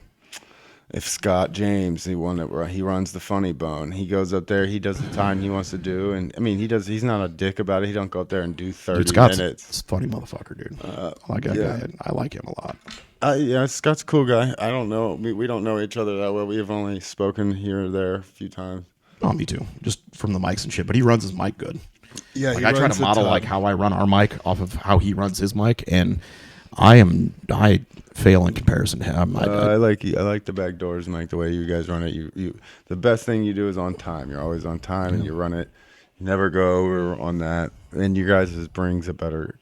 if Scott James, he runs the Funny Bone, he goes up there, he does the time he wants to do, and I mean, he's not a dick about it. He don't go up there and do 30 minutes. It's a funny motherfucker, dude. I like that guy. I like him a lot. Yeah, Scott's a cool guy. I don't know. We don't know each other that well. We have only spoken here or there a few times. Oh, me too. Just from the mics and shit. But he runs his mic good. Yeah, like, I try to model like how I run our mic off of how he runs his mic, and I fail in comparison to him. I like the Backdoors mic, the way you guys run it. You the best thing you do is on time. You're always on time, and you run it. You never go over on that. And you guys brings a better.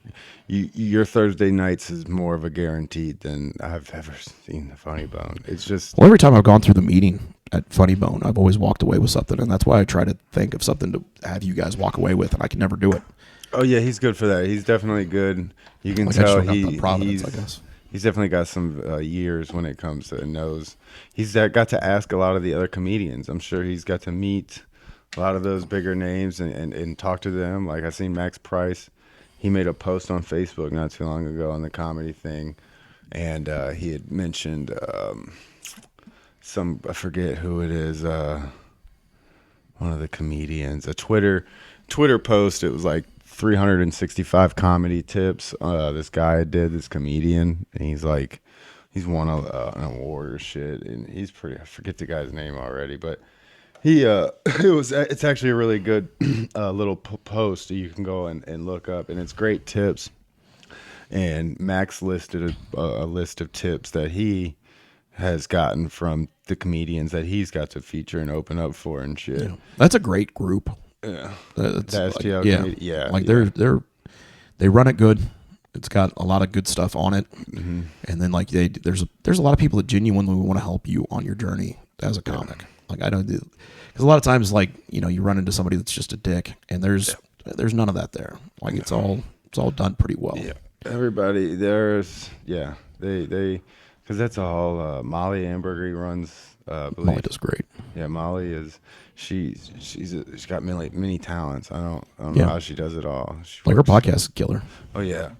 Your Thursday nights is more of a guaranteed than I've ever seen the Funny Bone. It's just, well, every time I've gone through the meeting at Funny Bone, I've always walked away with something, and that's why I try to think of something to have you guys walk away with, and I can never do it. Oh yeah, he's good for that. He's definitely good. You can tell he's definitely got some years when it comes to knows. He's got to ask a lot of the other comedians. I'm sure he's got to meet a lot of those bigger names and talk to them. Like, I seen Max Price. He made a post on Facebook not too long ago on the comedy thing, and he had mentioned I forget who it is, one of the comedians, a Twitter post. It was like 365 comedy tips. This guy did, this comedian, and he's won an award or shit, and he's pretty. I forget the guy's name already, but he it's actually a really good little post that you can go and look up, and it's great tips. And Max listed a list of tips that he has gotten from the comedians that he's got to feature and open up for and shit. Yeah. That's a great group. Yeah, That's the like, STL yeah, comedian. Yeah, like yeah. they run it good. It's got a lot of good stuff on it, Mm-hmm. and then like there's a lot of people that genuinely want to help you on your journey as a comic. Like I don't, because a lot of times like you run into somebody that's just a dick, and there's none of that there. Like it's all done pretty well. Yeah, everybody they because that's all Molly Amberger runs. I believe. Molly does great. Yeah, Molly is she's got many talents. I don't know how she does it all. Like her podcast is killer. Oh yeah.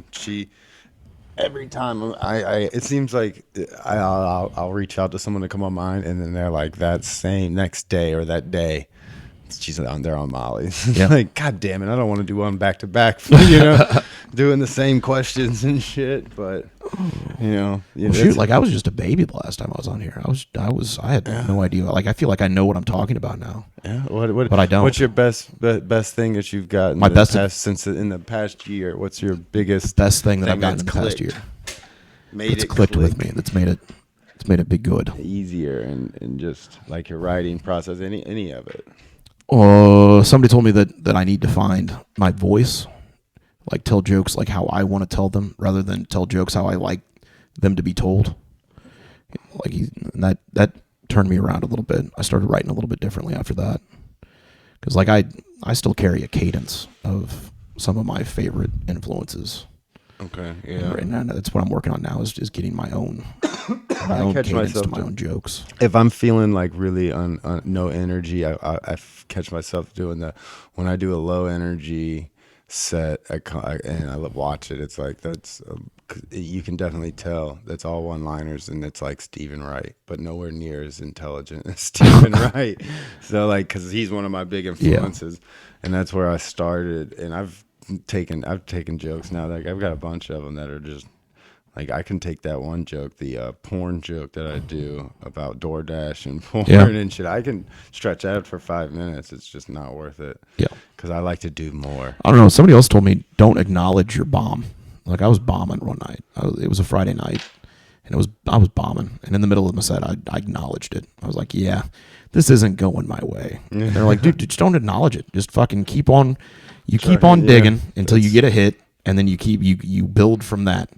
She every time it seems like I'll reach out to someone to come on mine, and then they're like that same next day or that day. She's on there on Molly's. Yeah. Like, God damn it, I don't want to do one back to back. Doing the same questions and shit. But Well, shoot, like I was just a baby the last time I was on here. I had no idea. Like I feel like I know what I'm talking about now. Yeah. What? But I don't. What's your best thing that you've gotten? My best since in the past year. What's your biggest best thing that I've gotten in the past year? It's clicked with me. That's made it be good. Easier and just like your writing process. Any of it. Somebody told me that I need to find my voice, like tell jokes like how I want to tell them, rather than tell jokes how I like them to be told. Like that turned me around a little bit. I started writing a little bit differently after that, because like I still carry a cadence of some of my favorite influences. Okay, yeah. And that's what I'm working on now is getting my own cadence to my own jokes. If I'm feeling like really no energy, I catch myself doing that. When I do a low energy set and I watch it, it's like you can definitely tell that's all one-liners, and it's like Stephen Wright, but nowhere near as intelligent as Stephen Wright. So like, because he's one of my big influences, and that's where I started. And I've taken jokes now. Like I've got a bunch of them that are just like I can take that one joke, the porn joke that I do about DoorDash and porn and shit. I can stretch out for 5 minutes. It's just not worth it. Yeah, because I like to do more. I don't know. Somebody else told me don't acknowledge your bomb. Like I was bombing one night. It was a Friday night, and I was bombing. And in the middle of my set, I acknowledged it. I was like, yeah, this isn't going my way. And they're like, dude, just don't acknowledge it. Just fucking keep on. You keep on digging until you get a hit, and then you build from that.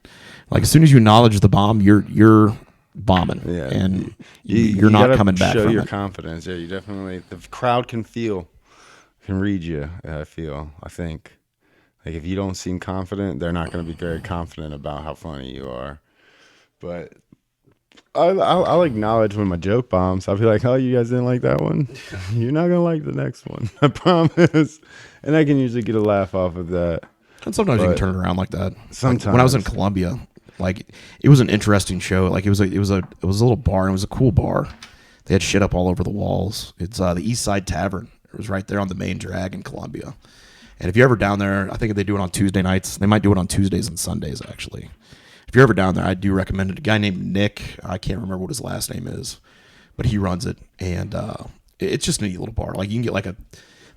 Like as soon as you acknowledge the bomb, you're bombing, and you're not coming back. Show from your it. confidence. Yeah, you definitely. The crowd can read you. I think, like if you don't seem confident, they're not going to be very confident about how funny you are. But I'll acknowledge when my joke bombs. I'll be like, "Oh, you guys didn't like that one? You're not gonna like the next one. I promise." And I can usually get a laugh off of that. And sometimes you can turn it around like that. Sometimes. Like when I was in Columbia, like it was an interesting show. Like it was a little bar, and it was a cool bar. They had shit up all over the walls. It's the East Side Tavern. It was right there on the main drag in Columbia. And if you're ever down there, I think they do it on Tuesday nights. They might do it on Tuesdays and Sundays actually. If you're ever down there, I do recommend it. A guy named Nick, I can't remember what his last name is, but he runs it, and it's just a neat little bar. Like you can get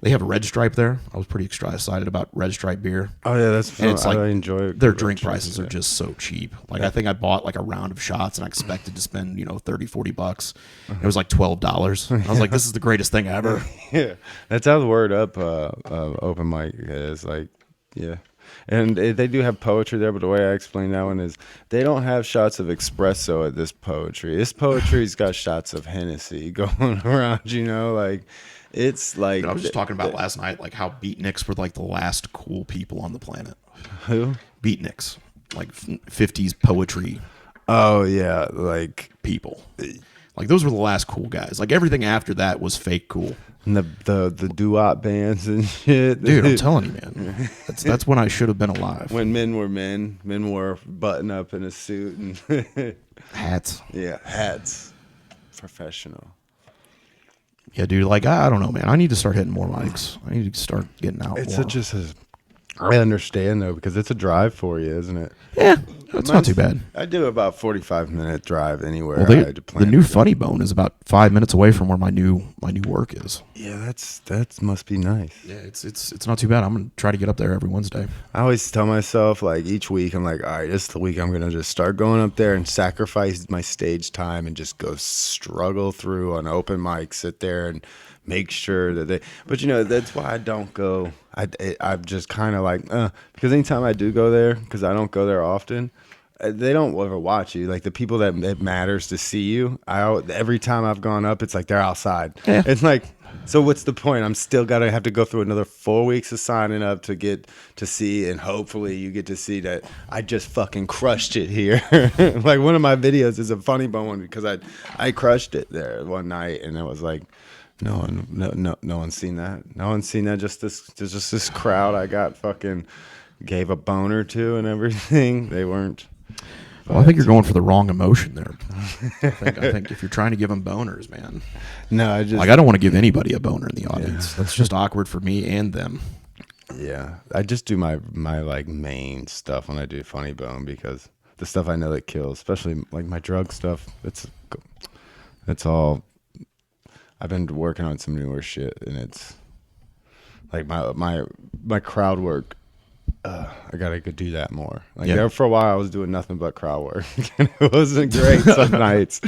they have a Red Stripe there. I was pretty excited about Red Stripe beer. Oh yeah, that's fun. It's like I enjoy it. Their drink prices are just so cheap. Like I think I bought like a round of shots, and I expected to spend $30-$40. It was like $12. I was like, this is the greatest thing ever. Yeah, that's how the word up open mic is. Like, yeah. And they do have poetry there, but the way I explain that one is they don't have shots of espresso at this poetry. This poetry's got shots of Hennessy going around, like it's like... I was just talking about last night, like how beatniks were like the last cool people on the planet. Who? Beatniks. Like 50s poetry. Oh, yeah, like... people. Like those were the last cool guys. Like everything after that was fake cool. And the doo-wop bands and shit. Dude, I'm telling you, man. That's when I should have been alive. When men were men. Men wore button up in a suit and hats. Yeah, hats. Professional. Yeah, dude. Like I don't know, man. I need to start hitting more mics. I need to start getting out. It's more. just a I understand though, because it's a drive for you, isn't it? Yeah, that's not too bad. I do about 45-minute drive anywhere. Well, the new Funny Bone is about 5 minutes away from where my new work is. Yeah, that must be nice. Yeah, it's not too bad. I'm gonna try to get up there every Wednesday. I always tell myself, like, each week, I'm like, all right, this is the week I'm gonna just start going up there and sacrifice my stage time and just go struggle through on open mic, sit there and make sure that they. But that's why I don't go. I'm just kind of like, because anytime I do go there, because I don't go there often, they don't ever watch you. Like the people that it matters to see you, every time I've gone up, it's like they're outside. Yeah. It's like, so what's the point? I'm still gotta have to go through another 4 weeks of signing up to get to see, and hopefully you get to see that I just fucking crushed it here. Like one of my videos is a Funny Bone one because I crushed it there one night, and it was like. No one's seen that. No one's seen that. Just this crowd I got fucking gave a boner to and everything. They weren't. Well, I think you're going for the wrong emotion there. I think if you're trying to give them boners, man. No, I don't want to give anybody a boner in the audience. Yeah. That's just awkward for me and them. Yeah, I just do my like main stuff when I do Funny Bone because the stuff I know that kills, especially like my drug stuff. It's all. I've been working on some newer shit, and it's like my crowd work. I gotta go do that more. Like there for a while, I was doing nothing but crowd work, and it wasn't great some nights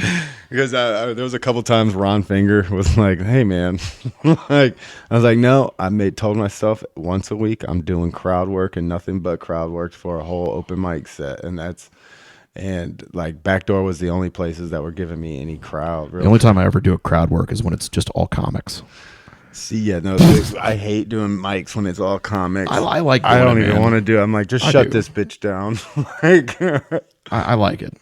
because there was a couple times Ron Finger was like, "Hey, man," like I was like, "No," told myself once a week I'm doing crowd work and nothing but crowd work for a whole open mic set, and like Backdoor was the only places that were giving me any crowd. Really. The only time I ever do a crowd work is when it's just all comics. See, yeah, no, I hate doing mics when it's all comics. I like. I don't even want to do. I'm like, just shut this bitch down. Like, I like it.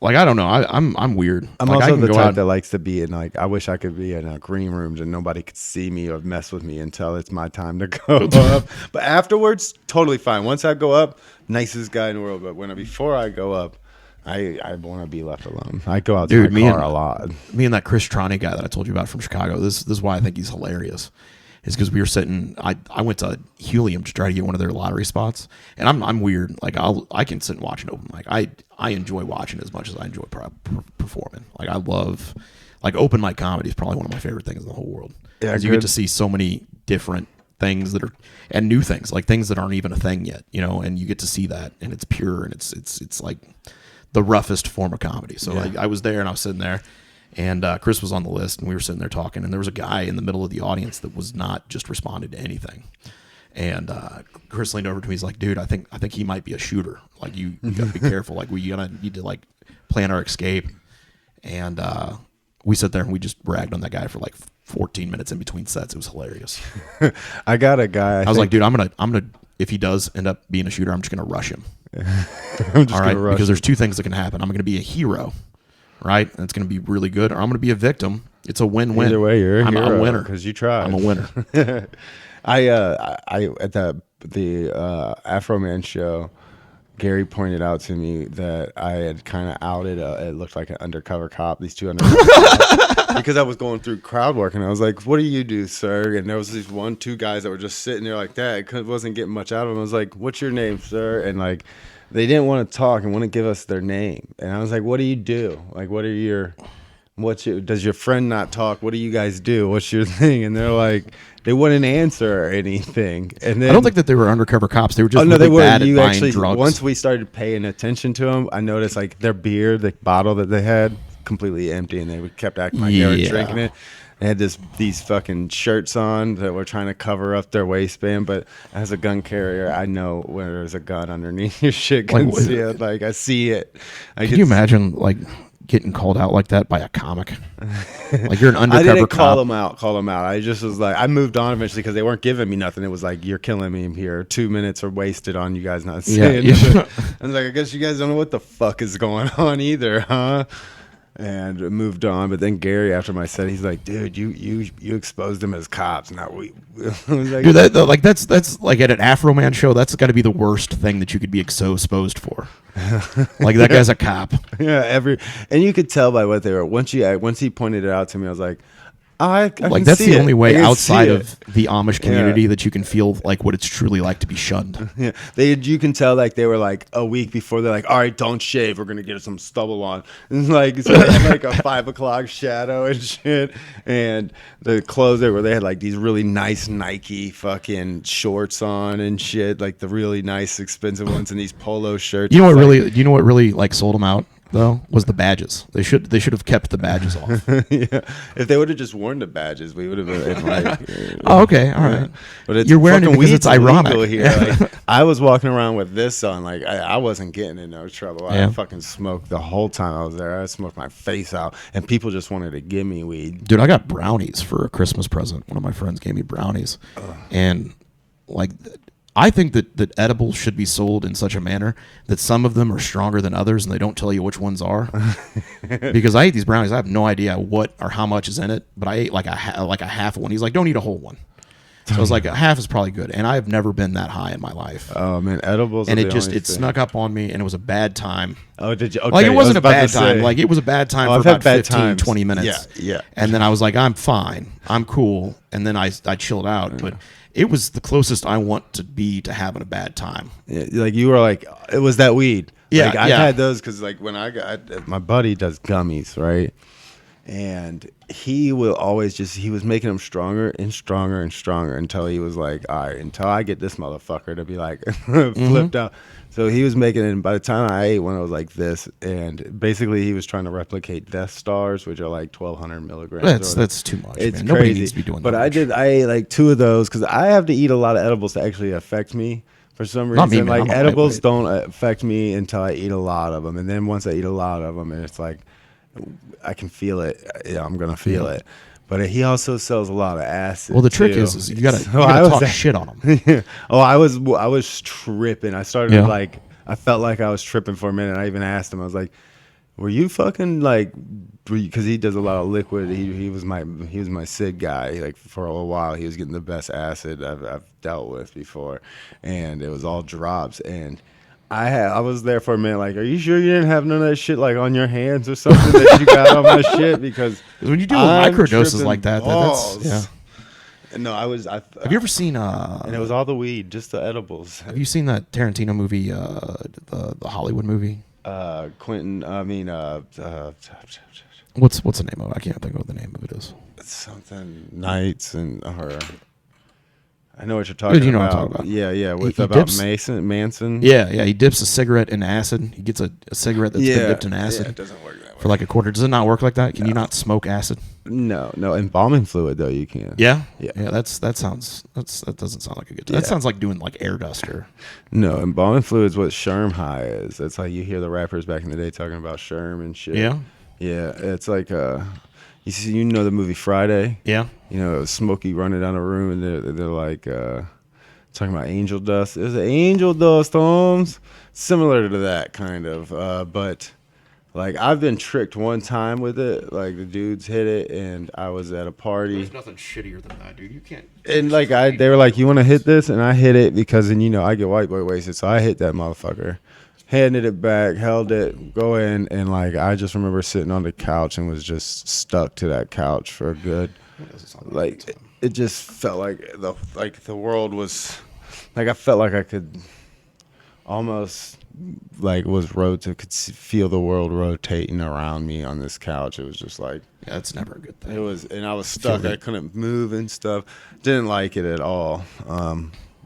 Like I don't know. I'm weird. I'm like, also the type that likes to be in like. I wish I could be in green rooms and nobody could see me or mess with me until it's my time to go up. But afterwards, totally fine. Once I go up, nicest guy in the world. But before I go up. I want to be left alone. I go out to my car a lot. Me and that Chris Trani guy that I told you about from Chicago. This is why I think he's hilarious. Is because we were sitting. I went to Helium to try to get one of their lottery spots, and I'm weird. Like I can sit and watch an open mic. I enjoy watching as much as I enjoy performing. Like I love open mic comedy is probably one of my favorite things in the whole world. Yeah, because you get to see so many different things that are and new things, like things that aren't even a thing yet. And you get to see that, and it's pure, and it's like. The roughest form of comedy. So I was there and I was sitting there and Chris was on the list and we were sitting there talking and there was a guy in the middle of the audience that was not just responding to anything. And Chris leaned over to me. He's like, dude, I think he might be a shooter. Like you gotta be careful. Like we gotta need to like plan our escape. And we sat there and we just ragged on that guy for like 14 minutes in between sets. It was hilarious. I got a guy. I was like, dude, I'm gonna if he does end up being a shooter, I'm just gonna rush him. I'm just all right, rush because there's two things that can happen. I'm going to be a hero, right? And it's going to be really good, or I'm going to be a victim. It's a win-win. Either way, you're a hero. I'm a winner because you tried. I'm a winner. I at the Afro Man show, Gary pointed out to me that I had kind of outed it looked like an undercover cop. These two undercover cops, because I was going through crowd work and I was like, "What do you do, sir?" And there was these 2 guys that were just sitting there like that. It wasn't getting much out of them. I was like, "What's your name, sir?" And like, they didn't want to talk and wouldn't give us their name. And I was like, "What do you do? Like, does your friend not talk? What do you guys do? What's your thing?" And they're like, they wouldn't answer anything. And then, I don't think that they were undercover cops. They were just they were. Bad at you buying actually drugs. Once we started paying attention to them, I noticed like their beer, the bottle that they had, completely empty, and they kept acting like they were drinking it. They had these fucking shirts on that were trying to cover up their waistband, but as a gun carrier, I know where there's a gun underneath your shit concealed. Like I see it. Can you imagine like getting called out like that by a comic? Like you're an undercover I didn't cop. call them out. I just was like, I moved on eventually because they weren't giving me nothing. It was like, you're killing me here. 2 minutes are wasted on you guys not saying nothing. I was like, I guess you guys don't know what the fuck is going on either, huh? And moved on. But then Gary, after my set, he's like, dude, you exposed them as cops. Now we I was like, dude, that's like at an Afro Man show, that's got to be the worst thing that you could be so exposed for. Like that guy's a cop. Yeah, and you could tell by what they were. Once he pointed it out to me, I was like, I Like can that's see the it. only I way can outside see it. of the Amish community that you can feel like what it's truly like to be shunned. Yeah, you can tell like they were like a week before they're like, all right, don't shave, we're gonna get some stubble on, and like so they had like a 5 o'clock shadow and shit, and the clothes where they had like these really nice Nike fucking shorts on and shit, like the really nice expensive ones, and these polo shirts. You know what It's really? You know what really like sold them out though was the badges. They should have kept the badges off. yeah, if they would have just worn the badges, we would have been like, Oh, okay, all right. But it's You're wearing it fucking because it's weed's ironic. illegal here. Like, I was walking around with this on. Like I wasn't getting in no trouble. I Yeah. fucking smoked the whole time I was there. I smoked my face out, and people just wanted to give me weed. Dude, I got brownies for a Christmas present. One of my friends gave me brownies, and like. I think that edibles should be sold in such a manner that some of them are stronger than others, and they don't tell you which ones are. Because I ate these brownies, I have no idea what or how much is in it, but I ate like a half of one. He's like, "Don't eat a whole one." So I was like, a half is probably good, and I have never been that high in my life. Oh man, edibles. And are it the just only it thing. snuck up on me, and it was a bad time. Oh, did you? Okay, Like it wasn't I a was about bad to time. say. Like it was a bad time Oh, for I've had about bad 15, times. 20 minutes. Yeah. And then I was like, I'm fine. I'm cool. And then I chilled out. But it was the closest I want to be to having a bad time. Yeah, like you were like, it was that weed. Yeah, like, I've yeah. had those because like when I got my buddy does gummies, right? And he will always he was making them stronger and stronger and stronger until he was like, all right, until I get this motherfucker to be like flipped out. So he was making it, and by the time I ate one, it was like this. And basically he was trying to replicate Death Stars, which are like 1,200 milligrams. That's too much. It's man. Nobody crazy. needs to be doing but that. I ate like 2 of those because I have to eat a lot of edibles to actually affect me. For some reason, Not me, man. like I'm a edibles lightweight. don't affect me until I eat a lot of them, and then once I eat a lot of them, and it's like I can feel it. Yeah, I'm gonna feel it. But he also sells a lot of acid. Well, the trick too. is you gotta, So I was talk at- shit on them. Oh, I was tripping. I started Yeah. like I felt like I was tripping for a minute. I even asked him. I was like, "Were you fucking like?" Because he does a lot of liquid. He was my Sid guy. Like for a while, he was getting the best acid I've dealt with before, and it was all drops. And I was there for a minute. Like, are you sure you didn't have none of that shit like on your hands or something that you got on my shit? Because When you do I'm microdoses tripping like that, balls. that's yeah. No, I was. Have you ever seen And it was all the weed, just the edibles. Have you seen that Tarantino movie, the Hollywood movie? Quentin. I mean, What's the name of it? I can't think of what the name of it is. something Nights and her. I know what you're talking about. You know what I'm talking about. Yeah. With He about dips- Manson. Yeah. He dips a cigarette in acid. He gets a cigarette that's been dipped in Yeah, acid it doesn't work that way. for like a quarter. Does it not work like that? Can you not smoke acid? No, embalming fluid though you can. Yeah. Yeah. That doesn't sound like a good. Yeah. That sounds like doing like air duster. No, embalming fluid is what Sherm high is. That's how you hear the rappers back in the day talking about Sherm and shit. Yeah. Yeah, it's like you know the movie Friday. Yeah. You know, Smokey running down a room and they're like talking about angel dust. There's angel dust, Holmes. Similar to that kind of, but like I've been tricked one time with it. Like the dudes hit it, and I was at a party. There's nothing shittier than that, dude. You can't. And like they were like, "You want to hit this?" And I hit it because, and you know, I get white boy wasted, so I hit that motherfucker, handed it back, held it, go in, and like I just remember sitting on the couch and was just stuck to that couch for a good, like it just felt like the world was, like I felt like I could almost like could feel the world rotating around me on this couch. It was just like. Yeah, that's never a good thing. It was, and I was stuck. I couldn't move and stuff. Didn't like it at all.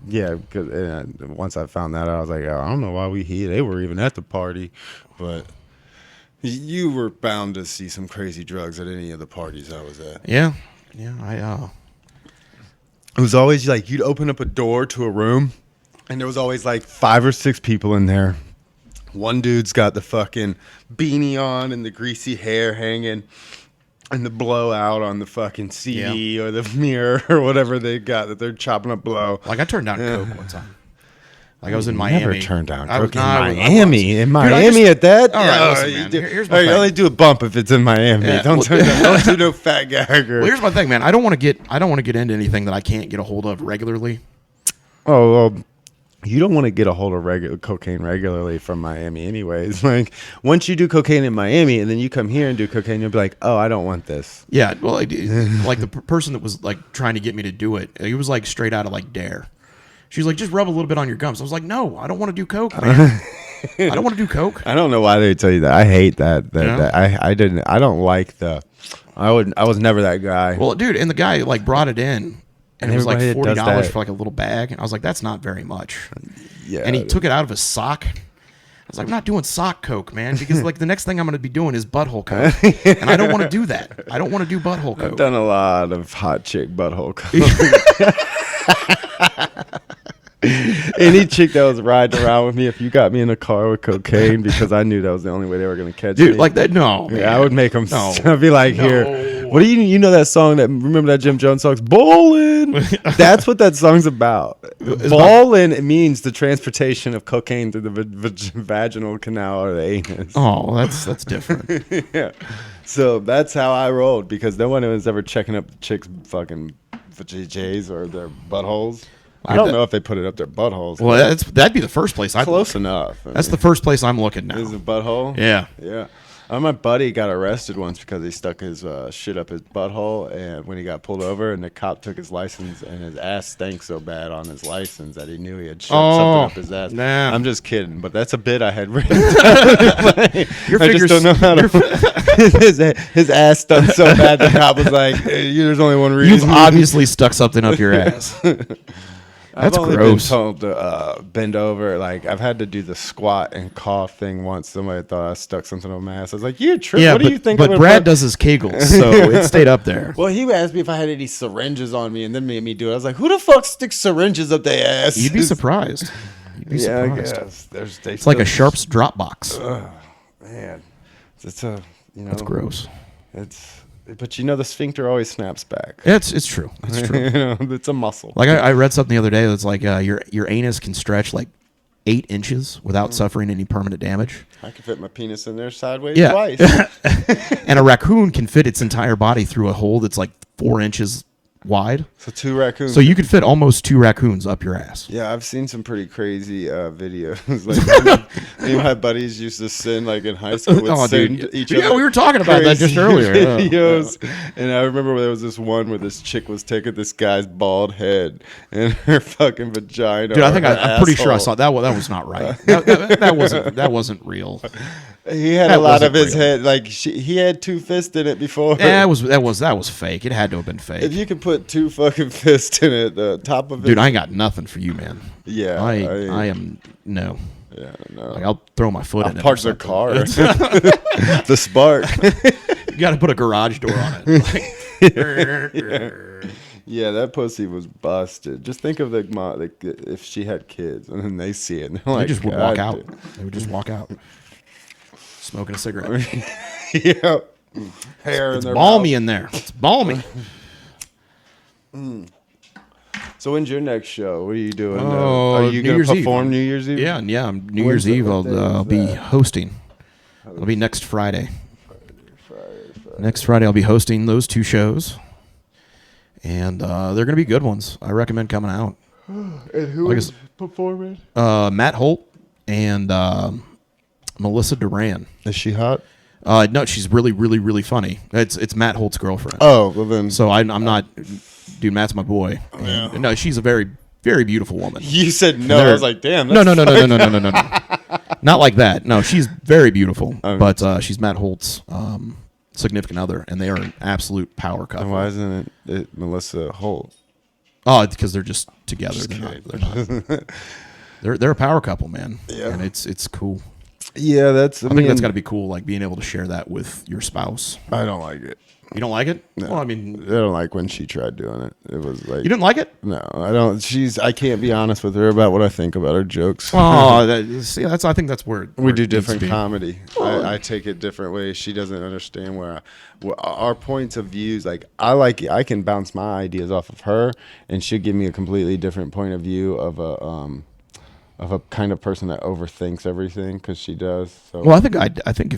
Yeah, because once I found that out, I was like, oh, I don't know why they were even at the party, but you were bound to see some crazy drugs at any of the parties I was at. Yeah. It was always like you'd open up a door to a room, and there was always like 5 or 6 people in there. One dude's got the fucking beanie on and the greasy hair hanging. And the blowout on the fucking CD or the mirror or whatever they got that they're chopping up blow. Like I turned down coke one time. Like I was in Miami. Never turned down I was- coke in nah, I was- Miami. In Dude, I Miami just- at that? All right, Oh, listen, you man. do- Here's my oh, you thing. only do a bump if it's in Miami. Yeah, Don't do no fat gagger. Well, here's my thing, man. I don't want to get into anything that I can't get a hold of regularly. Oh, well, you don't want to get a hold of regular cocaine regularly from Miami anyways. Like once you do cocaine in Miami and then you come here and do cocaine, you'll be like, oh, I don't want this. Yeah, well, like the person that was like trying to get me to do it, he was like straight out of like Dare. She's like, just rub a little bit on your gums. I was like, no, I don't want to do coke, man. I don't want to do coke. I don't know why they tell you that. I hate that. I don't like the. I was never that guy. Well, dude, and the guy like brought it in. And it was like everybody that does $40 for like a little bag. And I was like, that's not very much. Yeah. And he took it out of his sock. I was like, I'm not doing sock coke, man, because like the next thing I'm going to be doing is butthole coke. And I don't want to do that. I don't want to do butthole coke. I've done a lot of hot chick butthole coke. Any chick that was riding around with me, if you got me in a car with cocaine, because I knew that was the only way they were going to catch me. Dude, like that, no. Yeah, I would make them. No. I'd be like, here. What do you know that song that, remember that Jim Jones song? Bowling. That's what that song's about. Bowling, it means the transportation of cocaine through the vaginal canal or the anus. Oh, that's different. Yeah. So that's how I rolled, because no one was ever checking up the chicks' fucking vajayjays or their buttholes. I don't know if they put it up their buttholes. Well, that'd be the first place. Close enough. That's the first place I'm looking now. Is a butthole? Yeah. Yeah. My buddy got arrested once because he stuck his shit up his butthole, and when he got pulled over, and the cop took his license, and his ass stank so bad on his license that he knew he had shoved something up his ass. Nah. I'm just kidding, but that's a bit I had written down. I just don't know how to. His ass stunk so bad the cop was like, hey, "There's only one reason." You've obviously stuck something up your ass. That's I've only gross. been told to bend over. Like, I've had to do the squat and cough thing once. Somebody thought I stuck something on my ass. I was like, "You trip? Yeah, what do you think?" But Brad does his Kegels, so it stayed up there. Well, he asked me if I had any syringes on me, and then made me do it. I was like, "Who the fuck sticks syringes up their ass?" You'd be surprised. You'd be surprised. I guess. It's like a Sharps drop box. Man, it's a That's gross. But the sphincter always snaps back. It's true. It's true. It's a muscle. Like I read something the other day that's like your anus can stretch like 8 inches without suffering any permanent damage. I can fit my penis in there sideways Yeah. twice. And a raccoon can fit its entire body through a hole that's like 4 inches wide. So 2 raccoons. So you could fit almost 2 raccoons up your ass. Yeah, I've seen some pretty crazy videos. Like me and my buddies used to send like in high school. Would send each other. Yeah, we were talking about that just earlier. Videos. And I remember there was this one where this chick was taking this guy's bald head and her fucking vagina. Dude, I think I'm pretty sure I saw that. That was not right. That wasn't real. He had a lot of his head. Like he had 2 fists in it before. Yeah, that was fake. It had to have been fake. If you could put 2 fucking fists in it, the top of it. Dude, I ain't got nothing for you, man. Yeah, I am no. Yeah, no. Like I'll throw my foot in it. Park their car. The spark. You got to put a garage door on it. Yeah, that pussy was busted. Just think of if she had kids and then they see it and they're like, they just would walk out. They would just walk out, smoking a cigarette. Yeah, hair It's in their balmy mouth. in there. It's balmy. So when's your next show? What are you doing? Oh, are you New going to Year's perform Eve. New Year's Eve? Yeah. New Year's Eve. I'll be hosting. It'll be next Friday. Next Friday, I'll be hosting those 2 shows, and they're going to be good ones. I recommend coming out. And who is performing? Matt Holt and Melissa Duran. Is she hot? No, she's really, really, really funny. It's Matt Holt's girlfriend. Oh, well then. So I'm not, dude. Matt's my boy. And, no, she's a very, very beautiful woman. You said no. I was like, damn. No. Not like that. No, she's very beautiful. But she's Matt Holt's significant other, and they are an absolute power couple. And why isn't it Melissa Holt? Oh, it's because they're just together. They're not. They're a power couple, man. Yeah. And it's cool. Yeah, I think that's got to be cool, like being able to share that with your spouse. I don't like it. You don't like it? No. Well, I mean, I don't like when she tried doing it. It was like you didn't like it? No, I don't. I can't be honest with her about what I think about her jokes. Oh, I think that's where we do different comedy. I take it different ways. She doesn't understand where our points of views. Like I can bounce my ideas off of her, and she'll give me a completely different point of view of a kind of person that overthinks everything, because she does. So. Well, I think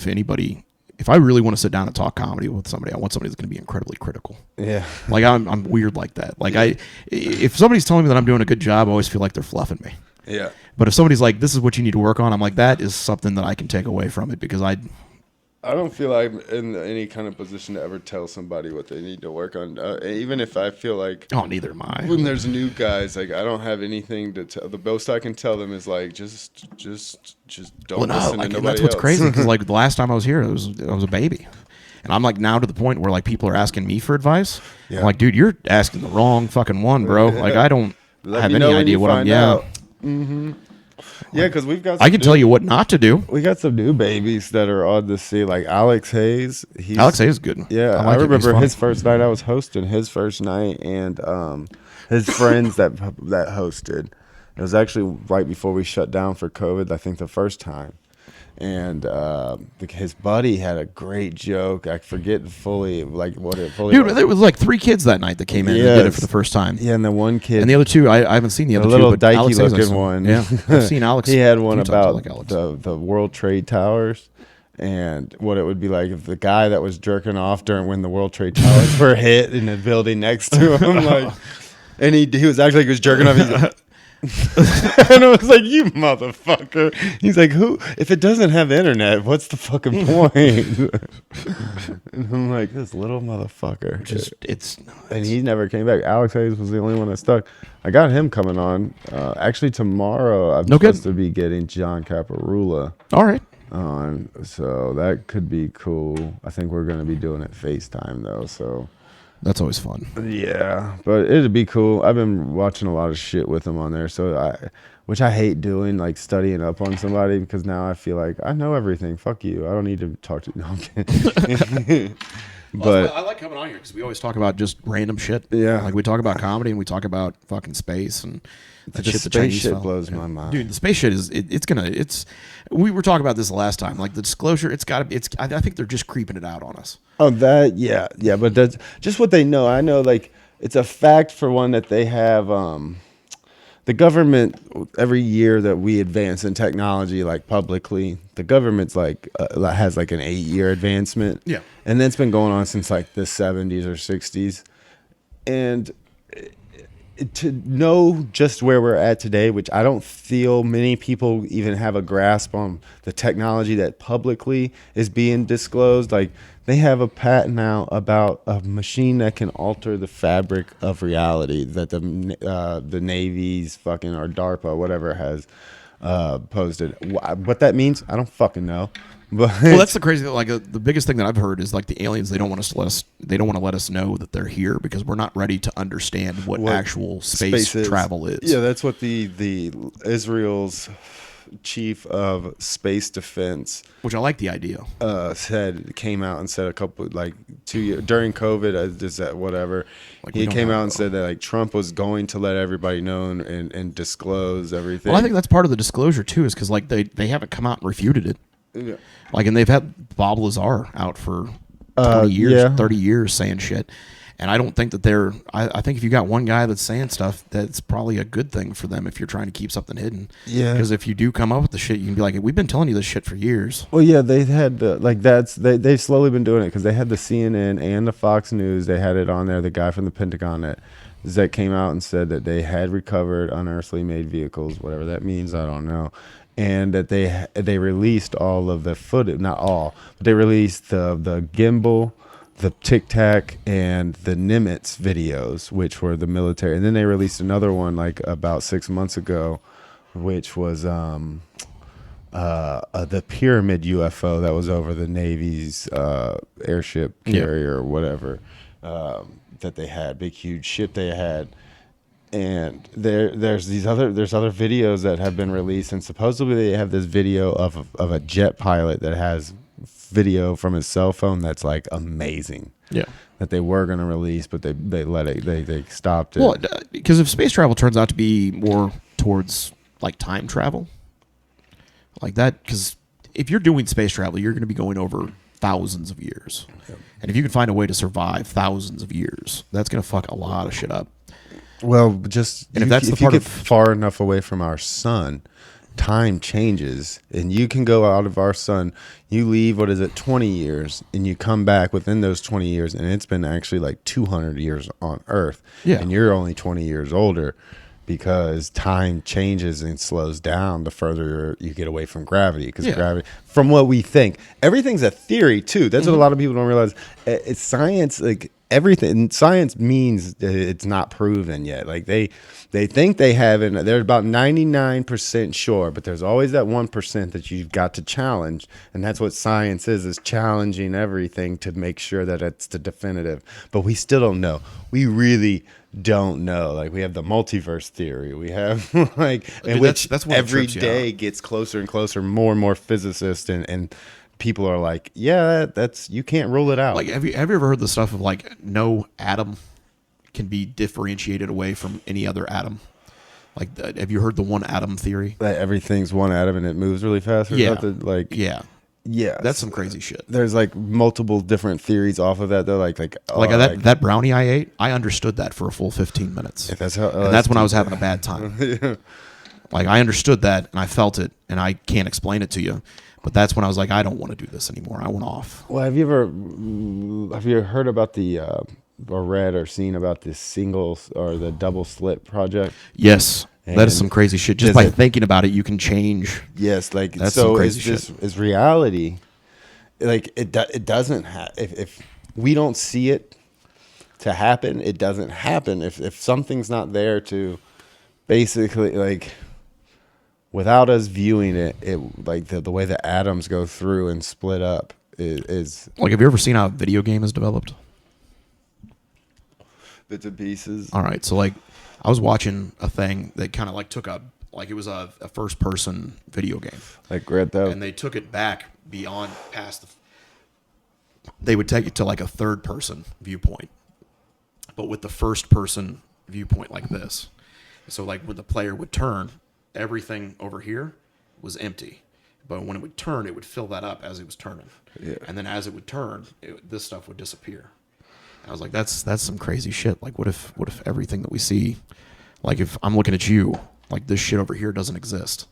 if I really want to sit down and talk comedy with somebody, I want somebody that's going to be incredibly critical. Yeah. Like I'm weird like that. Like if somebody's telling me that I'm doing a good job, I always feel like they're fluffing me. Yeah. But if somebody's like, this is what you need to work on, I'm like, that is something that I can take away from it because I don't feel like I'm in any kind of position to ever tell somebody what they need to work on. Even if I feel like, oh, neither am I. when there's new guys, like I don't have anything to tell. The most I can tell them is like, just don't listen to nobody that's what's else. crazy because like the last time I was here, I was a baby, and I'm like now to the point where like people are asking me for advice. Yeah. I'm like, dude, you're asking the wrong fucking one, bro. Like I don't have any idea what I'm. Yeah. Mm-hmm. Yeah, because we've got. I can tell you what not to do. We got some new babies that are on the scene, like Alex Hayes. Alex Hayes is good. Yeah, I remember his first night. I was hosting his first night, and his friends that hosted. It was actually right before we shut down for COVID. I think the first time, and his buddy had a great joke. I forget fully like what it fully. Dude, was. there was like 3 kids that night that came in and did it for the first time. Yeah, and the one kid, and the other 2, I haven't seen the other 2. little But dykey Alex Hayes, looking one. Yeah, I've seen Alex. He had one a few times. I about like Alex. the World Trade Towers. And what it would be like if the guy that was jerking off during when the World Trade Towers were hit in the building next to him, like, and he was actually he was jerking off. He's like, and I was like, "You motherfucker!" He's like, "Who? If it doesn't have internet, what's the fucking point?" And I'm like, "This little motherfucker." And he never came back. Alex Hayes was the only one that stuck. I got him coming on. Actually, tomorrow I'm supposed to be getting John Caparula. All right. On, so that could be cool. I think we're gonna be doing it FaceTime though, so that's always fun. Yeah, but it'd be cool. I've been watching a lot of shit with him on there, so which I hate doing, like studying up on somebody because now I feel like I know everything. Fuck you. I don't need to talk to you. No, I'm kidding. But I like coming on here because we always talk about just random shit. Yeah, like we talk about comedy and we talk about fucking space and that shit. The space shit blows my mind, dude. The space shit is it's. We were talking about this the last time. Like the disclosure, it's got to. It's. I think they're just creeping it out on us. Oh, that yeah. But that's just what they know. I know, like it's a fact for one that they have. The government, every year that we advance in technology, like publicly, the government's like has like an 8-year advancement. Yeah, and that's been going on since like the 70s or 60s, and to know just where we're at today, which I don't feel many people even have a grasp on the technology that publicly is being disclosed. Like they have a patent now about a machine that can alter the fabric of reality that the Navy's fucking or DARPA, whatever, has posted. What that means, I don't fucking know. But well, that's the crazy thing. Like the biggest thing that I've heard is like the aliens. They don't want to let us know that they're here because we're not ready to understand what actual space travel is. Yeah, that's what the Israel's chief of space defense, which I like the idea, came out and said a couple like 2 years during COVID. Is that whatever? Like he came out and said that like Trump was going to let everybody know and disclose everything. Well, I think that's part of the disclosure too, is because like they haven't come out and refuted it. Yeah. Like, and they've had Bob Lazar out for 20 years, 30 years saying shit. And I don't think that they're, I think if you got one guy that's saying stuff, that's probably a good thing for them if you're trying to keep something hidden. Yeah. Because if you do come up with the shit, you can be like, we've been telling you this shit for years. Well, yeah, they had they've slowly been doing it because they had the CNN and the Fox News. They had it on there. The guy from the Pentagon that came out and said that they had recovered unearthly made vehicles, whatever that means, I don't know. And that they released all of the footage, not all, but they released the gimbal, the Tic Tac, and the Nimitz videos, which were the military. And then they released another one like about 6 months ago, which was the pyramid UFO that was over the Navy's airship carrier or whatever that they had, big huge ship they had. And there's other videos that have been released, and supposedly they have this video of a jet pilot that has video from his cell phone that's like amazing. Yeah, that they were going to release, but they let it. They stopped it. Well, because if space travel turns out to be more towards like time travel, like that, because if you're doing space travel, you're going to be going over thousands of years, and if you can find a way to survive thousands of years, that's going to fuck a lot of shit up. Well, just and if you get far enough away from our sun, time changes, and you can go out of our sun. You leave 20 years, and you come back within those 20 years, and it's been actually like 200 years on Earth, and you're only 20 years older because time changes and slows down the further you get away from gravity. Because Yeah. gravity, from what we think, everything's a theory too. That's what a lot of people don't realize. It's science, like everything. Science means that it's not proven yet. Like they think they have it. They're about 99% sure, but there's always that 1% that you've got to challenge, and that's what science is challenging everything to make sure that it's the definitive. But we still don't know. We really don't know. Like we have the multiverse theory. We have like in Dude, which that's what every trips you day out. gets closer and closer. More and more physicists and people are like, yeah, that's you can't rule it out. Like, have you ever heard the stuff of like no atom can be differentiated away from any other atom? Like, have you heard the one atom theory? That everything's one atom and it moves really fast. Or Yeah. something. Like Yeah. That's some crazy shit. There's like multiple different theories off of that though. Like That brownie I ate, I understood that for a full 15 minutes. If that's how, and that's when I was having a bad time. yeah. Like, I understood that and I felt it, and I can't explain it to you. But that's when I was like, I don't want to do this anymore. I went off. Well, have you heard about the or read or seen about the singles or the double slit project? Yes. That is And some crazy shit. Just does by it- thinking about it, you can change. Yes, like That's so some crazy is reality. Like it doesn't if we don't see it to happen, it doesn't happen. If something's not there to basically like without us viewing it, like the way the atoms go through and split up is Like, have you ever seen how a video game is developed? bits and pieces. All right. So, like, I was watching a thing that kind of like took it was a first person video game. Like Grand Theft. And they took it back beyond past they would take it to like a third person viewpoint, but with the first person viewpoint like this. So like when the player would turn, everything over here was empty, but when it would turn, it would fill that up as it was turning. Yeah. And then as it would turn, this stuff would disappear. I was like, that's some crazy shit. Like, what if everything that we see, like if I'm looking at you, like this shit over here doesn't exist.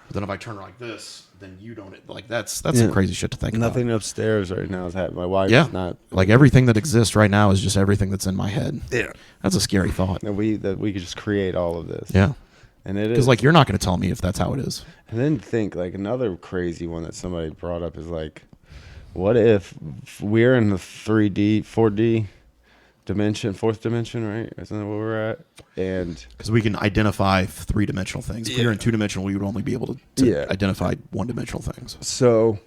But then if I turn like this, then you don't. Like that's some crazy shit to think Nothing about. upstairs right now is happening. My wife's Yeah, not like everything that exists right now is just everything that's in my head. Yeah. That's a scary thought. that we could just create all of this. Yeah, And it is because like you're not going to tell me if that's how it is. And then think like another crazy one that somebody brought up is like, what if we're in the 3D, 4D dimension, fourth dimension, right? Isn't that where we're at? And Because we can identify three-dimensional things. If we were in two-dimensional, we would only be able to identify one-dimensional things. so,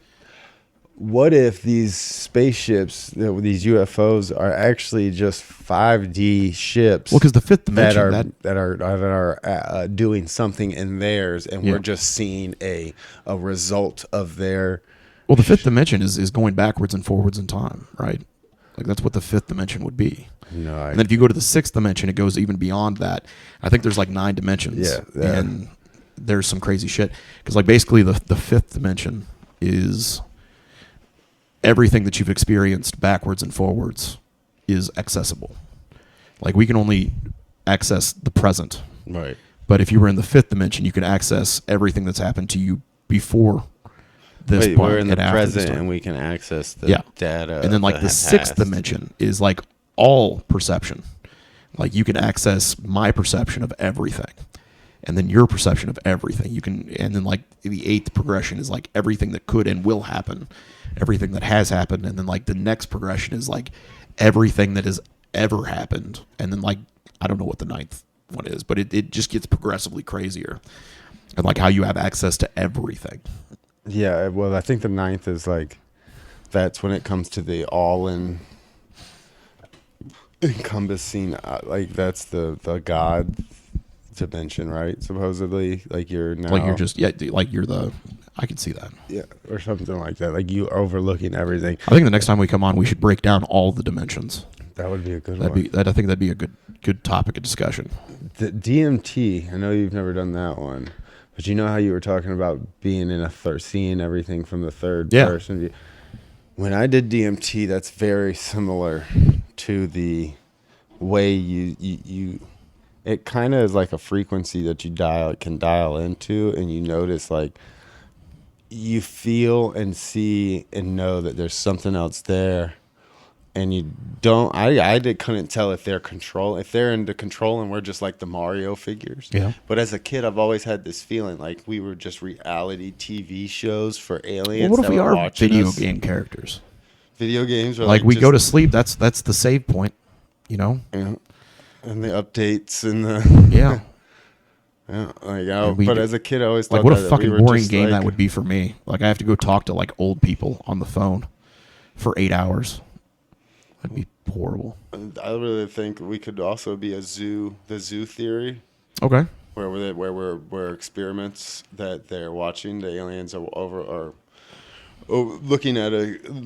what if these spaceships, these UFOs, are actually just 5D ships? Well, because the fifth that dimension are doing something in theirs, and Yeah. we're just seeing a result of their. well, the fifth dimension is going backwards and forwards in time, right? Like that's what the fifth dimension would be. No, And then if you go to the sixth dimension, it goes even beyond that. I think there's like 9 dimensions. Yeah. And there's some crazy shit. Because like basically the fifth dimension is everything that you've experienced backwards and forwards is accessible. Like we can only access the present. right. But if you were in the fifth dimension, you can access everything that's happened to you before this Wait, point we're in the and after this present, time. and we can access the Yeah. data. And then like of the sixth past. dimension is like all perception. Like you can access my perception of everything, and then your perception of everything. You can, and then like the 8th progression is like everything that could and will happen, everything that has happened, and then like the next progression is like everything that has ever happened, and then like I don't know what the 9th one is, but it just gets progressively crazier, and like how you have access to everything. Yeah, well, I think the 9th is like, that's when it comes to the all-in encompassing, like that's the God dimension, right? Supposedly, like you're now, Like you're just like you're the. I can see that. yeah, or something like that. Like you overlooking everything. I think the next time we come on, we should break down all the dimensions. That would be a good I think that'd be a good topic of discussion. The DMT. I know you've never done that one, but you know how you were talking about being in seeing everything from the third person view. When I did DMT, that's very similar to the way you it kind of is like a frequency that you can dial into, and you notice like you feel and see and know that there's something else there, and you don't. Couldn't tell if they're into control, and we're just like the Mario figures. Yeah. But as a kid, I've always had this feeling like we were just reality TV shows for aliens. Well, what if that we were are watching video us. game characters? Video games are Like we just, go to sleep. That's the save point. You know. Yeah. And the updates and the Yeah. yeah, like we as a kid, I always Like thought what a that fucking we were boring just game like, that would be for me. Like I have to go talk to like old people on the phone for 8 hours. That'd be horrible. I really think we could also be the zoo theory, Okay. where experiments that they're watching, the aliens are looking at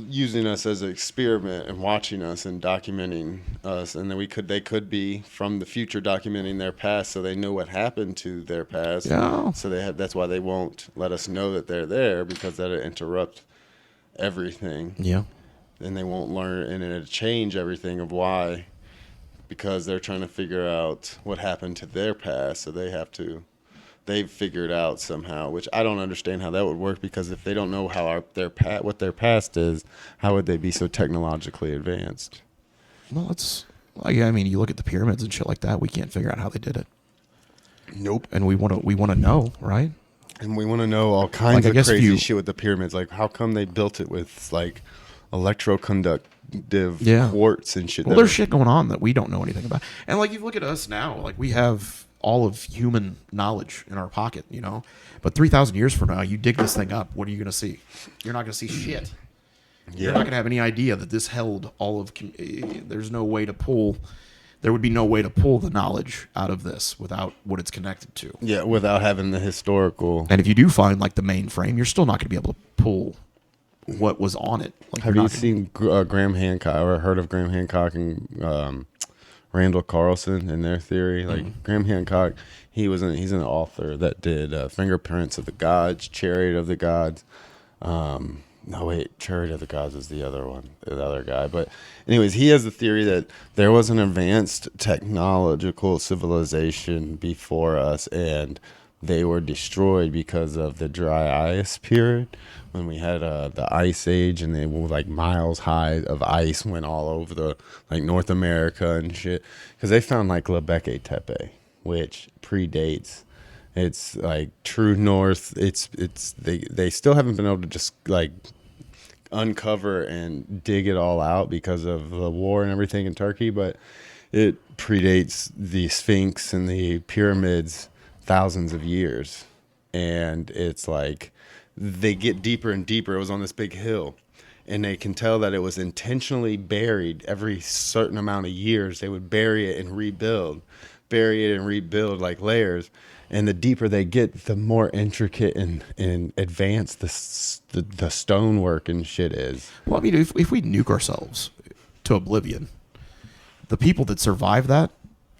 using us as an experiment and watching us and documenting us, and then they could be from the future documenting their past, so they know what happened to their past. Yeah. So that's why they won't let us know that they're there, because that'll interrupt everything. Yeah. And they won't learn, and it'll change everything of why, because they're trying to figure out what happened to their past, so they've figured out somehow, which I don't understand how that would work, because if they don't know what their past is, how would they be so technologically advanced? Well, it's like, I mean, you look at the pyramids and shit like that. We can't figure out how they did it, Nope. and we want to know, right? And we want to know all kinds Like, I of guess if crazy you- shit with the pyramids, like how come they built it with like electroconductive Yeah. quartz and shit. Well, there's shit going on that we don't know anything about. And like you look at us now, like we have all of human knowledge in our pocket, you know. But 3,000 years from now, you dig this thing up, what are you going to see? You're not going to see shit. You're not going to have any idea that this held all of. There's no way to pull. There would be no way to pull the knowledge out of this without what it's connected to. Yeah, without having the historical. And if you do find like the mainframe, you're still not going to be able to pull what was on it. Like, Have you're you not gonna- seen Graham Hancock or heard of Graham Hancock and Randall Carlson and their theory? Like Graham Hancock, he's an author that did Fingerprints of the Gods, Chariot of the Gods. No, wait, Chariot of the Gods is the other one, the other guy. But anyways, he has the theory that there was an advanced technological civilization before us, and they were destroyed because of the dry ice period, when we had the ice age, and they were like miles high of ice went all over the like North America and shit, because they found like Göbekli Tepe, which predates. It's like true north. They still haven't been able to just like uncover and dig it all out because of the war and everything in Turkey, but it predates the Sphinx and the pyramids thousands of years. And it's like they get deeper and deeper. It was on this big hill, and they can tell that it was intentionally buried. Every certain amount of years they would bury it and rebuild like layers. And the deeper they get, the more intricate and advanced the stonework and shit is. Well, I mean, if we nuke ourselves to oblivion, the people that survive that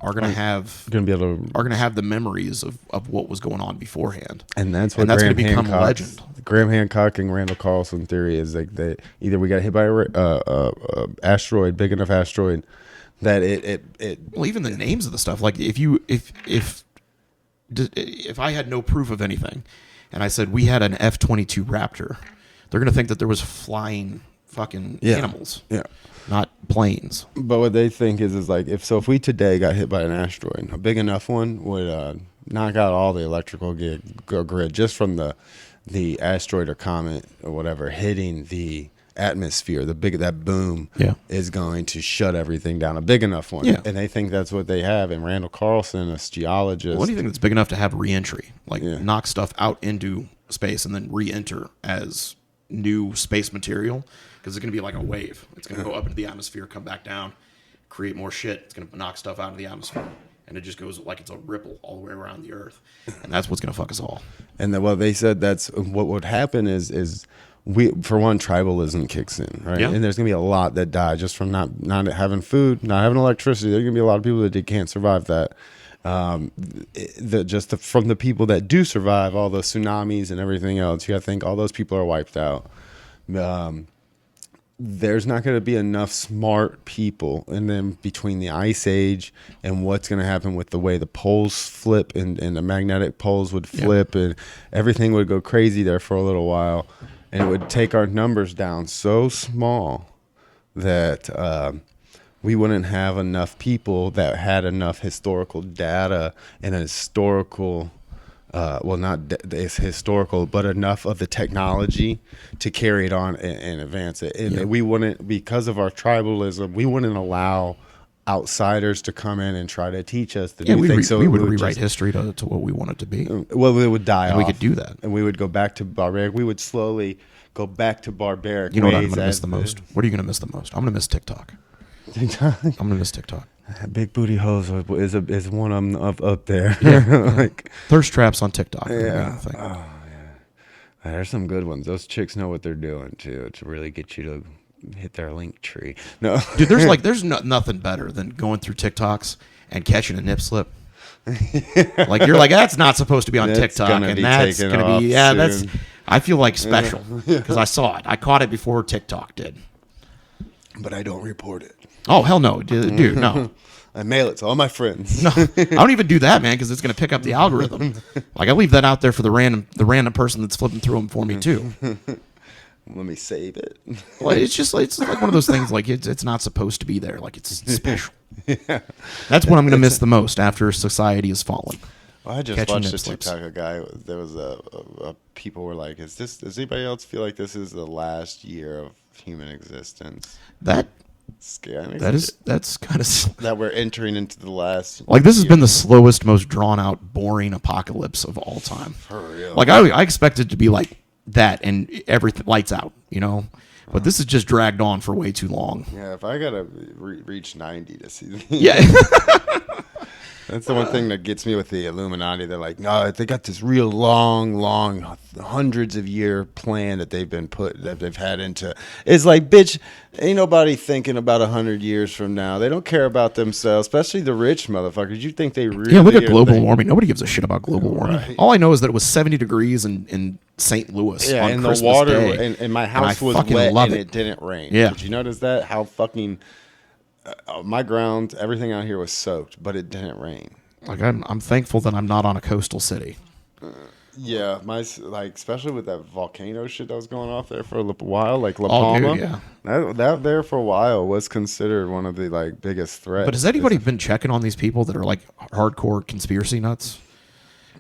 are going to have the memories of what was going on beforehand, and that's what going to Graham become legend. Graham Hancock and Randall Carlson theory is like that either we got hit by a asteroid, big enough asteroid that it Well, even the names of the stuff, like if I had no proof of anything, and I said we had an F-22 Raptor, they're going to think that there was flying fucking animals, not planes. But what they think is like if we today got hit by an asteroid, a big enough one would knock out all the electrical grid just from the asteroid or comet or whatever hitting the atmosphere. That boom is going to shut everything down. A big enough one, and they think that's what they have. And Randall Carlson, a geologist, What do you think that's big enough to have re-entry, like knock stuff out into space and then re-enter as new space material? Because it's going to be like a wave. It's going to go up into the atmosphere, come back down, create more shit. It's going to knock stuff out of the atmosphere. And it just goes like it's a ripple all the way around the Earth. And that's what's going to fuck us all. And they said that's what would happen is we, for one, tribalism kicks in, right? Yeah. And there's going to be a lot that die just from not having food, not having electricity. There's going to be a lot of people that can't survive that. From the people that do survive all the tsunamis and everything else, you got to think all those people are wiped out. There's not going to be enough smart people, and then between the ice age and what's going to happen with the way the poles flip and the magnetic poles would flip and everything would go crazy there for a little while, and it would take our numbers down so small that we wouldn't have enough people that had enough historical data and a historical, it's historical, but enough of the technology to carry it on and advance it. And we wouldn't, because of our tribalism, we wouldn't allow outsiders to come in and try to teach us to do things. So we would rewrite history to what we want it to be. Well, it would die off. We could do that. And we would go back to barbaric. We would slowly go back to barbaric. You know what I'm ways going to miss the most? What are you going to miss the most? I'm going to miss TikTok. TikTok? I'm going to miss TikTok. Big booty hoes is one of them up there. Yeah. Like, thirst traps on TikTok. yeah. Oh, yeah. There's some good ones. Those chicks know what they're doing too to really get you to hit their link tree. No, dude, there's nothing better than going through TikToks and catching a nip slip. Like you're like, that's not supposed to be on TikTok, and that's gonna be that's. I feel like special because I saw it. I caught it before TikTok did. But I don't report it. Oh hell no, dude, no. I mail it to all my friends. No, I don't even do that, man, because it's gonna pick up the algorithm. Like I leave that out there for the random person that's flipping through them for me too. Let me save it. Well, it's like one of those things. Like it's not supposed to be there. Like it's special. Yeah. That's what I'm gonna miss the most after society has fallen. Well, I just Catching watched a nip slips. TikTok. A guy, there was a people were like, does anybody else feel like this is the last year of human existence? That's Scary. that's kind of That we're entering into the last. like this has been the slowest, most drawn out, boring apocalypse of all time. For real. Like I expected to be like that and everything lights out, you know. But this has just dragged on for way too long. Yeah, if I gotta reach 90 to see. Yeah. That's the one thing that gets me with the Illuminati. They're like, no, they got this real long, hundreds of year plan that they've had into. It's like, bitch, ain't nobody thinking about 100 years from now. They don't care about themselves, especially the rich motherfuckers. You think they really? Yeah, look at global warming. Nobody gives a shit about global warming. Right. All I know is that it was 70 degrees in St. Louis Yeah, on and Christmas the water Day, and my house was fucking wet love and it. it didn't rain. Yeah. Did you notice that? How fucking my ground, everything out here was soaked, but it didn't rain. Like I'm thankful that I'm not on a coastal city. Yeah, especially with that volcano shit that was going off there for a while, like La Oh, Palma. dude, yeah. That there for a while was considered one of the biggest threats. But has anybody been checking on these people that are like hardcore conspiracy nuts?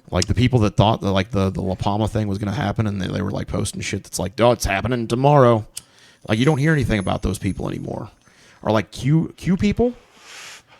Like the people that thought that like the La Palma thing was going to happen, and they were like posting shit that's like, oh, it's happening tomorrow. Like you don't hear anything about those people anymore. Or like Q people.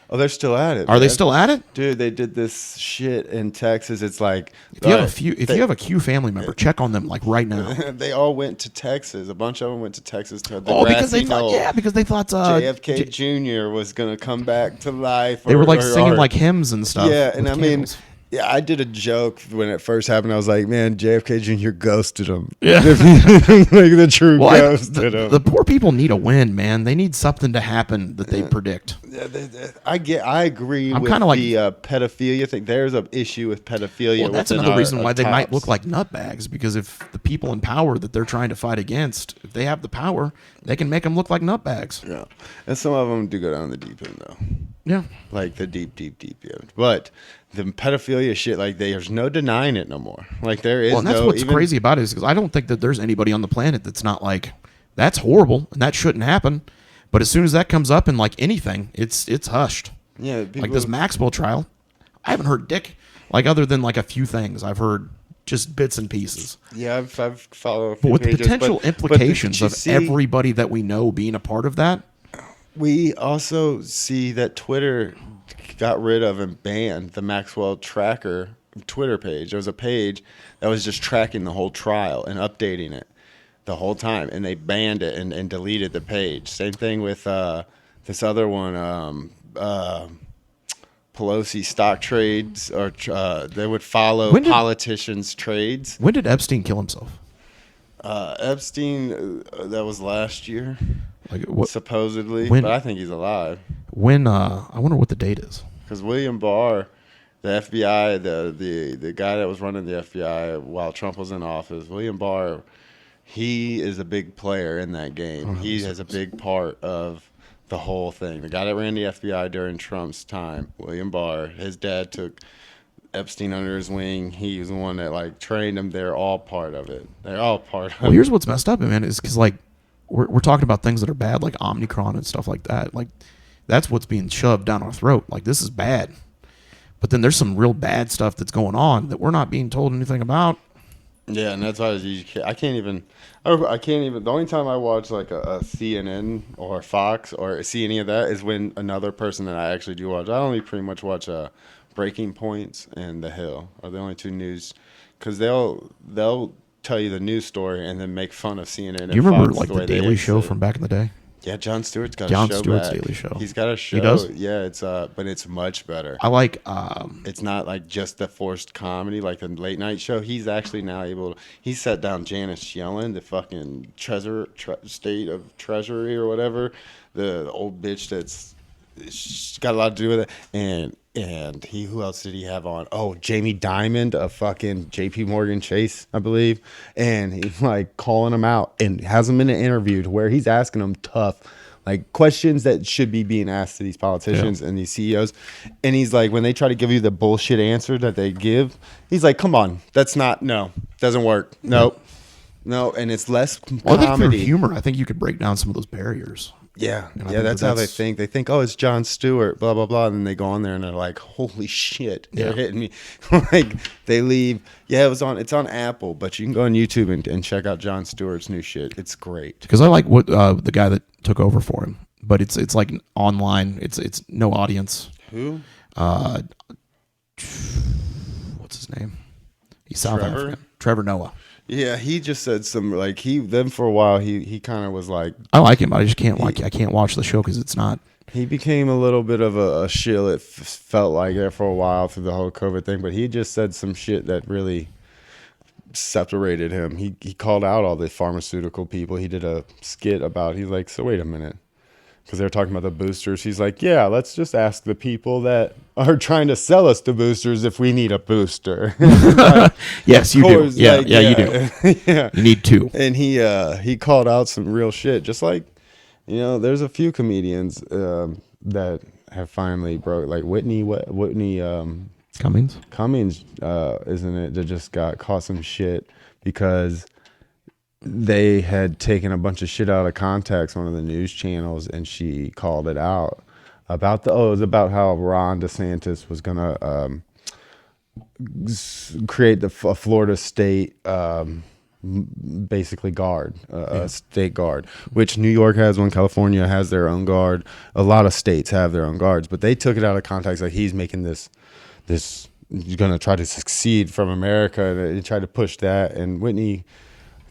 Oh, they're still at it. Are they still at it? Dude, they did this shit in Texas. It's like If you have a Q family member, check on them like right now. they all went to Texas. A bunch of them went to Texas to the Because they grassy thought knoll. because they thought JFK Jr. was gonna come back to life. they were like singing or- like hymns and stuff. Yeah, and with I mean, candles. yeah, I did a joke when it first happened. I was like, man, JFK Jr. ghosted him. Yeah. Like the true ghosted him. The poor people need a win, man. They need something to happen that they predict. Yeah, I agree I'm with kinda like- the pedophilia thing. There's an issue with pedophilia. Well, that's within another reason why they might tops. look like nutbags, because if the people in power that they're trying to fight against, if they have the power, they can make them look like nutbags. Yeah, and some of them do go down the deep end though. Yeah. Like the deep end. But the pedophilia shit, like there's no denying it no more. Like there is. Well, and that's no, what's even, crazy about it is because I don't think that there's anybody on the planet that's not like, that's horrible and that shouldn't happen. But as soon as that comes up in like anything, it's hushed. Yeah, Like this Maxwell trial, I haven't heard dick. Like other than like a few things, I've heard just bits and pieces. Yeah, I've followed. A few But with the pages, potential but implications did you of see- everybody that we know being a part of that, We also see that Twitter got rid of and banned the Maxwell Tracker Twitter page. There was a page that was just tracking the whole trial and updating it the whole time, and they banned it and deleted the page. Same thing with this other one, Pelosi stock trades, or they would follow When did- politicians' trades. when did Epstein kill himself? Epstein, that was last year, Like what? supposedly, when- but I think he's alive. When? I wonder what the date is. Because William Barr, the FBI, the guy that was running the FBI while Trump was in office, William Barr, he is a big player in that game. He has a big part of the whole thing. The guy that ran the FBI during Trump's time, William Barr, his dad took Epstein under his wing. He was the one that like trained him. They're all part of it. They're all part of Well, it. here's what's messed up, man, is because like we're talking about things that are bad, like Omicron and stuff like that. Like that's what's being shoved down our throat. Like this is bad. But then there's some real bad stuff that's going on that we're not being told anything about. Yeah, and that's why I can't even. The only time I watch like a CNN or Fox or see any of that is when another person that I actually do watch. I only pretty much watch Breaking Points and The Hill are the only two news, because they'll tell you the news story and then make fun of CNN. And You remember Fox like the the way they Daily Show say. from back in the day? Yeah, Jon Stewart's got Jon a show Stewart's back. Daily Show. He's got a show. He does? Yeah, it's much better. I like It's not like just the forced comedy like the late night show. He's actually now able to. He set down Janice Yellen, the fucking state of treasury or whatever, the old bitch that's she's got a lot to do with it. And who else did he have on? Oh, Jamie Dimon of fucking J.P. Morgan Chase, I believe. And he's like calling him out and has him in an interview to where he's asking them tough, like questions that should be being asked to these politicians and these CEOs. And he's like, when they try to give you the bullshit answer that they give, he's like, come on, doesn't work. Nope. No, and it's less Well, I think through comedy. humor, I think you could break down some of those barriers. Yeah, And I yeah, think that's how they think. They think, oh, it's Jon Stewart, blah blah blah, and then they go on there and they're like, holy shit, they're Yeah. hitting me. Like they leave. Yeah, it's on Apple, but you can go on YouTube and check out Jon Stewart's new shit. It's great. Because I like what the guy that took over for him, but it's like online. It's no audience. Who? What's his name? He's South Trevor? African. Trevor Noah. Yeah, he just said some like then for a while he kind of was like I like him, but I just can't I can't watch the show because it's not. he became a little bit of a shill. It felt like there for a while through the whole COVID thing, but he just said some shit that really separated him. He called out all the pharmaceutical people. He did a skit about. He's like, so wait a minute, because they were talking about the boosters. He's like, yeah, let's just ask the people that are trying to sell us the boosters if we need a booster. Yes, you do. course, Yeah, like, yeah, you do. Yeah. You need two. And he called out some real shit. Just like, there's a few comedians that have finally broke, like Whitney Cummings. Cummings, isn't it, that just got caught some shit because they had taken a bunch of shit out of context, one of the news channels, and she called it out about it was about how Ron DeSantis was gonna create a Florida state basically guard, a state guard, which New York has one, California has their own guard, a lot of states have their own guards, but they took it out of context, like he's making this you're gonna try to succeed from America, and they tried to push that, and Whitney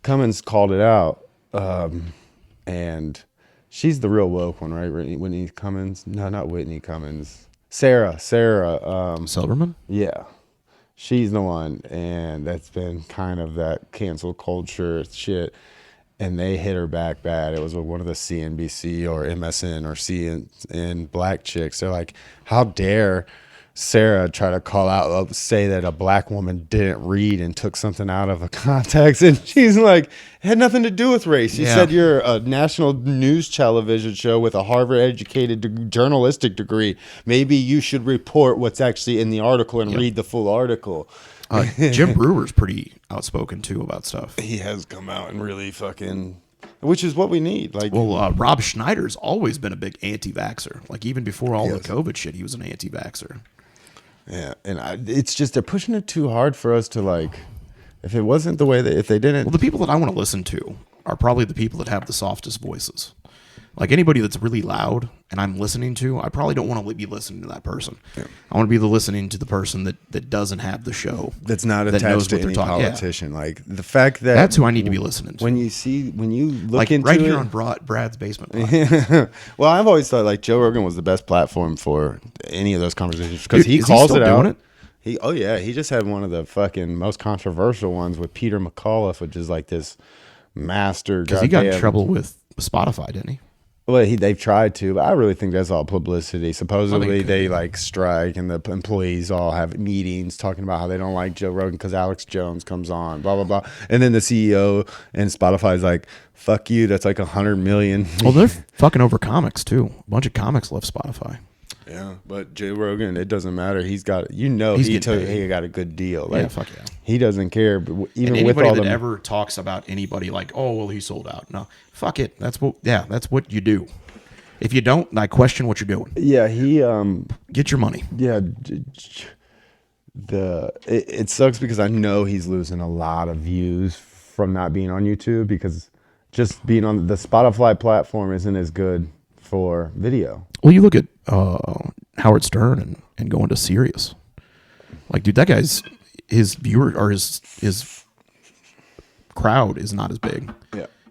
Cummings called it out, and she's the real woke one, right? Whitney Cummings? No, not Whitney Cummings. Sarah. Silverman. Yeah, she's the one, and that's been kind of that cancel culture shit. And they hit her back bad. It was one of the CNBC or MSN or CNN black chicks. They're like, how dare Sarah try to call out, say that a black woman didn't read and took something out of a context. And she's like, it had nothing to do with race. You said you're a national news television show with a Harvard educated journalistic degree. Maybe you should report what's actually in the article and read the full article. Jim Brewer's pretty outspoken too about stuff. He has come out and really which is what we need. Like, Well, Rob Schneider's always been a big anti-vaxxer. Like even before all the COVID shit, he was an anti-vaxxer. yeah, and it's just they're pushing it too hard for us to like. If it wasn't the way that if they didn't, Well, the people that I want to listen to are probably the people that have the softest voices. Like anybody that's really loud and I'm listening to, I probably don't want to be listening to that person. Yeah. I want to be listening to the person that doesn't have the show. that's not that knows attached what to they're any talking- yeah. politician. Like the fact that That's who I need to be listening to. when you look Like into right it, here on Brad's Basement Podcast. well, I've always thought like Joe Rogan was the best platform for any of those conversations because he Is he calls still it out. doing it? He just had one of the fucking most controversial ones with Peter McAuliffe, which is like this master. Because he got in goddamn- trouble with Spotify, didn't he? Well, they've tried to, but I really think that's all publicity. Supposedly, could they be. like strike, and the employees all have meetings talking about how they don't like Joe Rogan because Alex Jones comes on, blah blah blah. And then the CEO and Spotify's like, "Fuck you." That's like 100 million. Well, they're fucking over comics too. A bunch of comics left Spotify. Yeah, but Joe Rogan, it doesn't matter. He's got, he got a good deal. Like, Yeah, fuck yeah. He doesn't care. But even And with anybody all that the ever talks about anybody like, oh well, he sold out. No, fuck it. That's what you do. If you don't, I question what you're doing. yeah, Get your money. yeah, it sucks because I know he's losing a lot of views from not being on YouTube because just being on the Spotify platform isn't as good for video. Well, you look at Howard Stern and going to Sirius. Like, dude, that guy's his viewer or his crowd is not as big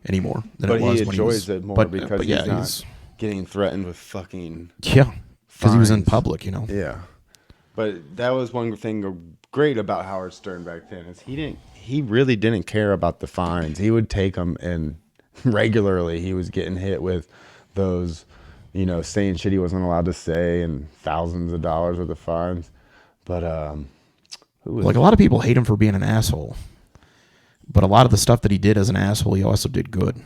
anymore than But it was he when enjoys he was, it more but, because but he's not getting threatened with fucking because he was in fines. public, you know. Yeah. But that was one thing great about Howard Stern back then is he really didn't care about the fines. He would take them, and regularly he was getting hit with those, saying shit he wasn't allowed to say and thousands of dollars worth of fines. But Like, a lot of people hate him for being an asshole, but a lot of the stuff that he did as an asshole, he also did good.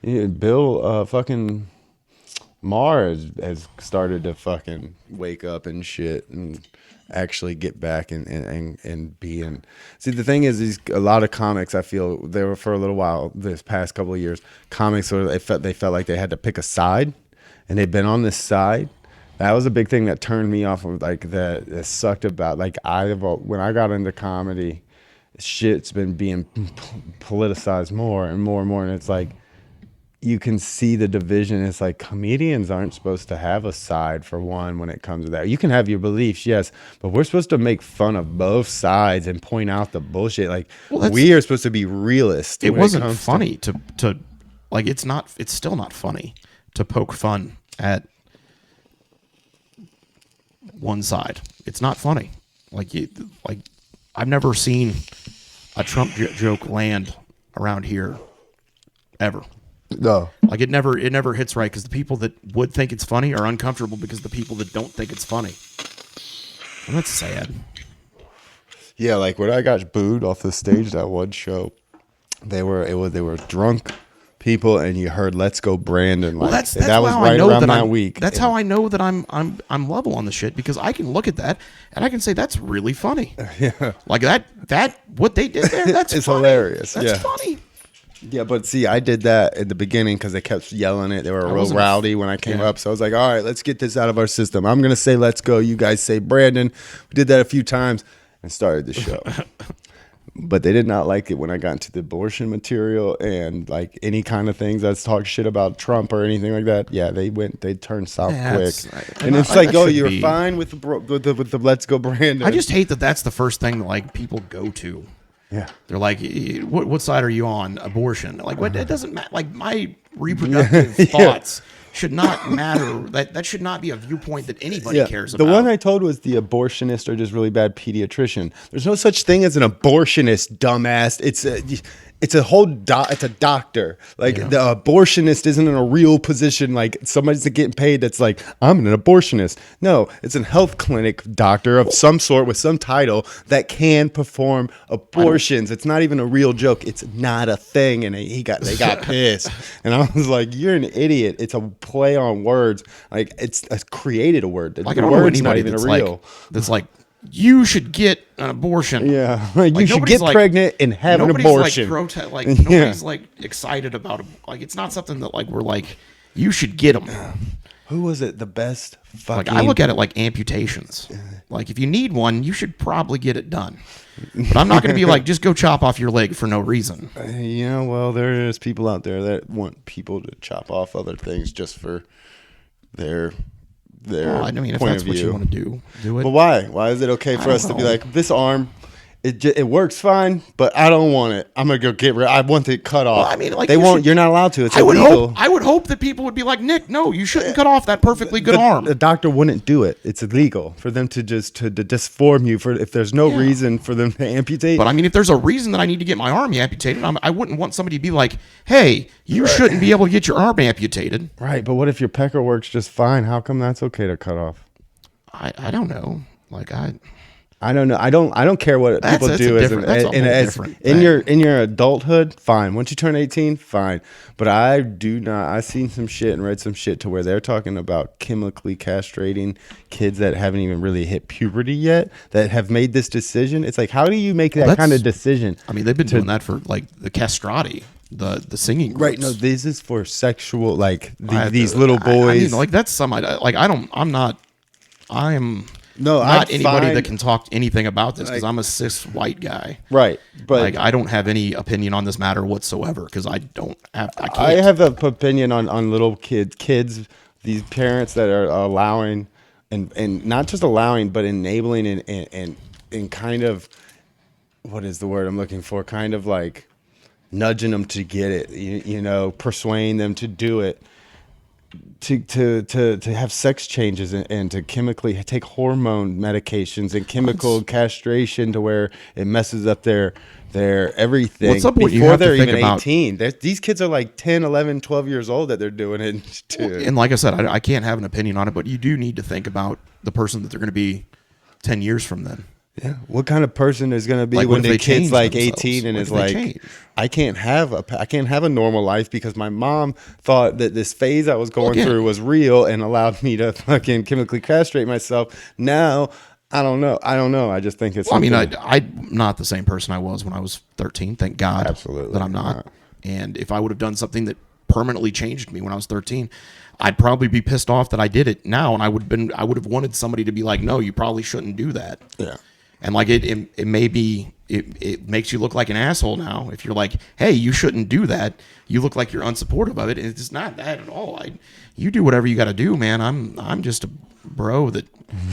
yeah, Bill fucking Maher has started to fucking wake up and shit and actually get back and be in. See, the thing is a lot of comics, I feel they were for a little while this past couple of years, comics sort of they felt like they had to pick a side, and they've been on this side. That was a big thing that turned me off of, like, that sucked about, like, when I got into comedy, shit's been being politicized more and more and more, and it's like you can see the division. It's like comedians aren't supposed to have a side, for one, when it comes to that. You can have your beliefs, yes, but we're supposed to make fun of both sides and point out the bullshit. Like, we are supposed to be realists. It wasn't funny to like, it's still not funny to poke fun at one side. It's not funny. Like, I've never seen a Trump joke land around here ever. No. Like, it never hits right because the people that would think it's funny are uncomfortable because the people that don't think it's funny. And that's sad. Yeah, like when I got booed off the stage that one show, they were drunk people, and you heard "Let's Go Brandon." Well, like, that's that was how right I know around that that week. That's how I know that I'm level on the shit, because I can look at that and I can say that's really funny. Yeah, like that what they did there. That's it's funny. hilarious. That's funny. Yeah, but see, I did that at the beginning because they kept yelling it. They were real rowdy when I came up. So I was like, all right, let's get this out of our system. I'm going to say let's go. You guys say Brandon. We did that a few times and started the show. But they did not like it when I got into the abortion material and, like, any kind of things that's talk shit about Trump or anything like that. Yeah, they turned south quick. And it's like, oh, you're fine with the Let's Go Brandon. I just hate that that's the first thing that, like, people go to. Yeah, they're like, what side are you on? Abortion? Like, what? It doesn't matter. Like, my reproductive thoughts should not matter. That should not be a viewpoint that anybody cares about. The one I told was the abortionist or just really bad pediatrician. There's no such thing as an abortionist, dumbass. It's a doctor. Like, the abortionist isn't in a real position. Like, somebody's getting paid that's like, I'm an abortionist. No, it's a health clinic doctor of some sort with some title that can perform abortions. It's not even a real joke. It's not a thing. And they got pissed. And I was like, you're an idiot. It's a play on words. Like, it's created a word. Like, the word's not even real. That's like, you should get an abortion. Yeah, like, you should get pregnant and have an abortion. Nobody's like excited about it. Like, it's not something that, like, we're like, you should get them. Who was it? The best fucking. Like, I look at it like amputations. Like, if you need one, you should probably get it done. But I'm not going to be like, just go chop off your leg for no reason. Well, there is people out there that want people to chop off other things just for their. I mean, if that's what you want to do it. But why? Why is it okay for us to be like, this arm, it works fine, but I don't want it. I'm gonna go get rid. I want it cut off. Well, I mean, like, they won't. You're not allowed to. It's illegal. I would hope that people would be like, Nick, no, you shouldn't cut off that perfectly good arm. The doctor wouldn't do it. It's illegal for them to just to disform you if there's no reason for them to amputate. But I mean, if there's a reason that I need to get my arm amputated, I wouldn't want somebody to be like, hey, you shouldn't be able to get your arm amputated. Right, but what if your pecker works just fine? How come that's okay to cut off? I don't know. Like, I don't know. I don't care what people do as in your adulthood. Fine. Once you turn 18, fine. But I do not. I've seen some shit and read some shit to where they're talking about chemically castrating kids that haven't even really hit puberty yet, that have made this decision. It's like, how do you make that kind of decision? I mean, they've been doing that for like the castrati, the singing groups. Right. No, this is for sexual, like these little boys. I mean, like that's some. Like I'm not. Not anybody that can talk anything about this because I'm a cis white guy. Right. But like I don't have any opinion on this matter whatsoever because I can't. I have an opinion on little kids, these parents that are allowing and not just allowing, but enabling and kind of, what is the word I'm looking for? Kind of like nudging them to get it, you know, persuading them to do it. To have sex changes and to chemically take hormone medications and chemical castration to where it messes up their everything What's up before they're even 18. These kids are like 10, 11, 12 years old that they're doing it to. And like I said, I can't have an opinion on it, but you do need to think about the person that they're going to be 10 years from then. Yeah, what kind of person is going to be like, when the kid's like themselves? 18 and is like, I can't have a normal life because my mom thought that this phase I was going through was real and allowed me to fucking chemically castrate myself. Now, I don't know. I just think it's. Well, I mean, I'm not the same person I was when I was 13. Thank God, absolutely, that I'm not. And if I would have done something that permanently changed me when I was 13, I'd probably be pissed off that I did it now, and I would have wanted somebody to be like, no, you probably shouldn't do that. Yeah. And like it may be, it makes you look like an asshole now if you're like, hey, you shouldn't do that. You look like you're unsupportive of it. And it's not that at all. You do whatever you got to do, man. I'm just a bro that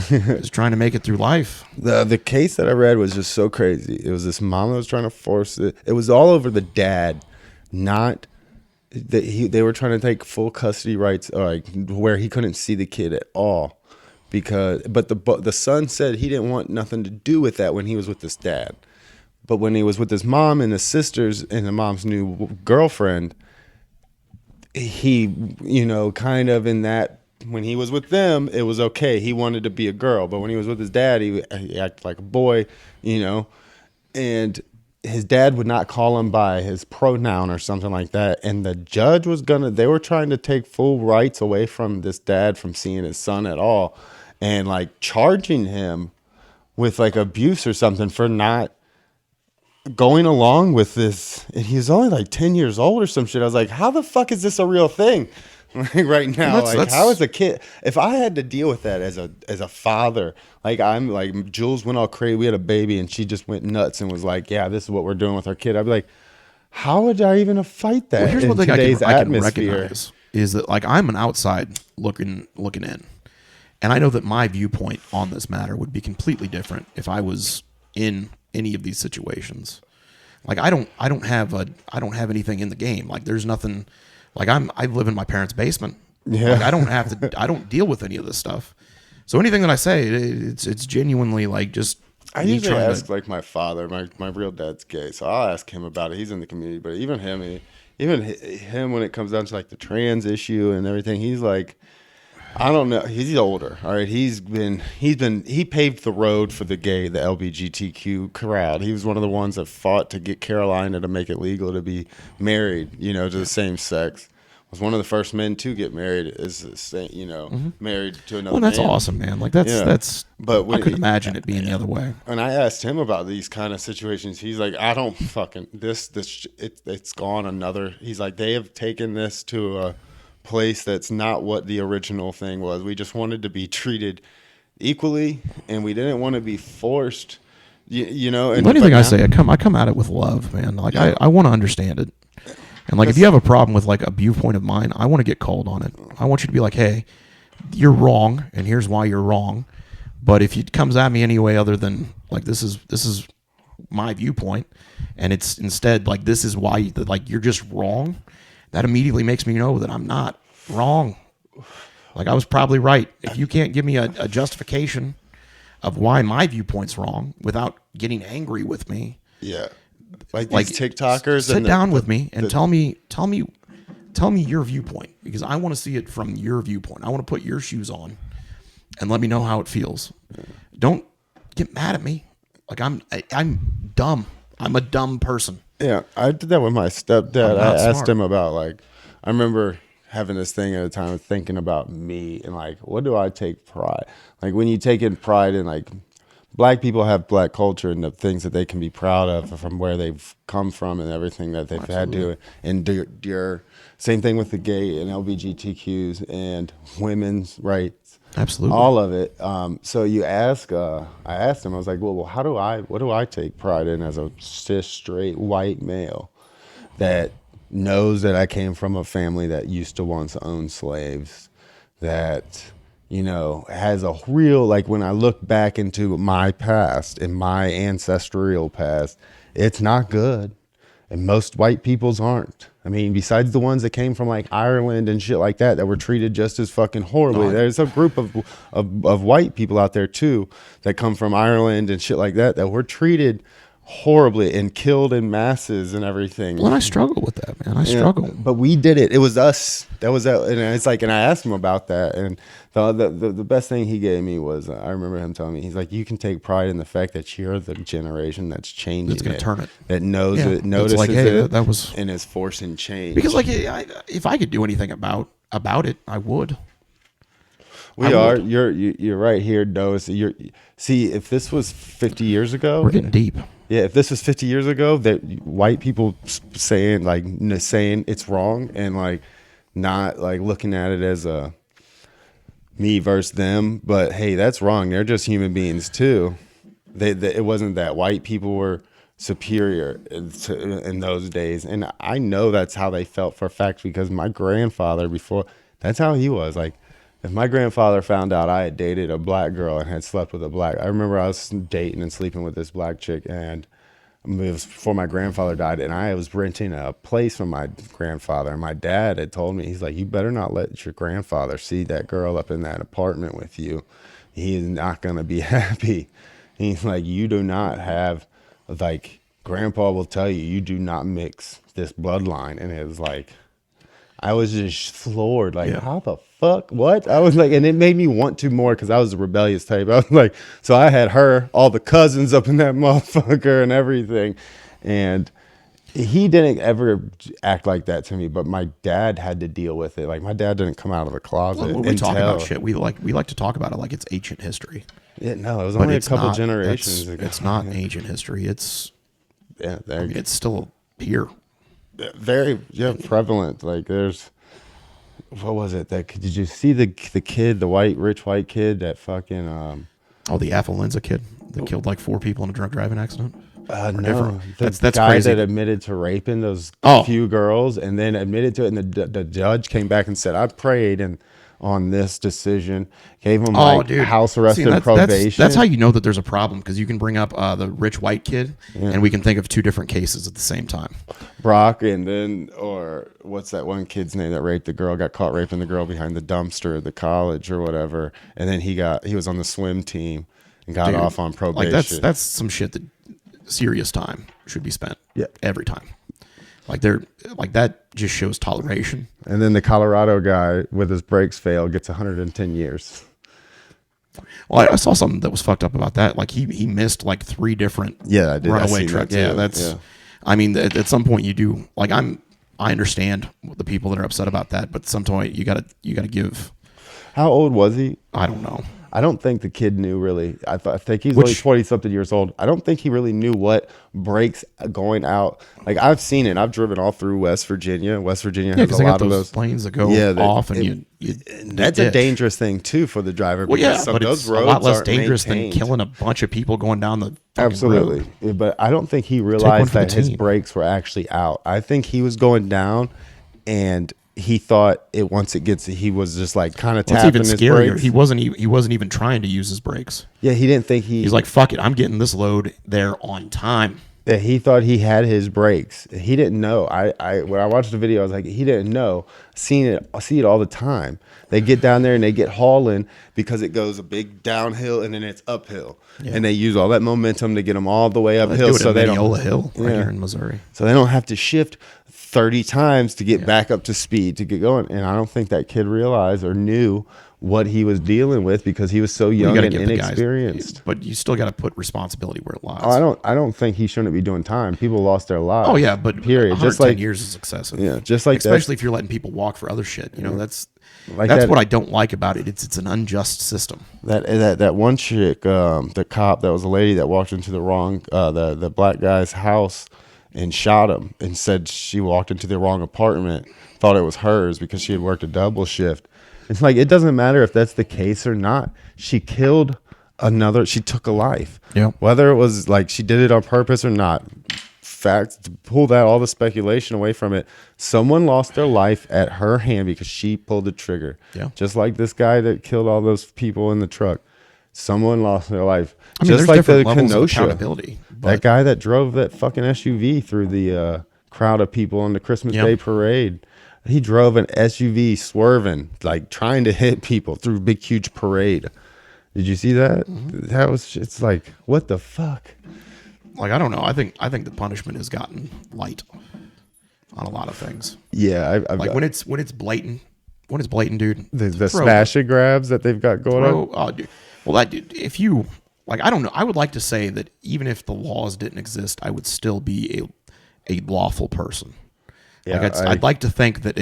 is trying to make it through life. The case that I read was just so crazy. It was this mom that was trying to force it. It was all over the dad, not that they were trying to take full custody rights, like where he couldn't see the kid at all. But the son said he didn't want nothing to do with that when he was with his dad. But when he was with his mom and his sisters and the mom's new girlfriend, he, you know, kind of in that, when he was with them, it was okay. He wanted to be a girl. But when he was with his dad, he acted like a boy, you know. And his dad would not call him by his pronoun or something like that. And the judge they were trying to take full rights away from this dad from seeing his son at all. And like charging him with like abuse or something for not going along with this. And he's only like 10 years old or some shit. I was like, how the fuck is this a real thing? Like right now, how is a kid? If I had to deal with that as a father, like I'm like Jules went all crazy. We had a baby and she just went nuts and was like, yeah, this is what we're doing with our kid. I'd be like, how would I even fight that? Well, here's one thing I can recognize is that like I'm an outside looking in. And I know that my viewpoint on this matter would be completely different if I was in any of these situations. Like I don't have anything in the game. Like there's nothing. Like I live in my parents' basement. Yeah. Like I don't deal with any of this stuff. So anything that I say, it's genuinely like just. I usually ask like my father. My real dad's gay, so I'll ask him about it. He's in the community, but even him when it comes down to like the trans issue and everything, he's like. I don't know. He's older. All right. He paved the road for the LGBTQ crowd. He was one of the ones that fought to get Carolina to make it legal to be married, you know, to the same sex. Was one of the first men to get married married to another. Well, that's man. Awesome, man. Like that's. But I couldn't imagine it being the other way. And I asked him about these kind of situations. He's like, I don't fucking it's gone another. He's like, they have taken this to a place that's not what the original thing was. We just wanted to be treated equally, and we didn't want to be forced. You know. And anything I say, I come at it with love, man. Like I want to understand it, and like if you have a problem with like a viewpoint of mine, I want to get called on it. I want you to be like, hey, you're wrong, and here's why you're wrong. But if it comes at me any way other than like this is my viewpoint, and it's instead like this is why like you're just wrong. That immediately makes me know that I'm not wrong. Like I was probably right. If you can't give me a justification of why my viewpoint's wrong without getting angry with me, yeah, like these TikTokers, sit down with me and tell me your viewpoint because I want to see it from your viewpoint. I want to put your shoes on and let me know how it feels. Don't get mad at me. Like I'm dumb. I'm a dumb person. Yeah, I did that with my stepdad. I asked him about, like, I remember having this thing at a time thinking about me and, like, what do I take pride? Like, when you take in pride in, like, black people have black culture and the things that they can be proud of from where they've come from and everything that they've had to endure. Same thing with the gay and LGBTQs and women's rights. Absolutely. All of it. So you ask, I asked him, I was like, well, what do I take pride in as a cis, straight, white male that knows that I came from a family that used to once own slaves, that, you know, has a real, like, when I look back into my past and my ancestral past, it's not good. And most white people's aren't. I mean, besides the ones that came from, like, Ireland and shit like that were treated just as fucking horribly. There's a group of white people out there too that come from Ireland and shit like that were treated horribly and killed in masses and everything. Well, and I struggle with that, man. I struggle. But we did it. It was us. That was that. And it's like, and I asked him about that. And the best thing he gave me was, I remember him telling me, he's like, you can take pride in the fact that you're the generation that's changing. That's going to turn it. That knows it, notices like, hey, it, that was, and is forcing change. because, like, if I could do anything about it, I would. You're right here, Notice. See, if this was 50 years ago, We're getting deep. Yeah, if this was 50 years ago, that white people saying it's wrong and, like, not, like, looking at it as a me versus them, but hey, that's wrong. They're just human beings too. It wasn't that white people were superior in those days, and I know that's how they felt for a fact, because my grandfather, before, that's how he was. Like, if my grandfather found out I had dated a black girl and had slept with a black, I remember I was dating and sleeping with this black chick, and it was before my grandfather died, and I was renting a place from my grandfather, and my dad had told me, he's like, you better not let your grandfather see that girl up in that apartment with you. He is not going to be happy. He's like, you do not have, like, grandpa will tell you, you do not mix this bloodline. And it was like, I was just floored. Like, how the fuck? What? I was like, and it made me want to more, because I was a rebellious type. I was like, so I had her, all the cousins up in that motherfucker and everything. And he didn't ever act like that to me, but my dad had to deal with it. Like, my dad didn't come out of the closet. When we talk about shit, we like to talk about it like it's ancient history. Yeah, no, it was only a couple generations ago. It's not ancient history. It's it's still here. Very prevalent. Like, there's, what was it that, did you see the kid, the rich white kid that fucking the Ofallon kid that killed like 4 people in a drunk driving accident? No, that's guy crazy. That admitted to raping those few girls and then admitted to it, and the judge came back and said, I prayed and on this decision, gave him house arrest and probation. That's how you know that there's a problem, because you can bring up the rich white kid, and we can think of 2 different cases at the same time. Brock, and then, or what's that one kid's name that raped the girl, got caught raping the girl behind the dumpster at the college or whatever, and then he was on the swim team and got off on probation. Like, that's some shit that serious time should be spent. Yeah, every time. Like, that just shows toleration. And then the Colorado guy with his brakes failed gets 110 years. Well, I saw something that was fucked up about that. Like, he missed like 3 different runaway trucks. Yeah, that's. I mean, at some point you do. Like, I understand the people that are upset about that, but at some point you gotta give. How old was he? I don't know. I don't think the kid knew really. I think he's only 20-something years old. I don't think he really knew what brakes going out. Like, I've seen it. I've driven all through West Virginia. West Virginia has a lot of those planes that go off, and that's a dangerous thing too for the driver. Well, yeah, but it's a lot less dangerous than killing a bunch of people going down the absolutely road. But I don't think he realized that his brakes were actually out. I think he was going down, and he thought he was just like kind of tapping his brakes. He wasn't even trying to use his brakes. Yeah, he didn't think he's like, fuck it, I'm getting this load there on time. Yeah, he thought he had his brakes. He didn't know. When I watched the video, I was like, he didn't know. See it all the time. They get down there and they get hauling because it goes a big downhill and then it's uphill, and they use all that momentum to get them all the way uphill. So they don't Hill right here in Missouri. So they don't have to shift 30 times to get back up to speed to get going. And I don't think that kid realized or knew what he was dealing with because he was so young and inexperienced. But you still got to put responsibility where it lies. I don't think he shouldn't be doing time. People lost their lives. Oh yeah, but period. Just like years is excessive. Yeah, just like especially if you're letting people walk for other shit. You know, that's like that's what I don't like about it. It's an unjust system. That one chick, the cop that was a lady that walked into the wrong the black guy's house and shot him and said she walked into the wrong apartment, thought it was hers because she had worked a double shift. It's like, it doesn't matter if that's the case or not. She killed she took a life. Yeah. Whether it was like she did it on purpose or not, fact, to pull all the speculation away from it, someone lost their life at her hand because she pulled the trigger. Yeah. Just like this guy that killed all those people in the truck. Someone lost their life. I mean, just there's like the different levels of Kenosha. accountability. That guy that drove that fucking SUV through the crowd of people on the Christmas Day parade. He drove an SUV swerving, like trying to hit people through a big, huge parade. Did you see that? Mm-hmm. It's like, what the fuck? Like, I don't know. I think the punishment has gotten light on a lot of things. Yeah. When it's blatant, dude. The smash and grabs that they've got going on. Oh, dude. Well, if you, like, I don't know. I would like to say that even if the laws didn't exist, I would still be a lawful person. Yeah, like I'd like to think that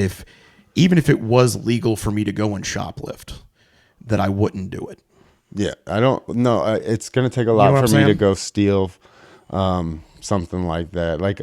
even if it was legal for me to go and shoplift, that I wouldn't do it. Yeah, I don't know. It's going to take a lot for me to go steal something like that. Like,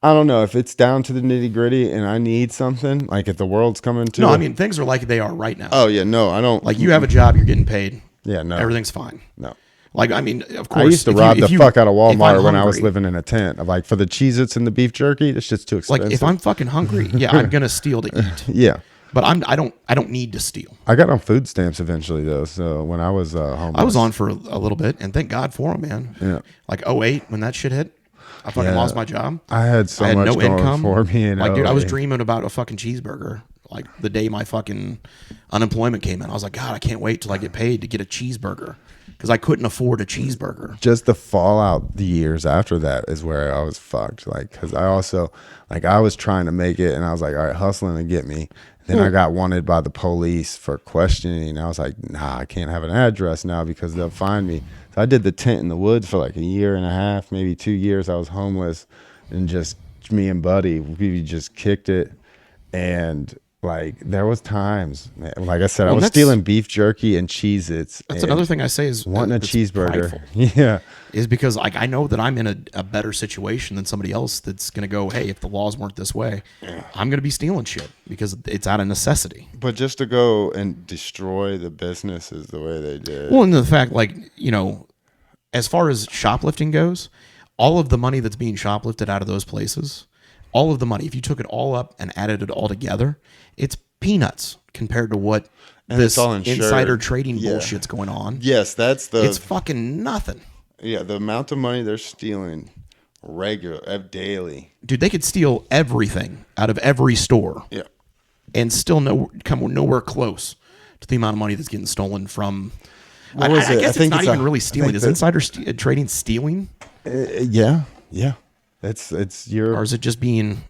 I don't know if it's down to the nitty gritty and I need something, like if the world's coming to. No, I mean, things are like they are right now. Oh, yeah, no, I don't. Like, you have a job, you're getting paid. Yeah, no. Everything's fine. No. Like, I mean, of course. I used to rob the fuck out of Walmart when I was living in a tent. Like, for the Cheez-Its and the beef jerky, this shit's too expensive. Like, if I'm fucking hungry, yeah, I'm going to steal to eat. Yeah. But I don't need to steal. I got on food stamps eventually, though. So when I was homeless. I was on for a little bit, and thank God for them, man. Yeah. Like 2008, when that shit hit, I fucking lost my job. I had much no going income for me. Like, dude, I was dreaming about a fucking cheeseburger. Like, the day my fucking unemployment came in, I was like, God, I can't wait till I get paid to get a cheeseburger. Because I couldn't afford a cheeseburger. Just the fallout the years after that is where I was fucked. Like, because I also, like, I was trying to make it, and I was like, all right, hustling to get me. Then I got wanted by the police for questioning. I was like, nah, I can't have an address now because they'll find me. So I did the tent in the woods for like a year and a half, maybe 2 years. I was homeless, and just me and Buddy, we just kicked it. And like, there was times, like I said, I was stealing beef jerky and Cheez-Its. That's another thing I say is wanting a cheeseburger. Prideful. Yeah. Is because, like, I know that I'm in a better situation than somebody else that's going to go, hey, if the laws weren't this way, I'm going to be stealing shit because it's out of necessity. But just to go and destroy the businesses the way they did. Well, and the fact, like, you know, as far as shoplifting goes, all of the money that's being shoplifted out of those places, all of the money, if you took it all up and added it all together, it's peanuts compared to what this insider trading bullshit's going on. Yes, it's fucking nothing. Yeah, the amount of money they're stealing daily. Dude, they could steal everything out of every store. Yeah. And still come nowhere close to the amount of money that's getting stolen from. I guess it's not even really stealing. Is insider trading stealing? Yeah. It's your. Or is it just being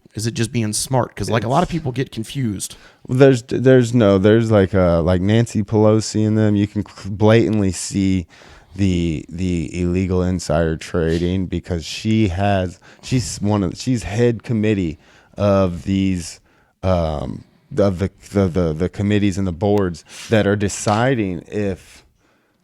smart? Because like a lot of people get confused. Well, there's like Nancy Pelosi and them. You can blatantly see the illegal insider trading because she's head committee of these of the committees and the boards that are deciding if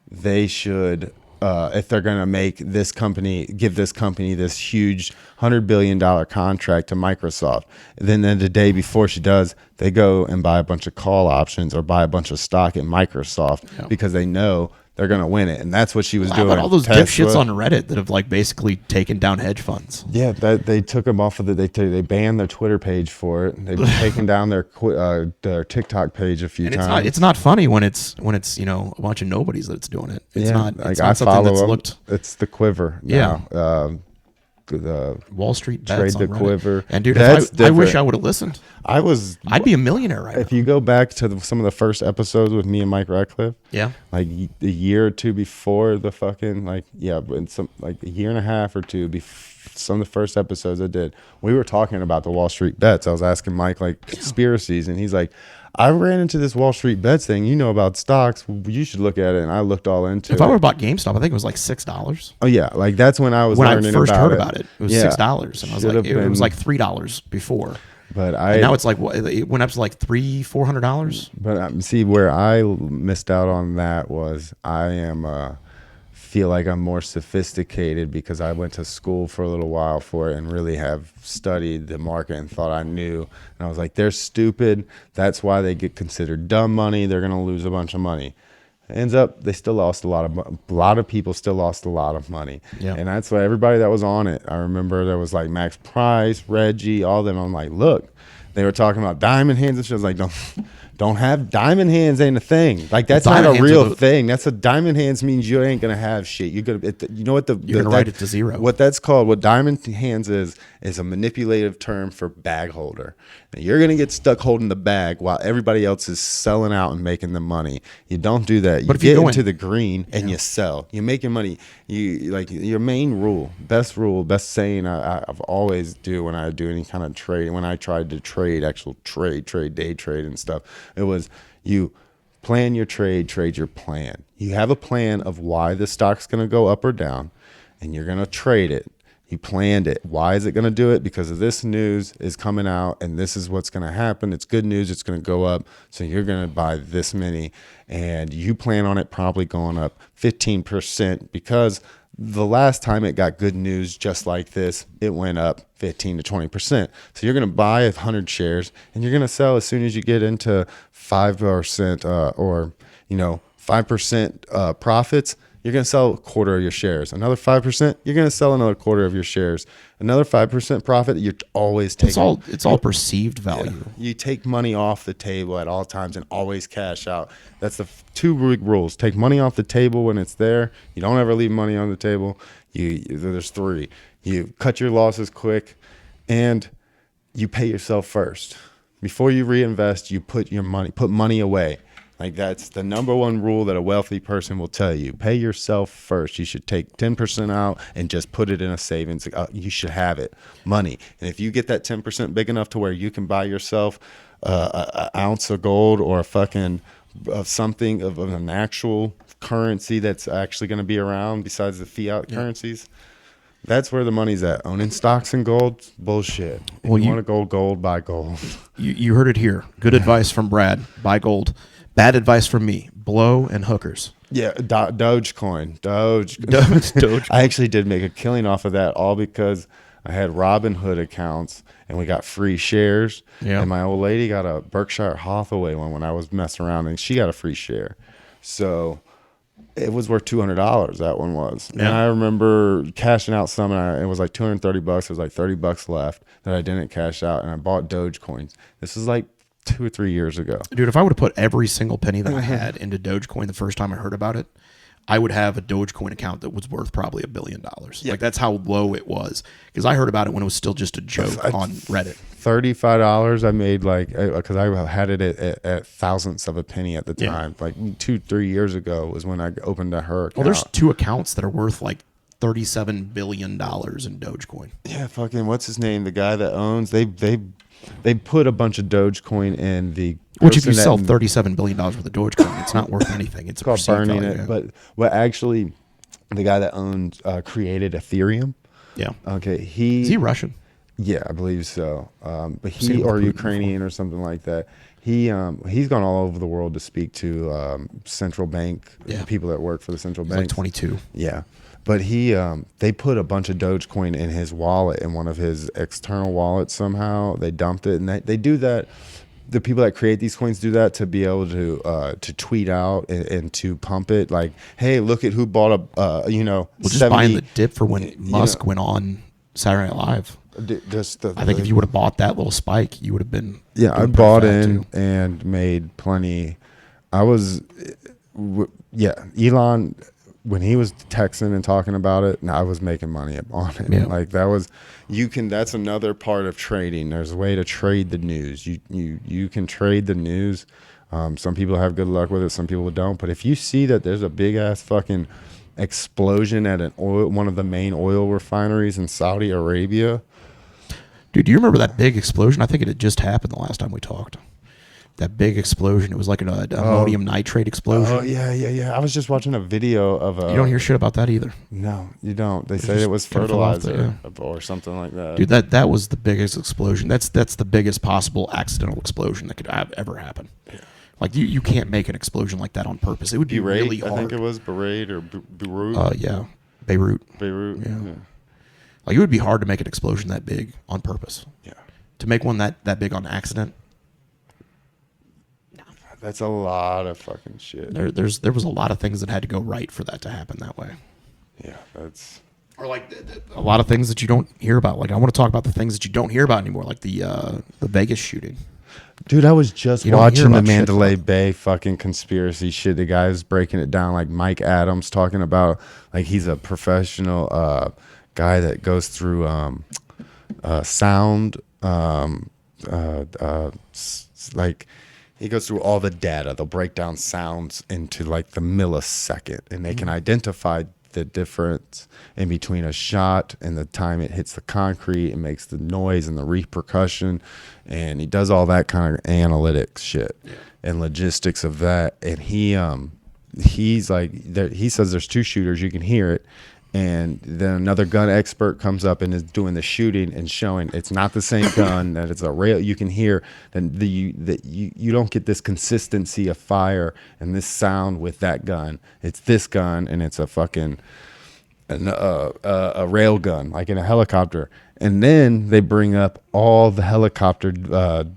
they should if they're going to give this company this huge $100 billion contract to Microsoft. And then the day before she does, they go and buy a bunch of call options or buy a bunch of stock in Microsoft because they know they're going to win it. And that's what she was doing. How about all those dipshits on Reddit that have like basically taken down hedge funds? Yeah, they took them off of they banned their Twitter page for it. They've taken down their TikTok page a few times. It's not funny when it's a bunch of nobodies that's doing it. It's not. It's not something that's looked. It's the Quiver. Yeah. Now. The Wall Street bets trade the on Quiver. And dude, I wish I would have listened. I'd be a millionaire right now. If you go back to some of the first episodes with me and Mike Ratcliffe, like a year or two before the fucking a year and a half or two some of the first episodes I did, we were talking about the Wall Street bets. I was asking Mike like conspiracies, and he's like, I ran into this Wall Street bets thing. You know about stocks. You should look at it. And I looked all into it. If I would have bought GameStop, I think it was like $6. Oh, yeah. Like, that's when I was When I learning first about heard it. about it, it was Yeah. $6. And I was Should like, have it was been- like $3 before. But And now it's like, what, it went up to like $400. But see, where I missed out on that was I am feel like I'm more sophisticated because I went to school for a little while for it and really have studied the market and thought I knew. And I was like, they're stupid. That's why they get considered dumb money. They're going to lose a bunch of money. Ends up, they still lost a lot of people still lost a lot of money. Yeah. And that's why everybody that was on it, I remember there was like Max Price, Reggie, all of them. I'm like, look, they were talking about diamond hands and shit. I was like, don't have diamond hands ain't a thing. Like that's not Diamond a hands real are the- thing. That's a diamond hands means you ain't gonna have shit. You're gonna, you know what You're gonna write it to zero. What that's called, what diamond hands is a manipulative term for bag holder. And you're gonna get stuck holding the bag while everybody else is selling out and making the money. You don't do that. You But if you get go into in- the green and you sell. You're making money. You like your main rule, best saying I've always do when I do any kind of trade. When I tried to trade, day trade and stuff, it was you plan your trade your plan. You have a plan of why the stock's going to go up or down, and you're going to trade it. You planned it. Why is it going to do it? Because of this news is coming out, and this is what's going to happen. It's good news. It's going to go up. So you're going to buy this many, and you plan on it probably going up 15% because the last time it got good news just like this, it went up 15 to 20%. So you're going to buy 100 shares and you're going to sell as soon as you get into 5% or 5% profits. You're going to sell a quarter of your shares. Another 5%, you're going to sell another quarter of your shares. Another 5% profit, you're always taking. It's all perceived value. You take money off the table at all times and always cash out. That's the two big rules. Take money off the table when it's there. You don't ever leave money on the table. There's three. You cut your losses quick, and you pay yourself first. Before you reinvest, you put money away. Like that's the number one rule that a wealthy person will tell you. Pay yourself first. You should take 10% out and just put it in a savings. You should have it, money. And if you get that 10% big enough to where you can buy yourself an ounce of gold or a fucking something of an actual currency that's actually going to be around besides the fiat currencies, that's where the money's at. Owning stocks and gold, bullshit. If Well, you you- want to go gold, buy gold. You heard it here. Good advice from Brad. Buy gold. Bad advice from me. Blow and hookers. Yeah, Dogecoin. Doge. I actually did make a killing off of that, all because I had Robinhood accounts and we got free shares. Yeah. And my old lady got a Berkshire Hathaway one when I was messing around, and she got a free share. So it was worth $200. That one was. And Yeah. I remember cashing out some, and it was like $230. It was like $30 left that I didn't cash out, and I bought Dogecoins. This was like 2 or 3 years ago. Dude, if I would have put every single penny that I had into Dogecoin the first time I heard about it, I would have a Dogecoin account that was worth probably $1 billion. Like that's how low it was. Because I heard about it when it was still just a joke on Reddit. $35 I made, like, because I had it at thousandths of a penny at the time. Like 2-3 years ago was when I opened her account. Well, there's two accounts that are worth like $37 billion in Dogecoin. Yeah, fucking what's his name? The guy that owns they put a bunch of Dogecoin in the Which if you person sell that- $37 billion worth of Dogecoin, it's not worth anything. It's called perceived burning value, it. But what actually the guy that owned created Ethereum. yeah. Okay, Is he Russian? Yeah, I believe so. But seen he him with or Putin Ukrainian or something like that. He's gone all over the world to speak to central bank people that work for the central He's like banks. 22. Yeah, but they put a bunch of Dogecoin in his wallet, in one of his external wallets somehow. They dumped it, and they do that. The people that create these coins do that to be able to tweet out and to pump it, like, hey, look at who bought Well, just 70, buying the dip for when Musk went on Saturday Night Live. I think if you would have bought that little spike, you would have been. Yeah, I doing bought pretty fat, in too. and made plenty. Elon, when he was texting and talking about it, I was making money on it. Yeah. Like that's another part of trading. There's a way to trade the news. You can trade the news. Some people have good luck with it, some people don't. But if you see that there's a big ass fucking explosion at one of the main oil refineries in Saudi Arabia. Dude, do you remember that big explosion? I think it had just happened the last time we talked. That big explosion. It was like an ammonium nitrate explosion. Oh yeah. I was just watching a video of a. You don't hear shit about that either. No, you don't. They say just it was kinda fell off fertilizer the- or something like that. Dude, that was the biggest explosion. That's the biggest possible accidental explosion that could ever happen. Yeah. Like you can't make an explosion like that on purpose. It would be Beirut, really hard. I think it was Beirut or Beirut. Yeah, Beirut. Beirut. Yeah. Like it would be hard to make an explosion that big on purpose. Yeah. To make one that big on accident. That's a lot of fucking shit. There was a lot of things that had to go right for that to happen that way. Yeah, that's. Or like a lot of things that you don't hear about. Like I want to talk about the things that you don't hear about anymore, like the Vegas shooting. Dude, I was just You don't hear watching the about shit Mandalay like that. Bay fucking conspiracy shit. The guy was breaking it down, like Mike Adams talking about, like he's a professional guy that goes through sound, like he goes through all the data. They'll break down sounds into like the millisecond, and they can identify the difference in between a shot and the time it hits the concrete and makes the noise and the repercussion. And he does all that kind of analytics shit and logistics of that. And he's like, he says there's two shooters, you can hear it. And then another gun expert comes up and is doing the shooting and showing it's not the same gun, that it's a rail. You can hear that you don't get this consistency of fire and this sound with that gun. It's this gun and it's a fucking a rail gun, like in a helicopter. And then they bring up all the helicopter data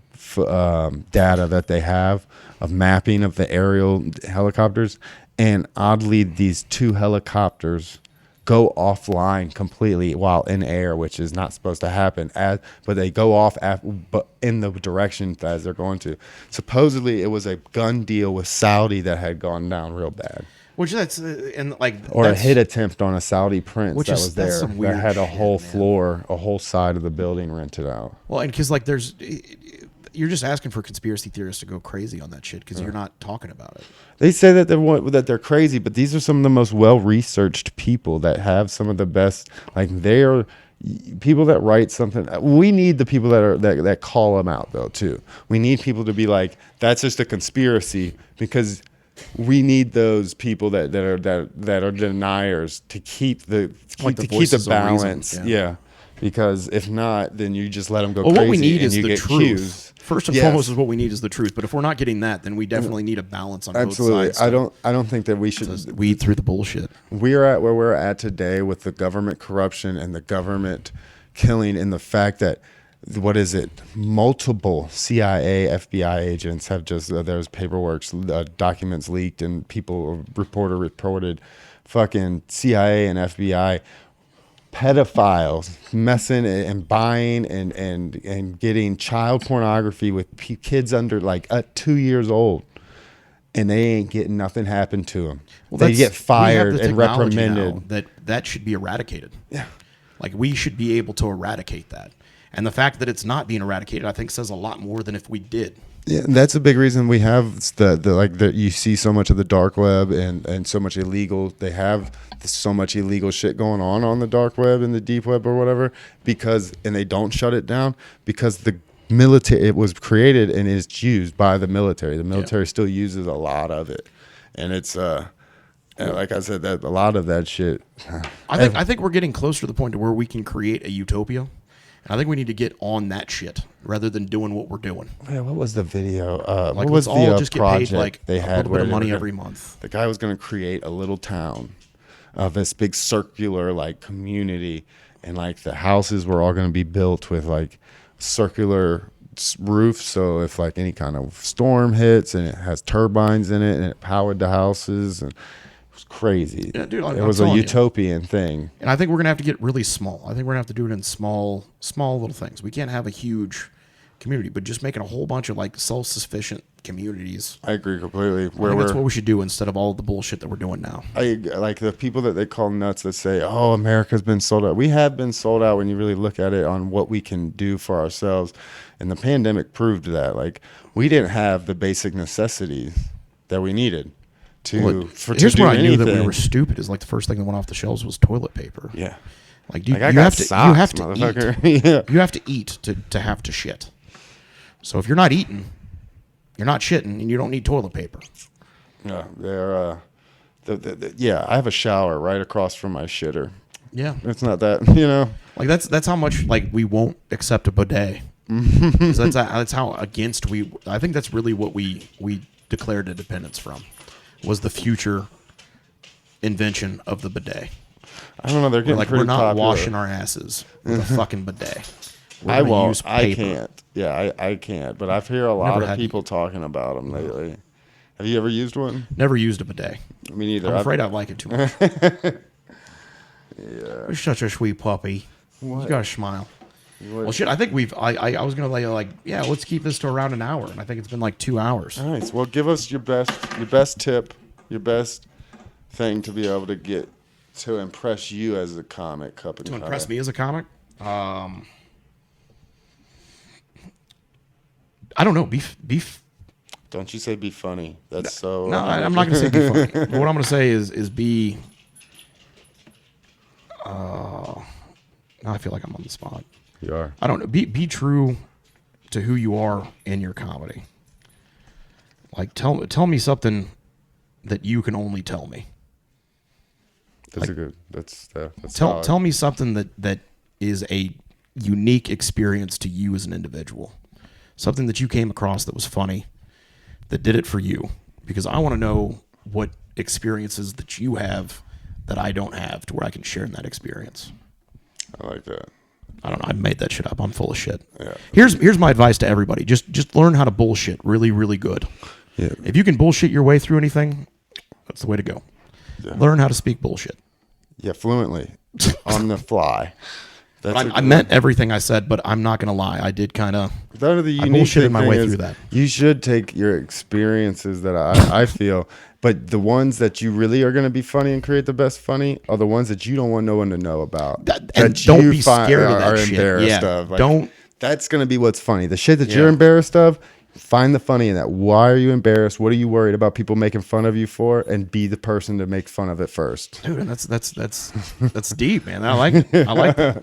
that they have of mapping of the aerial helicopters. And oddly, these two helicopters go offline completely while in air, which is not supposed to happen. But they go off but in the direction as they're going to. Supposedly, it was a gun deal with Saudi that had gone down real bad, Which that's and like or a that's, hit attempt on a Saudi prince Which that is- was that's there some weird that had a shit, whole man. floor, a whole side of the building rented out. Well, and because like you're just asking for conspiracy theorists to go crazy on that shit because you're not talking about it. They say that they're crazy, but these are some of the most well-researched people that have some of the best. Like they're people that write something. We need the people that call them out though too. We need people to be like, that's just a conspiracy, because we need those people that are deniers to keep the voices of reason, balance. yeah. Because if not, then you just let them go Well, crazy what we need and is you the get truth. accused. First and Yes. foremost is what we need is the truth. But if we're not getting that, then we definitely need a balance on Absolutely. both sides. I don't think that we should to weed through the bullshit. we're at where we're at today with the government corruption and the government killing, and the fact that multiple CIA, FBI agents have just there's paperwork, documents leaked, and reported fucking CIA and FBI pedophiles messing and buying and getting child pornography with kids under like 2 years old. And they ain't getting nothing happen to them. Well, They that's- get we have fired the and technology reprimanded. now that should be eradicated. Yeah. Like we should be able to eradicate that. And the fact that it's not being eradicated, I think, says a lot more than if we did. Yeah, and that's a big reason we have you see so much of the dark web and so much illegal. They have so much illegal shit going on the dark web and the deep web or whatever, and they don't shut it down because the military, it was created and is used by the military. The military still uses a lot of it, and it's and like I said, that a lot of that shit. I think we're getting closer to the point to where we can create a utopia. And I think we need to get on that shit rather than doing what we're doing. Man, what was the video? Like, what was let's all the just get project paid like they a had little bit where of they money were every month. The guy was going to create a little town of this big circular like community, and like the houses were all going to be built with like circular roofs. So if like any kind of storm hits, and it has turbines in it, and it powered the houses, and it was crazy. Yeah, dude, it I'm was a telling you. utopian thing. And I think we're going to have to get really small. I think we're going to have to do it in small little things. We can't have a huge community, but just making a whole bunch of like self-sufficient communities. I agree completely. I think that's what we should do instead of all the bullshit that we're doing now. I like the people that they call nuts that say, "Oh, America's been sold out." We have been sold out when you really look at it on what we can do for ourselves, and the pandemic proved that. Like we didn't have the basic necessities that we needed. to Here's do where I knew that we anything. were stupid. Is like the first thing that went off the shelves was toilet paper. Yeah. Like, dude, Like, I you got have to socks, eat. motherfucker. Yeah. You have to eat to have to shit. So if you're not eating, you're not shitting, and you don't need toilet paper. Yeah, they're yeah. I have a shower right across from my shitter. Yeah, It's not that, like that's how much like we won't accept a bidet. 'Cause that's how against we. I think that's really what we declared independence from, was the future invention of the bidet. I don't know. They're getting Like, pretty we're not popular. washing our asses with a fucking bidet. We're I gonna won't. use I paper. can't. Yeah, I can't. But I've heard a lot Never of had- people talking about them lately. Have you ever used one? Never used a bidet. Me neither. I'm afraid I like it too much. Yeah. You're such a sweet puppy. What? You gotta smile. What? Well, shit. I think we've. I was gonna like yeah. Let's keep this to around an hour, and I think it's been like 2 hours. Nice. Well, give us your best tip, your best thing to be able to get to impress you as a comic. To impress me as a comic, I don't know. Beef. Don't you say be funny. That's so. No, I'm not gonna say be funny. But what I'm gonna say is be. Now I feel like I'm on the spot. You are. I don't know. Be true to who you are in your comedy. Like tell me something that you can only tell me. That's a good. That's Tell solid. me something that is a unique experience to you as an individual. Something that you came across that was funny, that did it for you. Because I want to know what experiences that you have that I don't have, to where I can share in that experience. I like that. I don't know. I made that shit up. I'm full of shit. Yeah. Here's my advice to everybody. Just learn how to bullshit really, really good. Yeah. If you can bullshit your way through anything, that's the way to go. Yeah. Learn how to speak bullshit. Yeah, fluently, on the fly. That's But I meant everything I said, but I'm not gonna lie. I did kind of. That are the I unique bullshitted my thing way is through that. You should take your experiences that I feel, but the ones that you really are going to be funny and create the best funny are the ones that you don't want no one to know about. And that don't you be scared of that are shit. embarrassed Yeah, of. Like, don't. That's going to be what's funny. The shit that Yeah. you're embarrassed of, find the funny in that. Why are you embarrassed? What are you worried about people making fun of you for? And be the person to make fun of it first. Dude, and that's deep, man. I like it. I like it.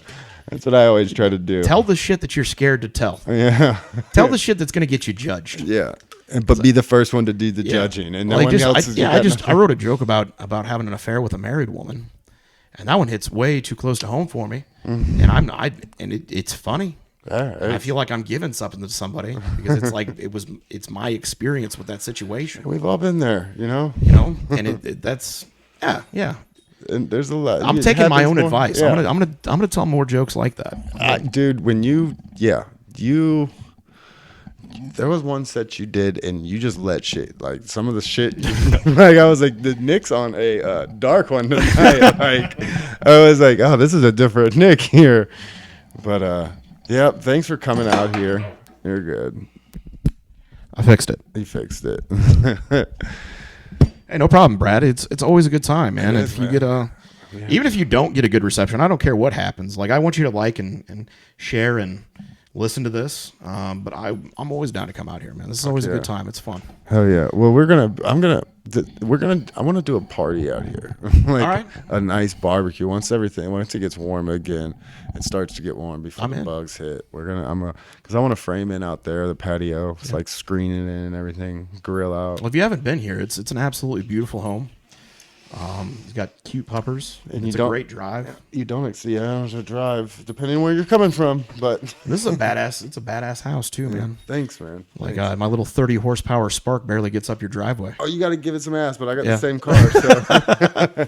That's what I always try to do. Tell the shit that you're scared to tell. Yeah. Tell the shit that's gonna get you judged. Yeah. But be the first one to do the judging, and no Like, one else is. I wrote a joke about having an affair with a married woman, and that one hits way too close to home for me. And it's funny. I feel like I'm giving something to somebody because it's like it's my experience with that situation. We've all been there, And that's yeah. And there's a lot. I'm It taking my happens own more. advice. Yeah. I'm gonna tell more jokes like that. Dude, when you there was one set you did and you just let shit, like some of the shit like I was like, the Nick's on a dark one tonight. Like I was like, oh, this is a different Nick here. But yeah, thanks for coming out here. You're good. I fixed it. You fixed it. Hey, no problem, Brad. It's always a good time, man. It If is, you man. get even if you don't get a good reception, I don't care what happens. Like, I want you to like and share and listen to this. But I'm always down to come out here, man. This is always a good time. It's fun. Hell yeah. Well, I want to do a party out here. Like All right. a nice barbecue. Once it gets warm again, it starts to get warm before I'm the in. bugs hit. Because I want to frame in out there, the patio. It's like screening in and everything, grill out. Well, if you haven't been here, it's an absolutely beautiful home. It's got cute puppers, and it's a great drive. You don't see hours of drive, depending on where you're coming from. But This is a badass. It's a badass house too, man. thanks, man. Like Thanks. my little 30 horsepower Spark barely gets up your driveway. Oh, you got to give it some ass, but I got Yeah. the same car. So.